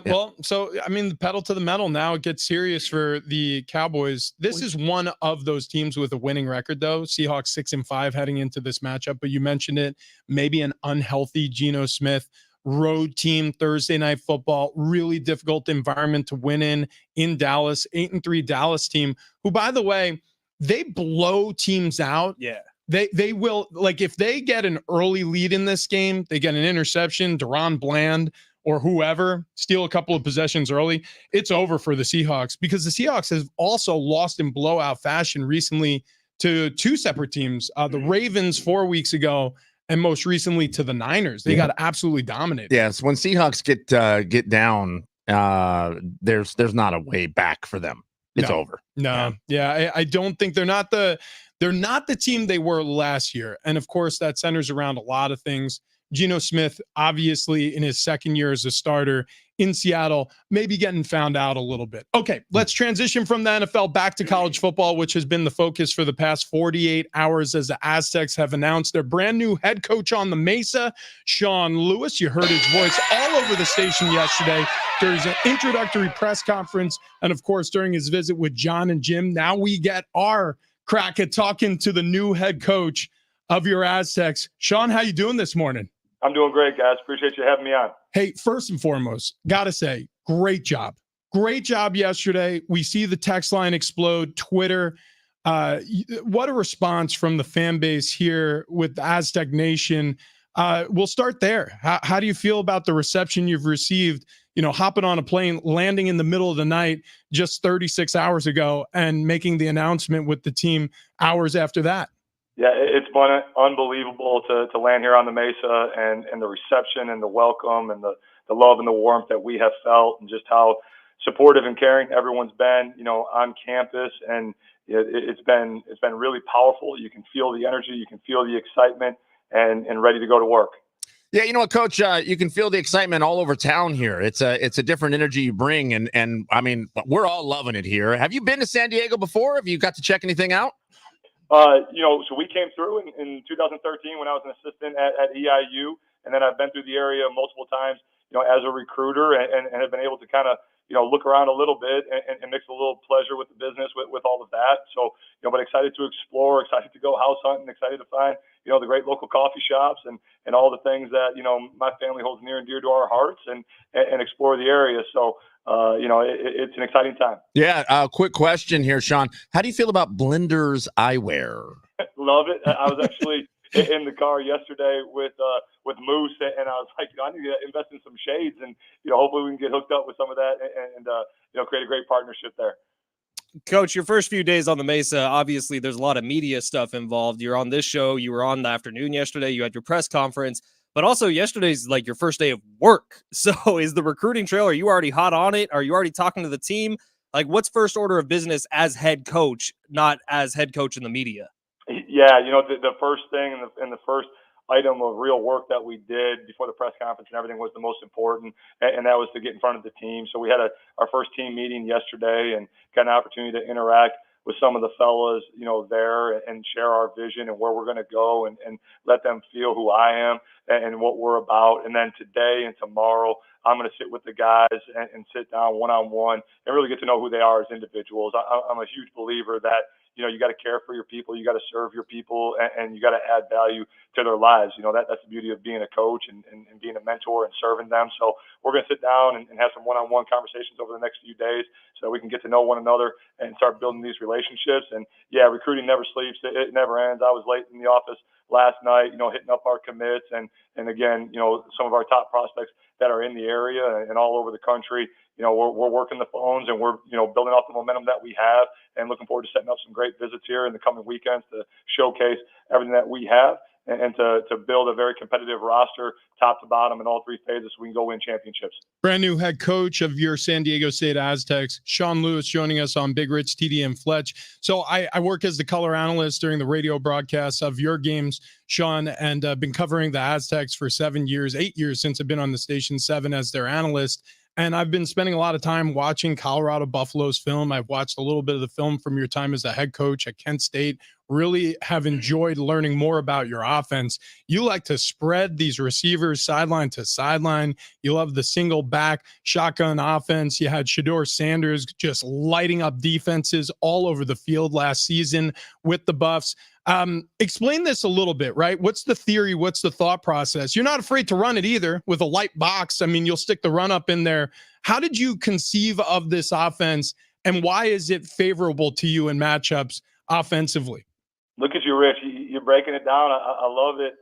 Well, so I mean, the pedal to the metal now. It gets serious for the Cowboys. This is one of those teams with a winning record, though. Seahawks 6-5 heading into this matchup. But you mentioned it, maybe an unhealthy Geno Smith road team, Thursday Night Football, really difficult environment to win in Dallas. 8-3 Dallas team, who, by the way, they blow teams out. Yeah. They will, like, if they get an early lead in this game, they get an interception, Deron Bland or whoever, steal a couple of possessions early, it's over for the Seahawks, because the Seahawks have also lost in blowout fashion recently to two separate teams, the Ravens 4 weeks ago, and most recently to the Niners. They got absolutely dominated. Yes, when Seahawks get down, there's not a way back for them. It's over. No, I don't think they're not the team they were last year. And of course, that centers around a lot of things. Geno Smith, obviously in his second year as a starter in Seattle, maybe getting found out a little bit. Okay, let's transition from the NFL back to college football, which has been the focus for the past 48 hours as the Aztecs have announced their brand new head coach on the Mesa, Sean Lewis. You heard his voice all over the station yesterday during his introductory press conference, and of course during his visit with John and Jim. Now we get our crack at talking to the new head coach of your Aztecs. Sean, how you doing this morning? I'm doing great, guys. Appreciate you having me on. Hey, first and foremost, gotta say, great job. Great job yesterday. We see the text line explode, Twitter. What a response from the fan base here with the Aztec Nation. We'll start there. How do you feel about the reception you've received, hopping on a plane, landing in the middle of the night just 36 hours ago, and making the announcement with the team hours after that? Yeah, it's been unbelievable to land here on the Mesa, and the reception and the welcome and the love and the warmth that we have felt, and just how supportive and caring everyone's been, on campus. And it's been really powerful. You can feel the energy, you can feel the excitement, and ready to go to work. Yeah, you know what, Coach? You can feel the excitement all over town here. It's a different energy you bring, and I mean, we're all loving it here. Have you been to San Diego before? Have you got to check anything out? So we came through in 2013 when I was an assistant at EIU, and then I've been through the area multiple times, as a recruiter, and have been able to kind of, look around a little bit and mix a little pleasure with the business with all of that. So, but excited to explore, excited to go house hunting, excited to find, the great local coffee shops and all the things that, my family holds near and dear to our hearts, and explore the area. So, it's an exciting time. Yeah. Quick question here, Sean. How do you feel about Blender's eyewear? Love it. I was actually in the car yesterday with Moose, and I was like, I need to invest in some shades, and hopefully we can get hooked up with some of that, and create a great partnership there. Coach, your first few days on the Mesa, obviously there's a lot of media stuff involved. You're on this show. You were on the afternoon yesterday. You had your press conference. But also yesterday's like your first day of work. So is the recruiting trail, are you already hot on it? Are you already talking to the team? Like, what's first order of business as head coach, not as head coach in the media? Yeah, the first thing and the first item of real work that we did before the press conference and everything was the most important, and that was to get in front of the team. So we had our first team meeting yesterday and got an opportunity to interact with some of the fellas, there and share our vision and where we're going to go and let them feel who I am and what we're about. And then today and tomorrow, I'm going to sit with the guys and sit down one-on-one and really get to know who they are as individuals. I'm a huge believer that, you got to care for your people, you got to serve your people, and you got to add value to their lives. That's the beauty of being a coach and being a mentor and serving them. So we're going to sit down and have some one-on-one conversations over the next few days so we can get to know one another and start building these relationships. And yeah, recruiting never sleeps. It never ends. I was late in the office last night, hitting up our commits and again, some of our top prospects that are in the area and all over the country. We're working the phones and we're, building off the momentum that we have and looking forward to setting up some great visits here in the coming weekends to showcase everything that we have and to build a very competitive roster, top to bottom, in all three phases so we can go win championships. Brand new head coach of your San Diego State Aztecs, Sean Lewis, joining us on Big Rich, TD, and Fletch. So I work as the color analyst during the radio broadcasts of your games, Sean, and been covering the Aztecs for 8 years since I've been on the station, 7 as their analyst. And I've been spending a lot of time watching Colorado Buffalo's film. I've watched a little bit of the film from your time as a head coach at Kent State. Really have enjoyed learning more about your offense. You like to spread these receivers sideline to sideline. You love the single back shotgun offense. You had Shedeur Sanders just lighting up defenses all over the field last season with the Buffs. Explain this a little bit, right? What's the theory? What's the thought process? You're not afraid to run it either with a light box. I mean, you'll stick the run up in there. How did you conceive of this offense, and why is it favorable to you in matchups offensively? Look at you, Rich. You're breaking it down. I love it.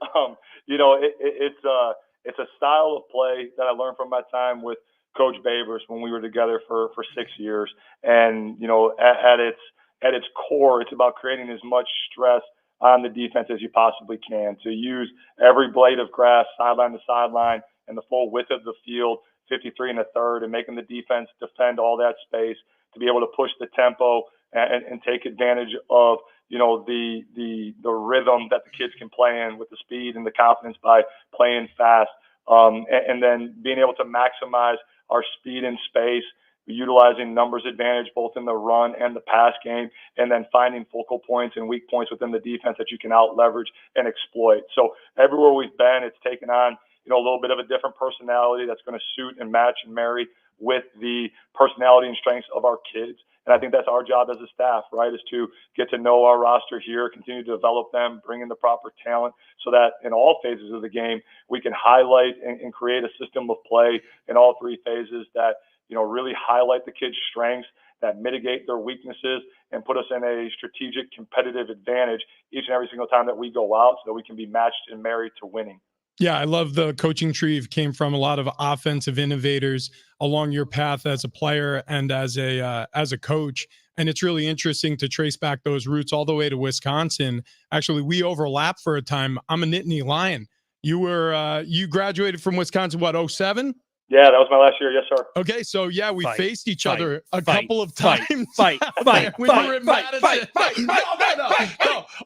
It's a style of play that I learned from my time with Coach Babers when we were together for 6 years. And at its core, it's about creating as much stress on the defense as you possibly can, to use every blade of grass sideline to sideline and the full width of the field, 53 1/3, and making the defense defend all that space, to be able to push the tempo and take advantage of the rhythm that the kids can play in with the speed and the confidence by playing fast, and then being able to maximize our speed in space, utilizing numbers advantage both in the run and the pass game, and then finding focal points and weak points within the defense that you can out leverage and exploit. So everywhere we've been, it's taken on a little bit of a different personality that's going to suit and match and marry with the personality and strengths of our kids. And I think that's our job as a staff, right, is to get to know our roster here, continue to develop them, bring in the proper talent so that in all phases of the game, we can highlight and create a system of play in all three phases that, really highlight the kids' strengths, that mitigate their weaknesses, and put us in a strategic competitive advantage each and every single time that we go out so that we can be matched and married to winning. Yeah, I love the coaching tree. You came from a lot of offensive innovators along your path as a player and as a coach. And it's really interesting to trace back those roots all the way to Wisconsin. Actually, we overlapped for a time. I'm a Nittany Lion. You graduated from Wisconsin, what, 07? Yeah, that was my last year. Yes, sir. Okay, so yeah, we faced each other a fight, couple of times. Fight. No.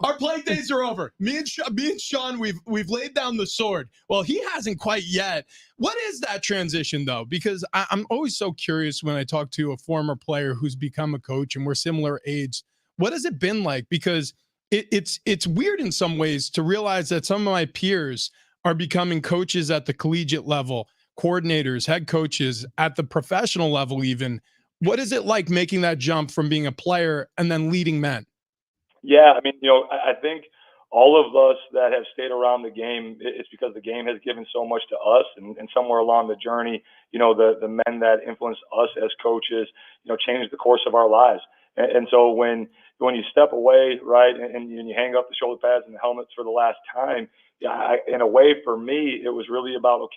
Our playing days are over. Me and Sean, we've laid down the sword. Well, he hasn't quite yet. What is that transition though? Because I'm always so curious when I talk to a former player who's become a coach and we're similar age. What has it been like? Because it's weird in some ways to realize that some of my peers are becoming coaches at the collegiate level, coordinators, head coaches at the professional level even. What is it like making that jump from being a player and then leading men? Yeah, I mean, I think all of us that have stayed around the game, it's because the game has given so much to us, and somewhere along the journey, the men that influenced us as coaches, changed the course of our lives. And so when you step away, right, and you hang up the shoulder pads and the helmets for the last time, in a way for me, it was really about,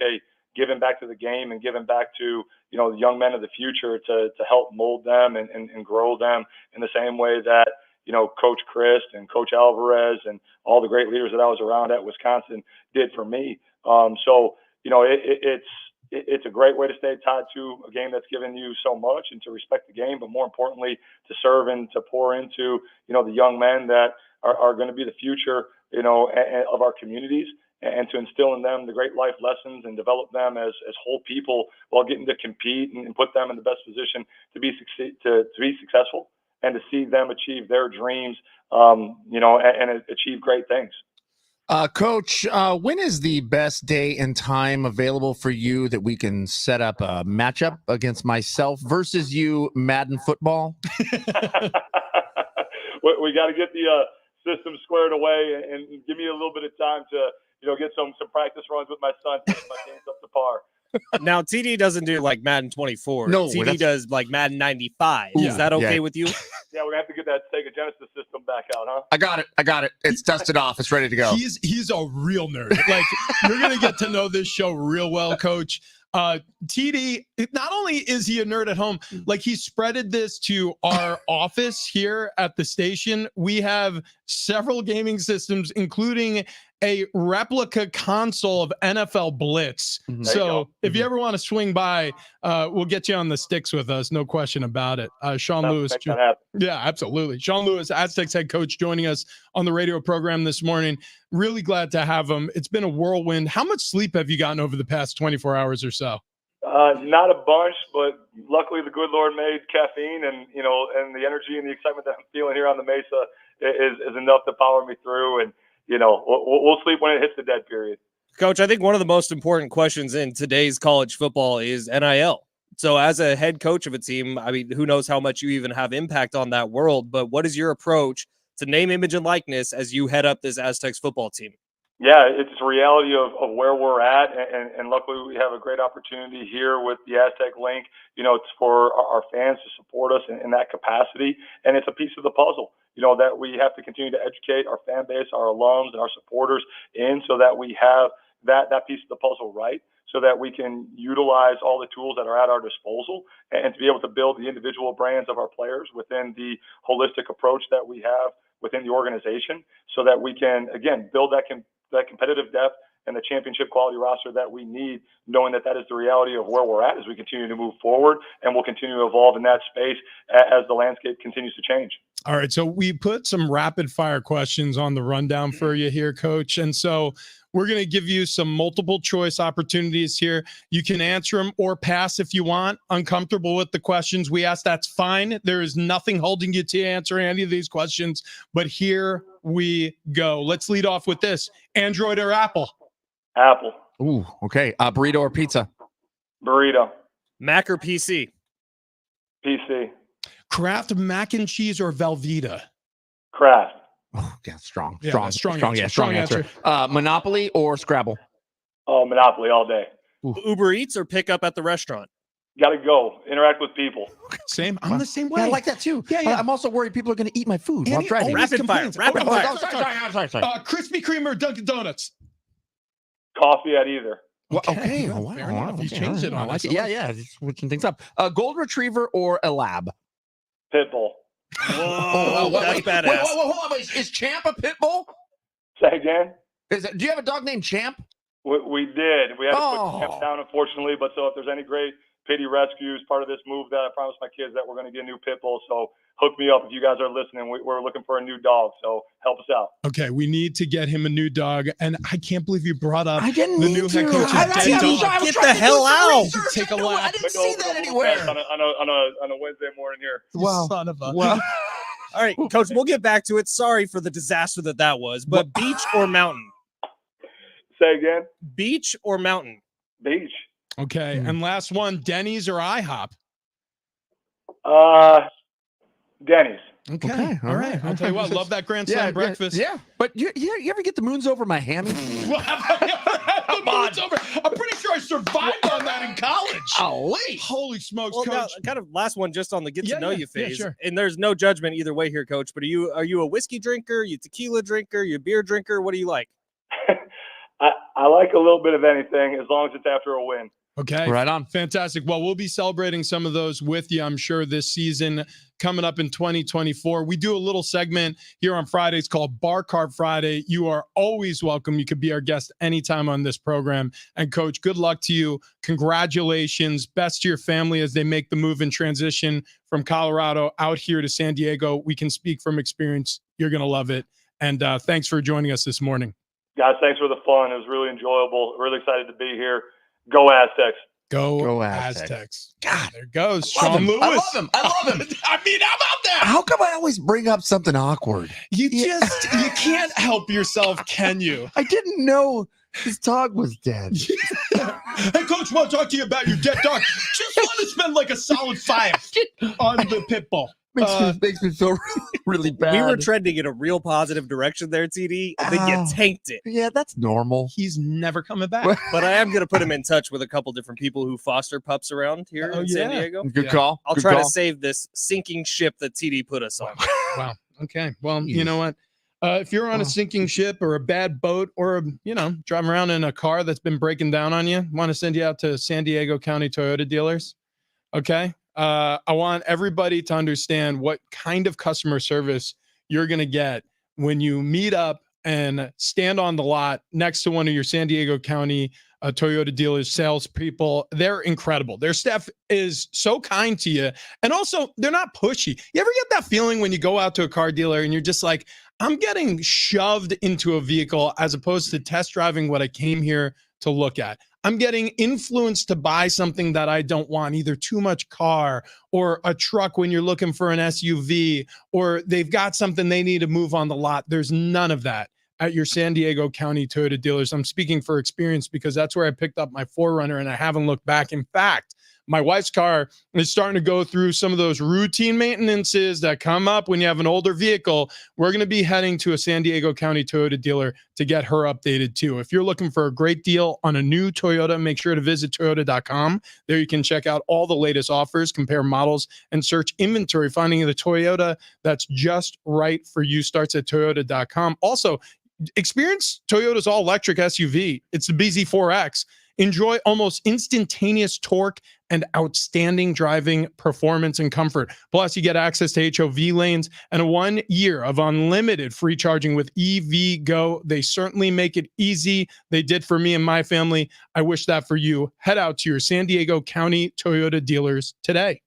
giving back to the game and giving back to, the young men of the future to help mold them and grow them in the same way that, Coach Christ and Coach Alvarez and all the great leaders that I was around at Wisconsin did for me. So, it's a great way to stay tied to a game that's given you so much and to respect the game, but more importantly, to serve and to pour into, the young men that are going to be the future, of our communities and to instill in them the great life lessons and develop them as whole people while getting to compete and put them in the best position to be successful and to see them achieve their dreams, and achieve great things. Coach, when is the best day and time available for you that we can set up a matchup against myself versus you, Madden football? We got to get the system squared away and give me a little bit of time to get some practice runs with my son to get my games up to par. Now, TD doesn't do like Madden 24. No, TD does like Madden 95. Ooh, Is that okay with you? Yeah, we're gonna have to get that Sega Genesis system back out, huh? I got it. It's dusted off. It's ready to go. He's a real nerd. Like, you're gonna get to know this show real well, Coach. TD, not only is he a nerd at home, like he spreaded this to our office here at the station. We have several gaming systems, including a replica console of NFL Blitz. Mhm. So if you ever want to swing by, we'll get you on the sticks with us. No question about it. Sean Lewis. Make that happen. Yeah, absolutely. Sean Lewis, Aztecs head coach, joining us on the radio program this morning. Really glad to have him. It's been a whirlwind. How much sleep have you gotten over the past 24 hours or so? Not a bunch, but luckily the good Lord made caffeine and the energy and the excitement that I'm feeling here on the Mesa is enough to power me through. And we'll sleep when it hits the dead period. Coach, I think one of the most important questions in today's college football is NIL. So as a head coach of a team, I mean, who knows how much you even have impact on that world, but what is your approach to name, image, and likeness as you head up this Aztecs football team? Yeah, it's a reality of where we're at, and luckily we have a great opportunity here with the Aztec link. It's for our fans to support us in that capacity, and it's a piece of the puzzle, that we have to continue to educate our fan base, our alums, and our supporters in, so that we have that piece of the puzzle right, so that we can utilize all the tools that are at our disposal and to be able to build the individual brands of our players within the holistic approach that we have within the organization, so that we can, again, build that competitive depth and the championship quality roster that we need, knowing that is the reality of where we're at as we continue to move forward, and we'll continue to evolve in that space as the landscape continues to change. All right, so we put some rapid fire questions on the rundown for you here, Coach. And so we're going to give you some multiple choice opportunities here. You can answer them or pass if you want. Uncomfortable with the questions we ask, that's fine. There is nothing holding you to answer any of these questions, but here we go. Let's lead off with this. Android or Apple? Apple. Ooh, okay. Burrito or pizza? Burrito. Mac or PC? PC. Kraft mac and cheese or Velveeta? Kraft. Oh, yeah, strong answer. Monopoly or Scrabble? Oh, Monopoly all day. Ooh. Uber Eats or pick up at the restaurant? Got to go. Interact with people. Same. I'm the same way. Yeah, I like that too. Yeah. I'm also worried people are going to eat my food while Andy driving. always Rapid fire. complains. Rapid fire. Oh, sorry. Krispy Kreme or Dunkin' Donuts? Coffee at either. Okay. Well, Fair enough. He's changed it on us. Yeah, just switching things up. A gold retriever or a lab? Pitbull. Whoa, that's badass. Hold on. Is Champ a pit bull? Say again? Do you have a dog named Champ? We did. We had to Oh. put Champ down, unfortunately. But so if there's any great pity rescues, part of this move that I promised my kids that we're going to get a new pit bull. So hook me up if you guys are listening. We're looking for a new dog. So help us out. Okay, we need to get him a new dog. And I can't believe you brought up I didn't the mean new to. head coach. Get the hell out. Take a lap. I didn't see that anywhere. On a Wednesday morning here. Wow. Son of a. Wow. All right, Coach, we'll get back to it. Sorry for the disaster that was, but beach or mountain? Say again? Beach or mountain? Beach. Okay, and last one, Denny's or IHOP? Denny's. Okay, all right. I'll tell you what, love that Grand Slam breakfast. Yeah, but you ever get the moons over my hammy? Well, have I ever had the moons over? I'm pretty sure I survived on that in college. Golly. Holy smokes, Well, now, Coach. kind of last one just on the get to know you phase. sure. And there's no judgment either way here, Coach. But are you a whiskey drinker? You tequila drinker? You beer drinker? What do you like? I like a little bit of anything as long as it's after a win. Okay. Right on. Fantastic. Well, we'll be celebrating some of those with you, I'm sure, this season coming up in 2024. We do a little segment here on Fridays called Bar Cart Friday. You are always welcome. You could be our guest anytime on this program. And Coach, good luck to you. Congratulations. Best to your family as they make the move and transition from Colorado out here to San Diego. We can speak from experience. You're going to love it. And thanks for joining us this morning. Guys, thanks for the fun. It was really enjoyable. Really excited to be here. Go Aztecs. Go Aztecs. Aztecs. God, there goes I love Sean him. Lewis. I love him. I love him. I mean, how about that? How come I always bring up something awkward? You can't help yourself, can you? I didn't know his dog was dead. Hey, coach, want to talk to you about your dead dog? Just want to spend like a solid 5 on the pit bull. Makes me feel really bad. We were trending in a real positive direction there, TD, and then you tanked it. Yeah, that's normal. He's never coming back. But I am going to put him in touch with a couple different people who foster pups around here in San Diego. Good call. I'll try to save this sinking ship that TD put us on. Wow. Okay. Well, you know what? If you're on a sinking ship or a bad boat or, driving around in a car that's been breaking down on you, want to send you out to San Diego County Toyota dealers. Okay. I want everybody to understand what kind of customer service you're going to get when you meet up and stand on the lot next to one of your San Diego County Toyota dealers, salespeople. They're incredible. Their staff is so kind to you. And also, they're not pushy. You ever get that feeling when you go out to a car dealer and you're just like, I'm getting shoved into a vehicle as opposed to test driving what I came here to look at. I'm getting influenced to buy something that I don't want, either too much car or a truck when you're looking for an SUV, or they've got something they need to move on the lot. There's none of that at your San Diego County Toyota dealers. I'm speaking for experience because that's where I picked up my 4Runner and I haven't looked back. In fact, my wife's car is starting to go through some of those routine maintenances that come up when you have an older vehicle. We're going to be heading to a San Diego County Toyota dealer to get her updated too. If you're looking for a great deal on a new Toyota, make sure to visit Toyota.com. There you can check out all the latest offers, compare models, and search inventory. Finding the Toyota that's just right for you starts at Toyota.com. Also, experience Toyota's all-electric SUV. It's the BZ4X. Enjoy almost instantaneous torque and outstanding driving performance and comfort. Plus, you get access to HOV lanes and 1 year of unlimited free charging with EV Go. They certainly make it easy. They did for me and my family. I wish that for you. Head out to your San Diego County Toyota dealers today.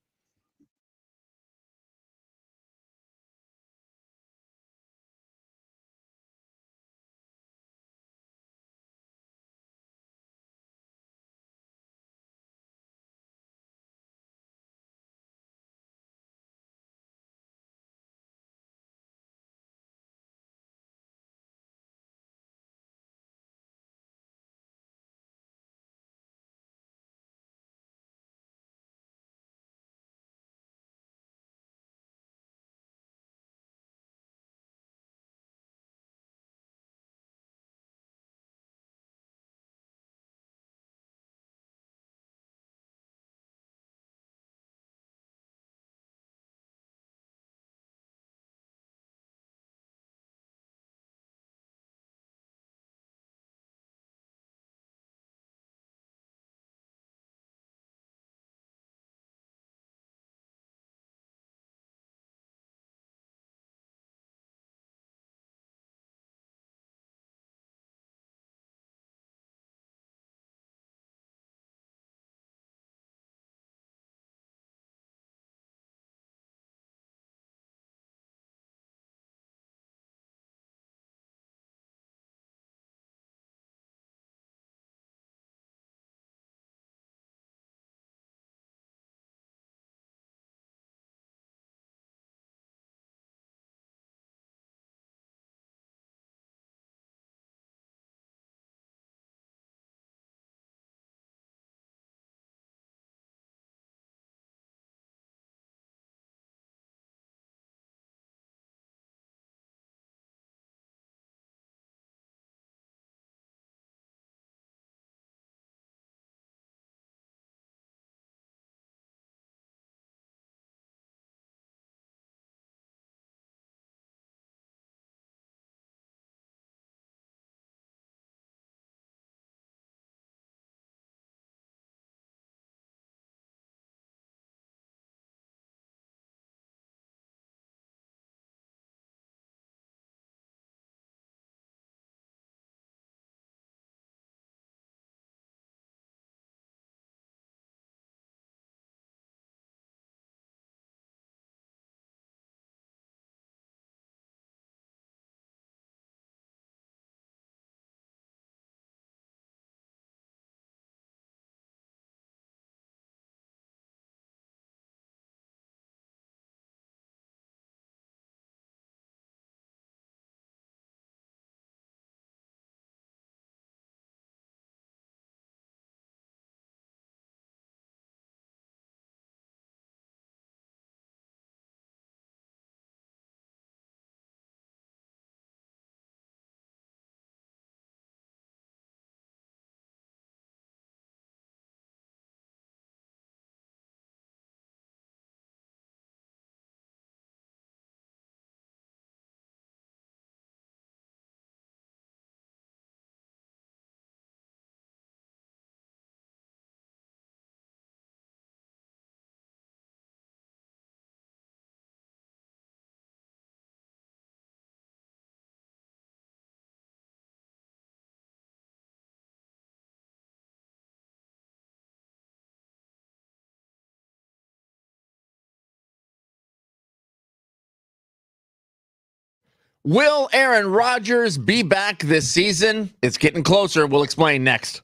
Will Aaron Rodgers be back this season? It's getting closer. We'll explain next.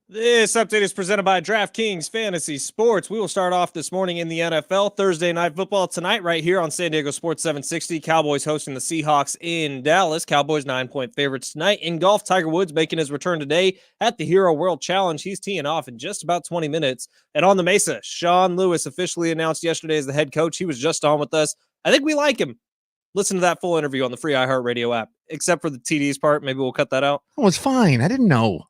This update is presented by DraftKings Fantasy Sports. We will start off this morning in the NFL. Thursday Night Football tonight right here on San Diego Sports 760. Cowboys hosting the Seahawks in Dallas. Cowboys 9-point favorites tonight. In golf, Tiger Woods making his return today at the Hero World Challenge. He's teeing off in just about 20 minutes. And on the Mesa, Sean Lewis officially announced yesterday as the head coach. He was just on with us. I think we like him. Listen to that full interview on the free iHeartRadio app, except for the TDs part. Maybe we'll cut that out. Oh, it's fine. I didn't know.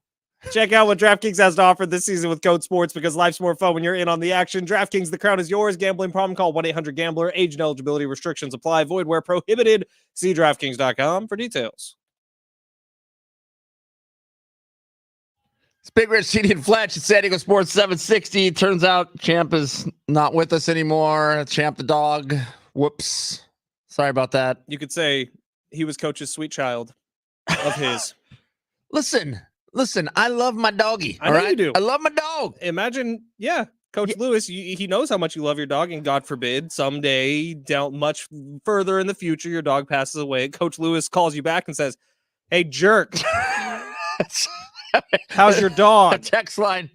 Check out what DraftKings has to offer this season with Code Sports, because life's more fun when you're in on the action. DraftKings, the crown is yours. Gambling problem? Call 1-800-GAMBLER. Age and eligibility restrictions apply. Void where prohibited. See DraftKings.com for details. It's Big Rich, CD, and Fletch at San Diego Sports 760. Turns out Champ is not with us anymore. Champ the dog. Whoops. Sorry about that. You could say he was Coach's sweet child of his. Listen, I love my doggy. I know you do. I love my dog. Imagine, Coach Lewis, he knows how much you love your dog, and God forbid, someday, down much further in the future, your dog passes away. Coach Lewis calls you back and says, "Hey, jerk, how's your dog?" Text line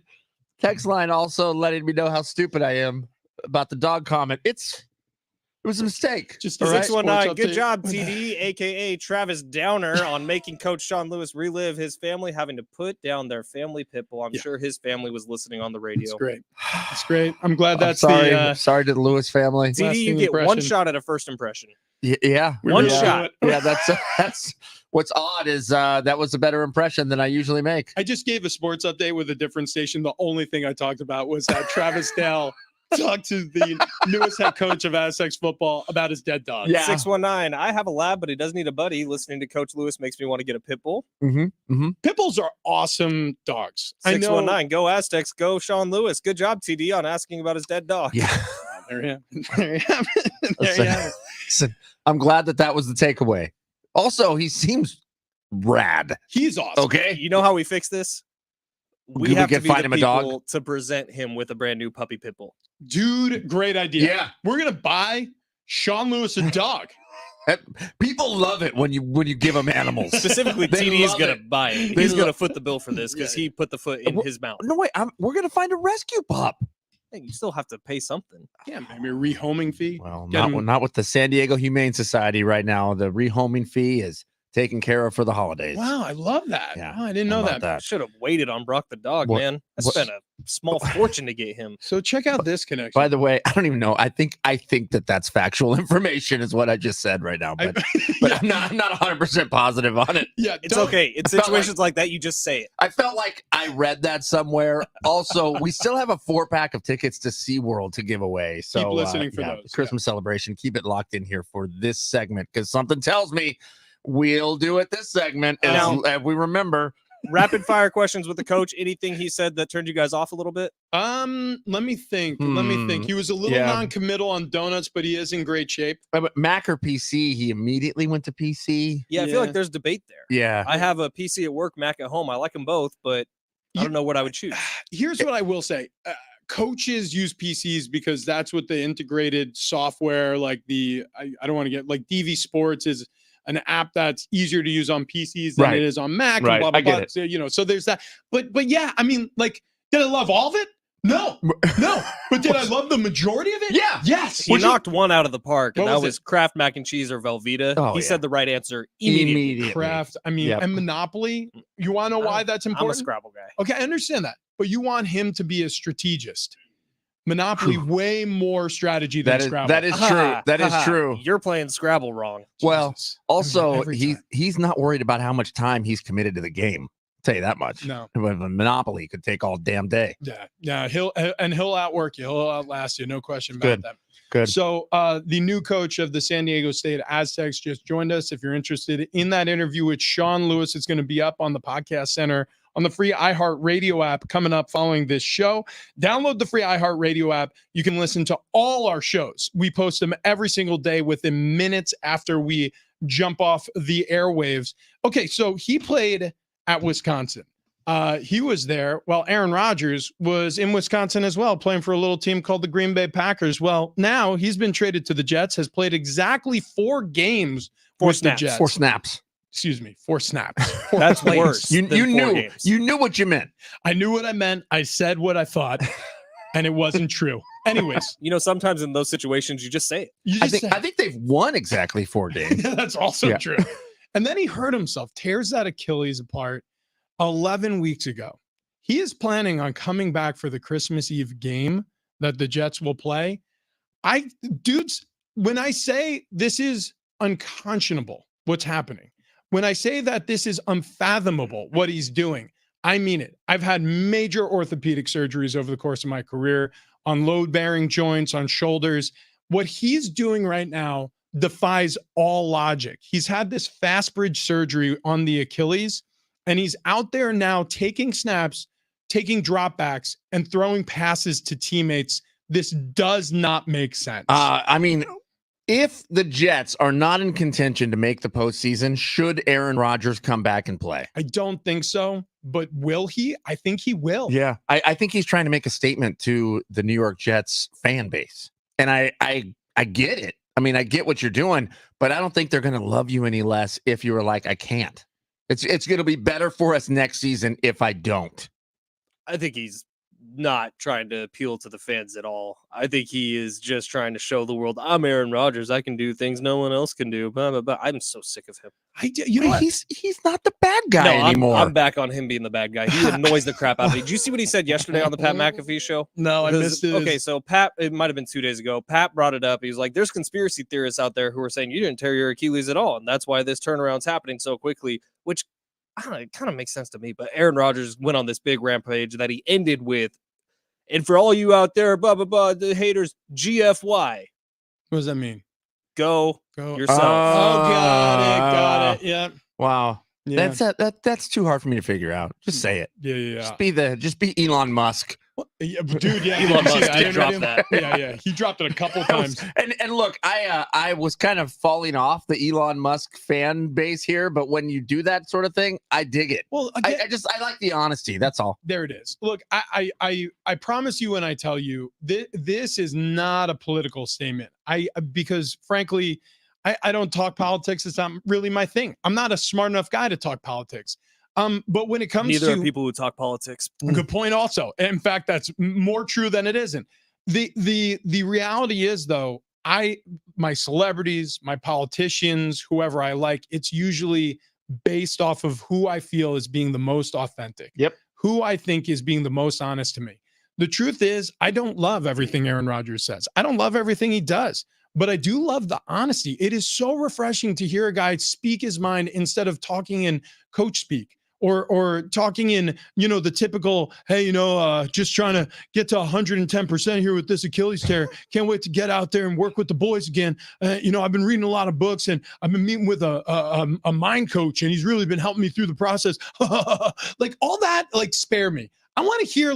also letting me know how stupid I am about the dog comment. It was a mistake. Just 619. Good job, TD, aka Travis Downer, on making Coach Sean Lewis relive his family having to put down their family pit bull. I'm sure his family was listening on the radio. It's great. It's great. I'm glad that's sorry to the Lewis family. TD, you get one shot at a first impression. Yeah. One shot. Yeah, that's what's odd is that was a better impression than I usually make. I just gave a sports update with a different station. The only thing I talked about was that Travis Dale talked to the newest head coach of Aztecs football about his dead dog. Yeah. 619. I have a lab, but he does need a buddy. Listening to Coach Lewis makes me want to get a pit bull. Pit bulls are awesome dogs. 619. Go Aztecs. Go Sean Lewis. Good job, TD, on asking about his dead dog. Yeah. There you have it. Listen, I'm glad that was the takeaway. Also, he seems rad. He's awesome. Okay. You know how we fix this? We have to be find the him a people dog to present him with a brand new puppy pit bull. Dude, great idea. Yeah. We're going to buy Sean Lewis a dog. People love it when you give them animals. Specifically, They TD is love going it. to buy it. They He's going to love- foot the bill for this because he put the foot in his mouth. No, wait. We're going to find a rescue pup. Hey, you still have to pay something. Yeah, maybe a rehoming fee. Well, Get him- not with the San Diego Humane Society right now. The rehoming fee is taken care of for the holidays. Wow, I love that. Yeah, Wow, I didn't How know about that. Should have waited on Brock the dog, What- man. I what- spent a small fortune to get him. So check out this connection. By the way, I don't even know. I think that that's factual information is what I just said right now, but yeah, I'm not 100% positive on it. yeah, It's don't- okay. In I felt situations like that, you just say it. I felt like I read that somewhere. Also, we still have a 4-pack of tickets to SeaWorld to give away. So Keep listening for those, Christmas celebration. Keep it locked in here for this segment because something tells me we'll do it this segment as we remember. Rapid fire questions with the coach. Anything he said that turned you guys off a little bit? Let me think. Let me think. He was a little Yeah. non-committal on donuts, but he is in great shape. But Mac or PC, he immediately went to PC. Yeah, I feel Yeah. like there's debate there. Yeah. I have a PC at work, Mac at home. I like them both, but I don't know what I would choose. Here's what I will say. Coaches use PCs because that's what the integrated software, like I don't want to get like DV Sports is an app that's easier to use on PCs than Right. it is on Mac. Right. And blah, blah, I get blah. it. So, you know, so there's that. But yeah, I mean, like, did I love all of it? No. But did I love the majority of it? Yeah. Yes. He knocked one out of the park, and What that was was Kraft mac and cheese or Velveeta. Oh, he yeah. said the right answer immediately. Kraft. I mean, Yep. and Monopoly. You want to know why that's I'm a important? Scrabble guy. Okay, I understand that. But you want him to be a strategist. Monopoly, way more strategy than Scrabble. That is true. That is true. You're playing Scrabble wrong. Well, Jesus. also Every time. he's not worried about how much time he's committed to the game. I'll tell you that much. No. But a Monopoly could take all damn day. Yeah, he'll outwork you. He'll outlast you. No question about Good. that. Good. So the new coach of the San Diego State Aztecs just joined us. If you're interested in that interview with Sean Lewis, it's going to be up on the Podcast Center on the free iHeartRadio app coming up following this show. Download the free iHeartRadio app. You can listen to all our shows. We post them every single day within minutes after we jump off the airwaves. Okay, so he played at Wisconsin. He was there while Aaron Rodgers was in Wisconsin as well, playing for a little team called the Green Bay Packers. Well, now he's been traded to the Jets, has played exactly 4 games with the Jets. 4 snaps. Excuse me, 4 snaps. That's plays. worse. You than 4 knew games. you knew what you meant. I knew what I meant. I said what I thought, and it wasn't true. Anyways, You know, sometimes in those situations, you just say it. you I just think they've won exactly 4 games. that's also Yeah. true. And then he hurt himself, tears that Achilles apart 11 weeks ago. He is planning on coming back for the Christmas Eve game that the Jets will play. Dudes, when I say this is unconscionable, what's happening, when I say that this is unfathomable, what he's doing, I mean it. I've had major orthopedic surgeries over the course of my career on load-bearing joints, on shoulders. What he's doing right now defies all logic. He's had this fast bridge surgery on the Achilles, and he's out there now taking snaps, taking dropbacks, and throwing passes to teammates. This does not make sense. I mean, if the Jets are not in contention to make the postseason, should Aaron Rodgers come back and play? I don't think so, but will he? I think he will. Yeah, I think he's trying to make a statement to the New York Jets fan base, and I get it. I mean, I get what you're doing, but I don't think they're going to love you any less if you were like, I can't. It's going to be better for us next season if I don't. I think he's not trying to appeal to the fans at all. I think he is just trying to show the world, I'm Aaron Rodgers. I can do things no one else can do. But I'm so sick of him. You know what? He's not the bad guy anymore. I'm back on him being the bad guy. He annoys the crap out of me. Did you see what he said yesterday on the Pat McAfee show? No, I missed it. Okay, so Pat, it might have been 2 days ago. Pat brought it up. He was like, there's conspiracy theorists out there who are saying you didn't tear your Achilles at all. And that's why this turnaround's happening so quickly, which I don't know, it kind of makes sense to me. But Aaron Rodgers went on this big rampage that he ended with, and for all you out there, blah, blah, blah, the haters, GFY. What does that mean? Go yourself. Oh, got it. Yeah. Wow. Yeah. That's too hard for me to figure out. Just say it. Yeah. Just be Elon Musk. Yeah, dude, yeah. Elon Musk I did drop didn't- that. Yeah. He dropped it a couple times. And look, I was kind of falling off the Elon Musk fan base here, but when you do that sort of thing, I dig it. Well, again, I like the honesty. That's all. there it is. Look, I promise you when I tell you this is not a political statement. Because frankly, I don't talk politics. It's not really my thing. I'm not a smart enough guy to talk politics. But when it comes Neither to are people who talk politics. good point also. In fact, that's more true than it isn't. The reality is though, my celebrities, my politicians, whoever I like, it's usually based off of who I feel is being the most authentic. Yep. Who I think is being the most honest to me. The truth is, I don't love everything Aaron Rodgers says. I don't love everything he does, but I do love the honesty. It is so refreshing to hear a guy speak his mind instead of talking in coach speak or talking in, the typical, hey, just trying to get to 110% here with this Achilles tear. Can't wait to get out there and work with the boys again. I've been reading a lot of books and I've been meeting with a mind coach and he's really been helping me through the process. Like all that, like spare me. I want to hear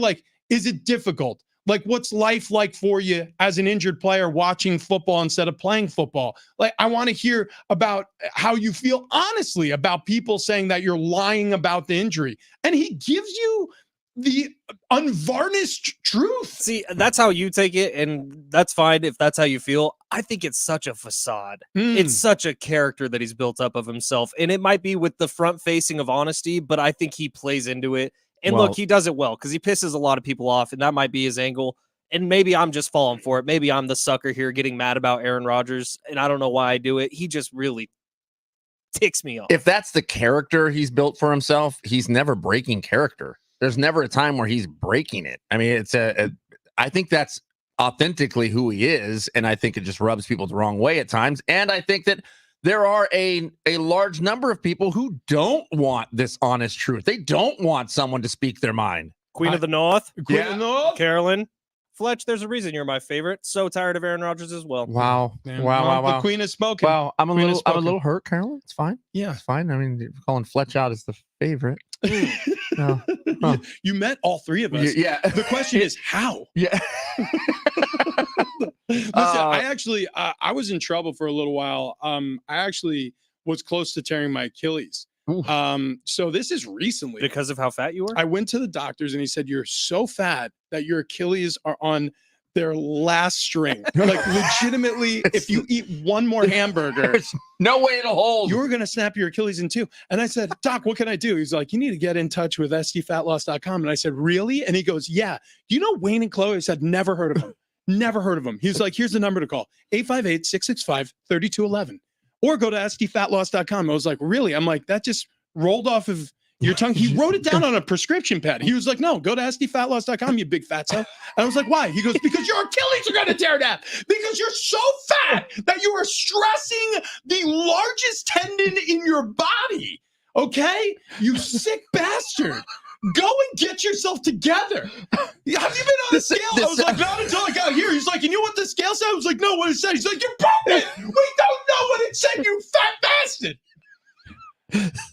is it difficult? Like, what's life like for you as an injured player watching football instead of playing football? Like, I want to hear about how you feel honestly about people saying that you're lying about the injury. And he gives you the unvarnished truth. See, that's how you take it, and that's fine if that's how you feel. I think it's such a facade. It's such a character that he's built up of himself. And it might be with the front facing of honesty, but I think he plays into it. And look, he does it well because he pisses a lot of people off, and that might be his angle. And maybe I'm just falling for it. Maybe I'm the sucker here getting mad about Aaron Rodgers, and I don't know why I do it. He just really ticks me off. If that's the character he's built for himself, he's never breaking character. There's never a time where he's breaking it. I mean, I think that's authentically who he is, and I think it just rubs people the wrong way at times. And I think that there are a large number of people who don't want this honest truth. They don't want someone to speak their mind. Queen of the North, Queen of the North, Carolyn. Fletch, there's a reason you're my favorite. So tired of Aaron Rodgers as well. Wow. Man, Wow. The Queen is spoken. Wow. I'm a little hurt, Carolyn. It's fine. Yeah. It's fine. I mean, you're calling Fletch out as the favorite. No. Huh. You met all three of us. Yeah. The question is how? Yeah. Listen, I was in trouble for a little while. I actually was close to tearing my Achilles. So this is recently because of how fat you were. I went to the doctors and he said, you're so fat that your Achilles are on their last string. Like legitimately, if you eat one more hamburger, there's no way it'll hold. You're going to snap your Achilles in two. And I said, Doc, what can I do? He's like, you need to get in touch with stfatloss.com. And I said, really? And he goes, yeah. Do you know Wayne and Chloe? I said, never heard of him. Never heard of him. He was like, here's the number to call, 858-665-3211. Or go to stfatloss.com. I was like, really? I'm like, that just rolled off of your tongue. He wrote it down on a prescription pad. He was like, no, go to stfatloss.com, you big fatso. And I was like, why? He goes, because your Achilles are going to tear down. Because you're so fat that you are stressing the largest tendon in your body. Okay? You sick bastard. Go and get yourself together. Have you been on the scale? I was like, not until I got here. He's like, you know what the scale said? I was like, no, what it said? He's like, you're broken. We don't know what it said, you fat bastard.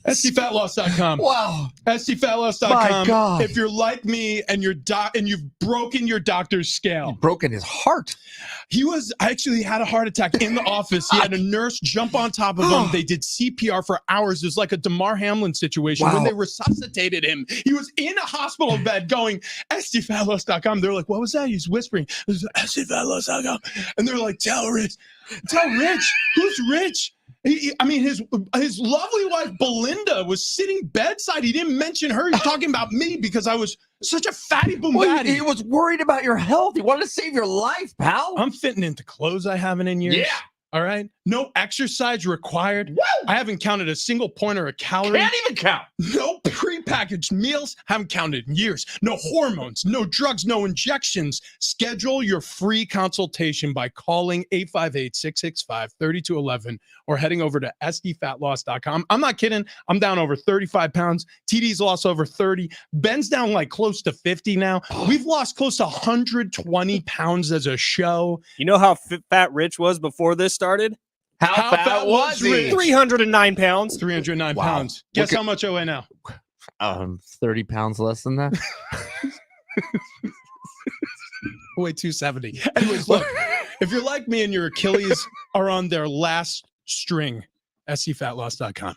stfatloss.com. Wow. stfatloss.com. My God. If you're like me and you've broken your doctor's scale. You've broken his heart. I actually had a heart attack in the office. He had a nurse jump on top of him. They did CPR for hours. It was like a Damar Hamlin situation. Wow. When they resuscitated him. He was in a hospital bed going, stfatloss.com. They're like, what was that? He's whispering, stfatloss.com. And they're like, tell Rich. Who's Rich? His lovely wife Belinda was sitting bedside. He didn't mention her. He's talking about me because I was such a fatty boom batty. He was worried about your health. He wanted to save your life, pal. I'm fitting into clothes I haven't in years. Yeah. All right. No exercise required. Woo! I haven't counted a single point or a calorie. Can't even count. No prepackaged meals. Haven't counted in years. No hormones, no drugs, no injections. Schedule your free consultation by calling 858-665-3211 or heading over to stfatloss.com. I'm not kidding. I'm down over 35 pounds. TD's lost over 30. Ben's down like close to 50 now. We've lost close to 120 pounds as a show. You know how fat Rich was before this started? How fat was he? 309 pounds. 309 Wow. pounds. Guess how much I weigh now? 30 pounds less than that. I weigh 270. Anyways, look, if you're like me and your Achilles are on their last string, stfatloss.com.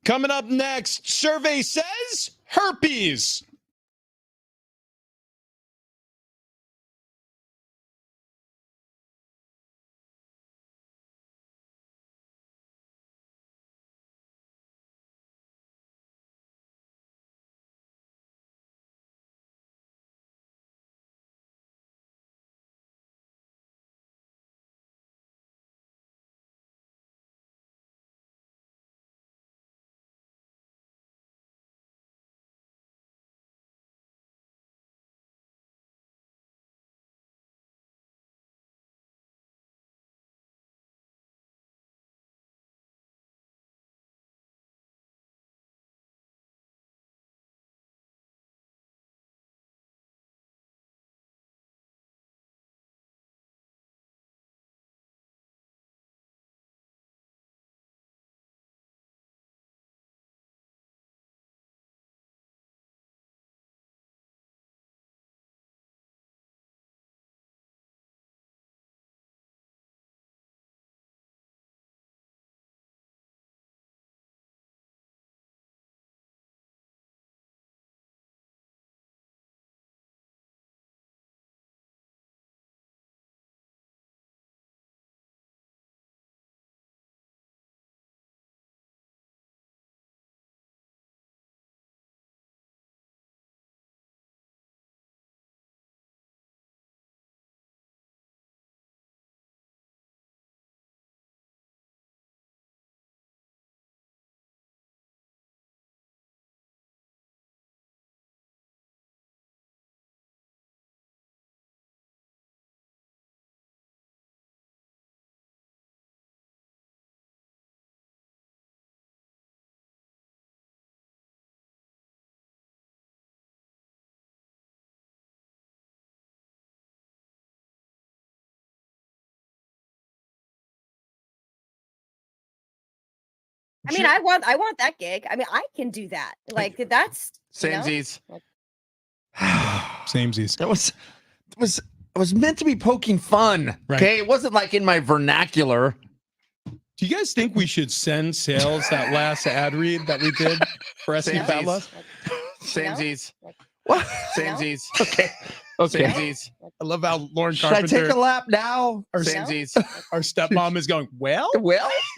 Coming up next, survey says herpes. I mean, I want that gig. I mean, I can do that. Like that's Samesies. Samesies. That was meant to be poking fun. Right. Okay, it wasn't like in my vernacular. Do you guys think we should send sales that last ad read that we did for SC Fat Loss? Samesies. What? Samesies. Okay. Okay. Samesies. I love how Lauren Should Carpenter, I take a lap now? our, Samesies. our stepmom is going, well,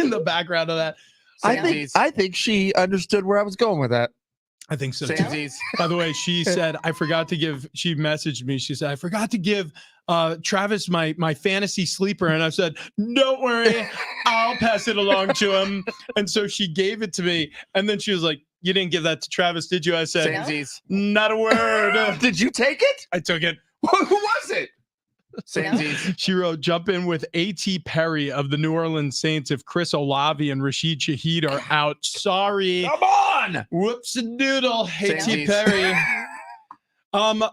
in the background of that. I think she understood where I was going with that. I think so. Too. Samesies. By the way, she said, she messaged me. She said, I forgot to give Travis my fantasy sleeper. And I said, don't worry, I'll pass it along to him. And so she gave it to me. And then she was like, you didn't give that to Travis, did you? I said, Samesies. not a word. Did you take it? I took it. Who was it? Samesies. She wrote, jump in with A.T. Perry of the New Orleans Saints if Chris Olave and Rashid Shaheed are out. Sorry. Come on. Whoops a doodle. A.T. Samesies. Perry.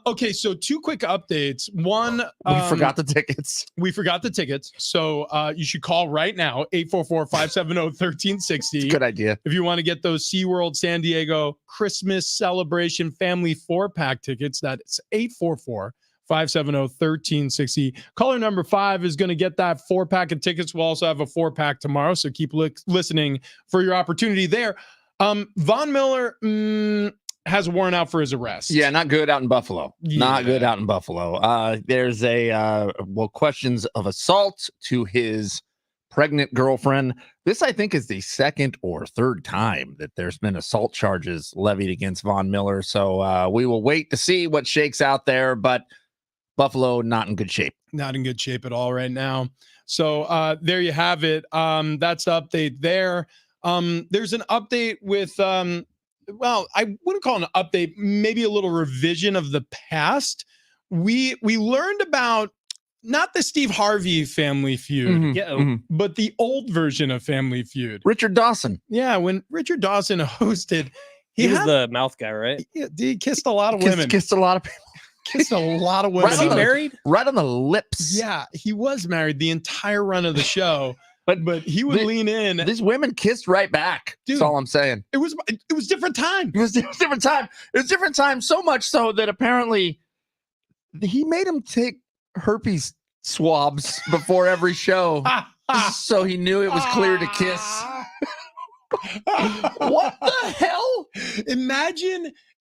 Okay, so two quick updates. One, We forgot the tickets. We forgot the tickets. So you should call right now, 844-570-1360. Good idea. If you want to get those SeaWorld San Diego Christmas Celebration Family 4-pack tickets, that's 844-570-1360. Caller number 5 is going to get that 4-pack of tickets. We'll also have a 4-pack tomorrow, so keep listening for your opportunity there. Von Miller has a warrant out for his arrest. Yeah, not good out in Buffalo. Yeah. Not good out in Buffalo. There's questions of assault to his pregnant girlfriend. This, I think, is the second or third time that there's been assault charges levied against Von Miller. So we will wait to see what shakes out there, but Buffalo not in good shape. Not in good shape at all right now. So there you have it. That's the update there. There's an update with well, I wouldn't call it an update, maybe a little revision of the past. We learned about not the Steve Harvey Family Feud, but the old version of Family Feud. Richard Dawson. Yeah, when Richard Dawson hosted, He was the mouth guy, right? he kissed a lot of women. Kissed a lot of people. Kissed a lot of women. Was he married? Right on the lips. Yeah, he was married the entire run of the show. But he would lean in. These women kissed right back. Dude, that's all I'm saying. It was different time. It was different time. It was different time, so much so that apparently he made him take herpes swabs before every show, so he knew it was clear to kiss. What the hell?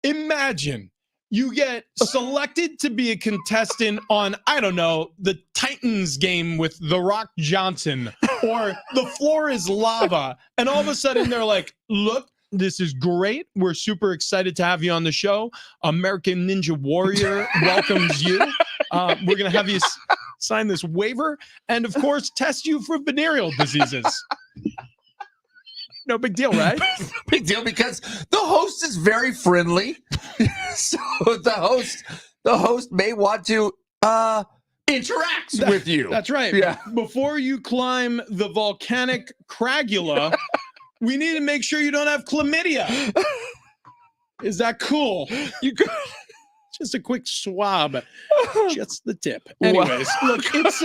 Imagine you get selected to be a contestant on, I don't know, the Titans game with The Rock Johnson, or The Floor is Lava. And all of a sudden they're like, look, this is great. We're super excited to have you on the show. American Ninja Warrior welcomes you. We're going to have you sign this waiver and, of course, test you for venereal diseases. No big deal, right? Big deal, because the host is very friendly. So the host may want to interact with you. That's right. Yeah. Before you climb the volcanic cragula, we need to make sure you don't have chlamydia. Is that cool? You could just a quick swab, just the tip. Anyways, look, it's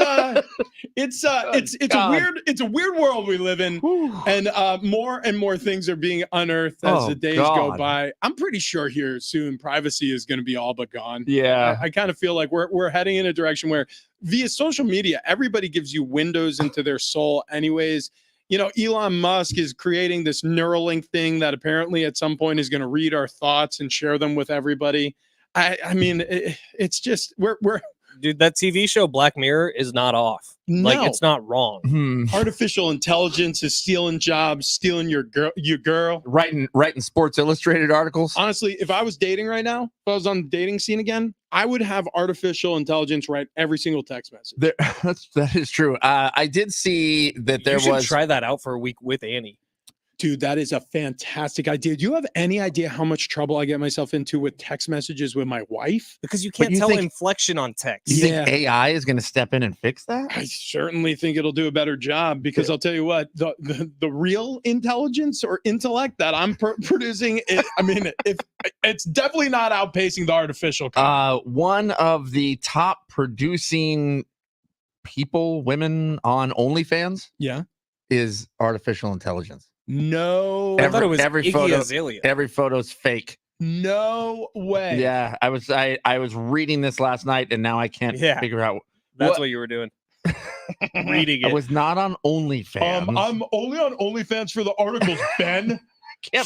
a weird world we live in, and more and more things are being unearthed as the days go by. I'm pretty sure here soon privacy is going to be all but gone. Yeah, I kind of feel like we're heading in a direction where via social media, everybody gives you windows into their soul, anyways. You know, Elon Musk is creating this Neuralink thing that apparently at some point is going to read our thoughts and share them with everybody. I mean, it's just we're Dude, that TV show Black Mirror is not off. No. Like, it's not wrong. Artificial intelligence is stealing jobs, stealing your girl. Writing Sports Illustrated articles. Honestly, if I was dating right now, if I was on the dating scene again, I would have artificial intelligence write every single text message. That is true. I did see that there You should was. try that out for a week with Annie. Dude, that is a fantastic idea. Do you have any idea how much trouble I get myself into with text messages with my wife? Because you can't tell inflection on text. You think AI is going to step in and fix that? I certainly think it'll do a better job, because I'll tell you what, the real intelligence or intellect that I'm producing, it's definitely not outpacing the artificial kind. One of the top producing women on OnlyFans, is artificial intelligence. No, I thought it was every Iggy photo. Azalea. Every photo's fake. No way. Yeah, I was reading this last night, and now I can't figure out. That's what you were doing. Reading it. I was not on OnlyFans. I'm only on OnlyFans for the articles, Ben. I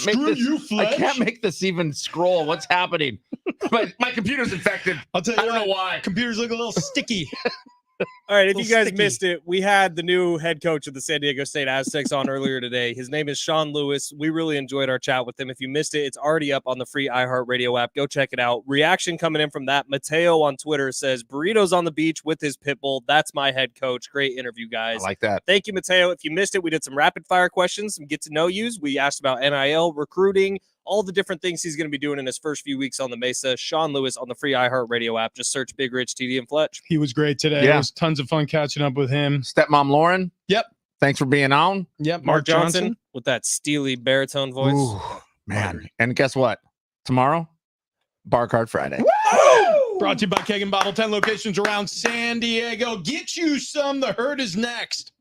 can't make this even scroll. What's happening? My computer's infected. I'll tell you. I don't know why. Computers look a little sticky. All right, if you guys missed it, we had the new head coach of the San Diego State Aztecs on earlier today. His name is Sean Lewis. We really enjoyed our chat with him. If you missed it, it's already up on the free iHeartRadio app. Go check it out. Reaction coming in from that. Mateo on Twitter says, burritos on the beach with his pit bull. That's my head coach. Great interview, guys. I like that. Thank you, Mateo. If you missed it, we did some rapid fire questions, some get to know yous. We asked about NIL, recruiting, all the different things he's going to be doing in his first few weeks on the Mesa. Sean Lewis on the free iHeartRadio app. Just search Big Rich, TD, and Fletch. He was great today. Yeah. It was tons of fun catching up with him. Stepmom Lauren. Yep. Thanks for being on. Yep. Mark Johnson with that steely baritone voice. Ooh, man. And guess what? Tomorrow, Bar Card Friday. Woo! Brought to you by Keg and Bottle, 10 locations around San Diego. Get you some. The herd is next.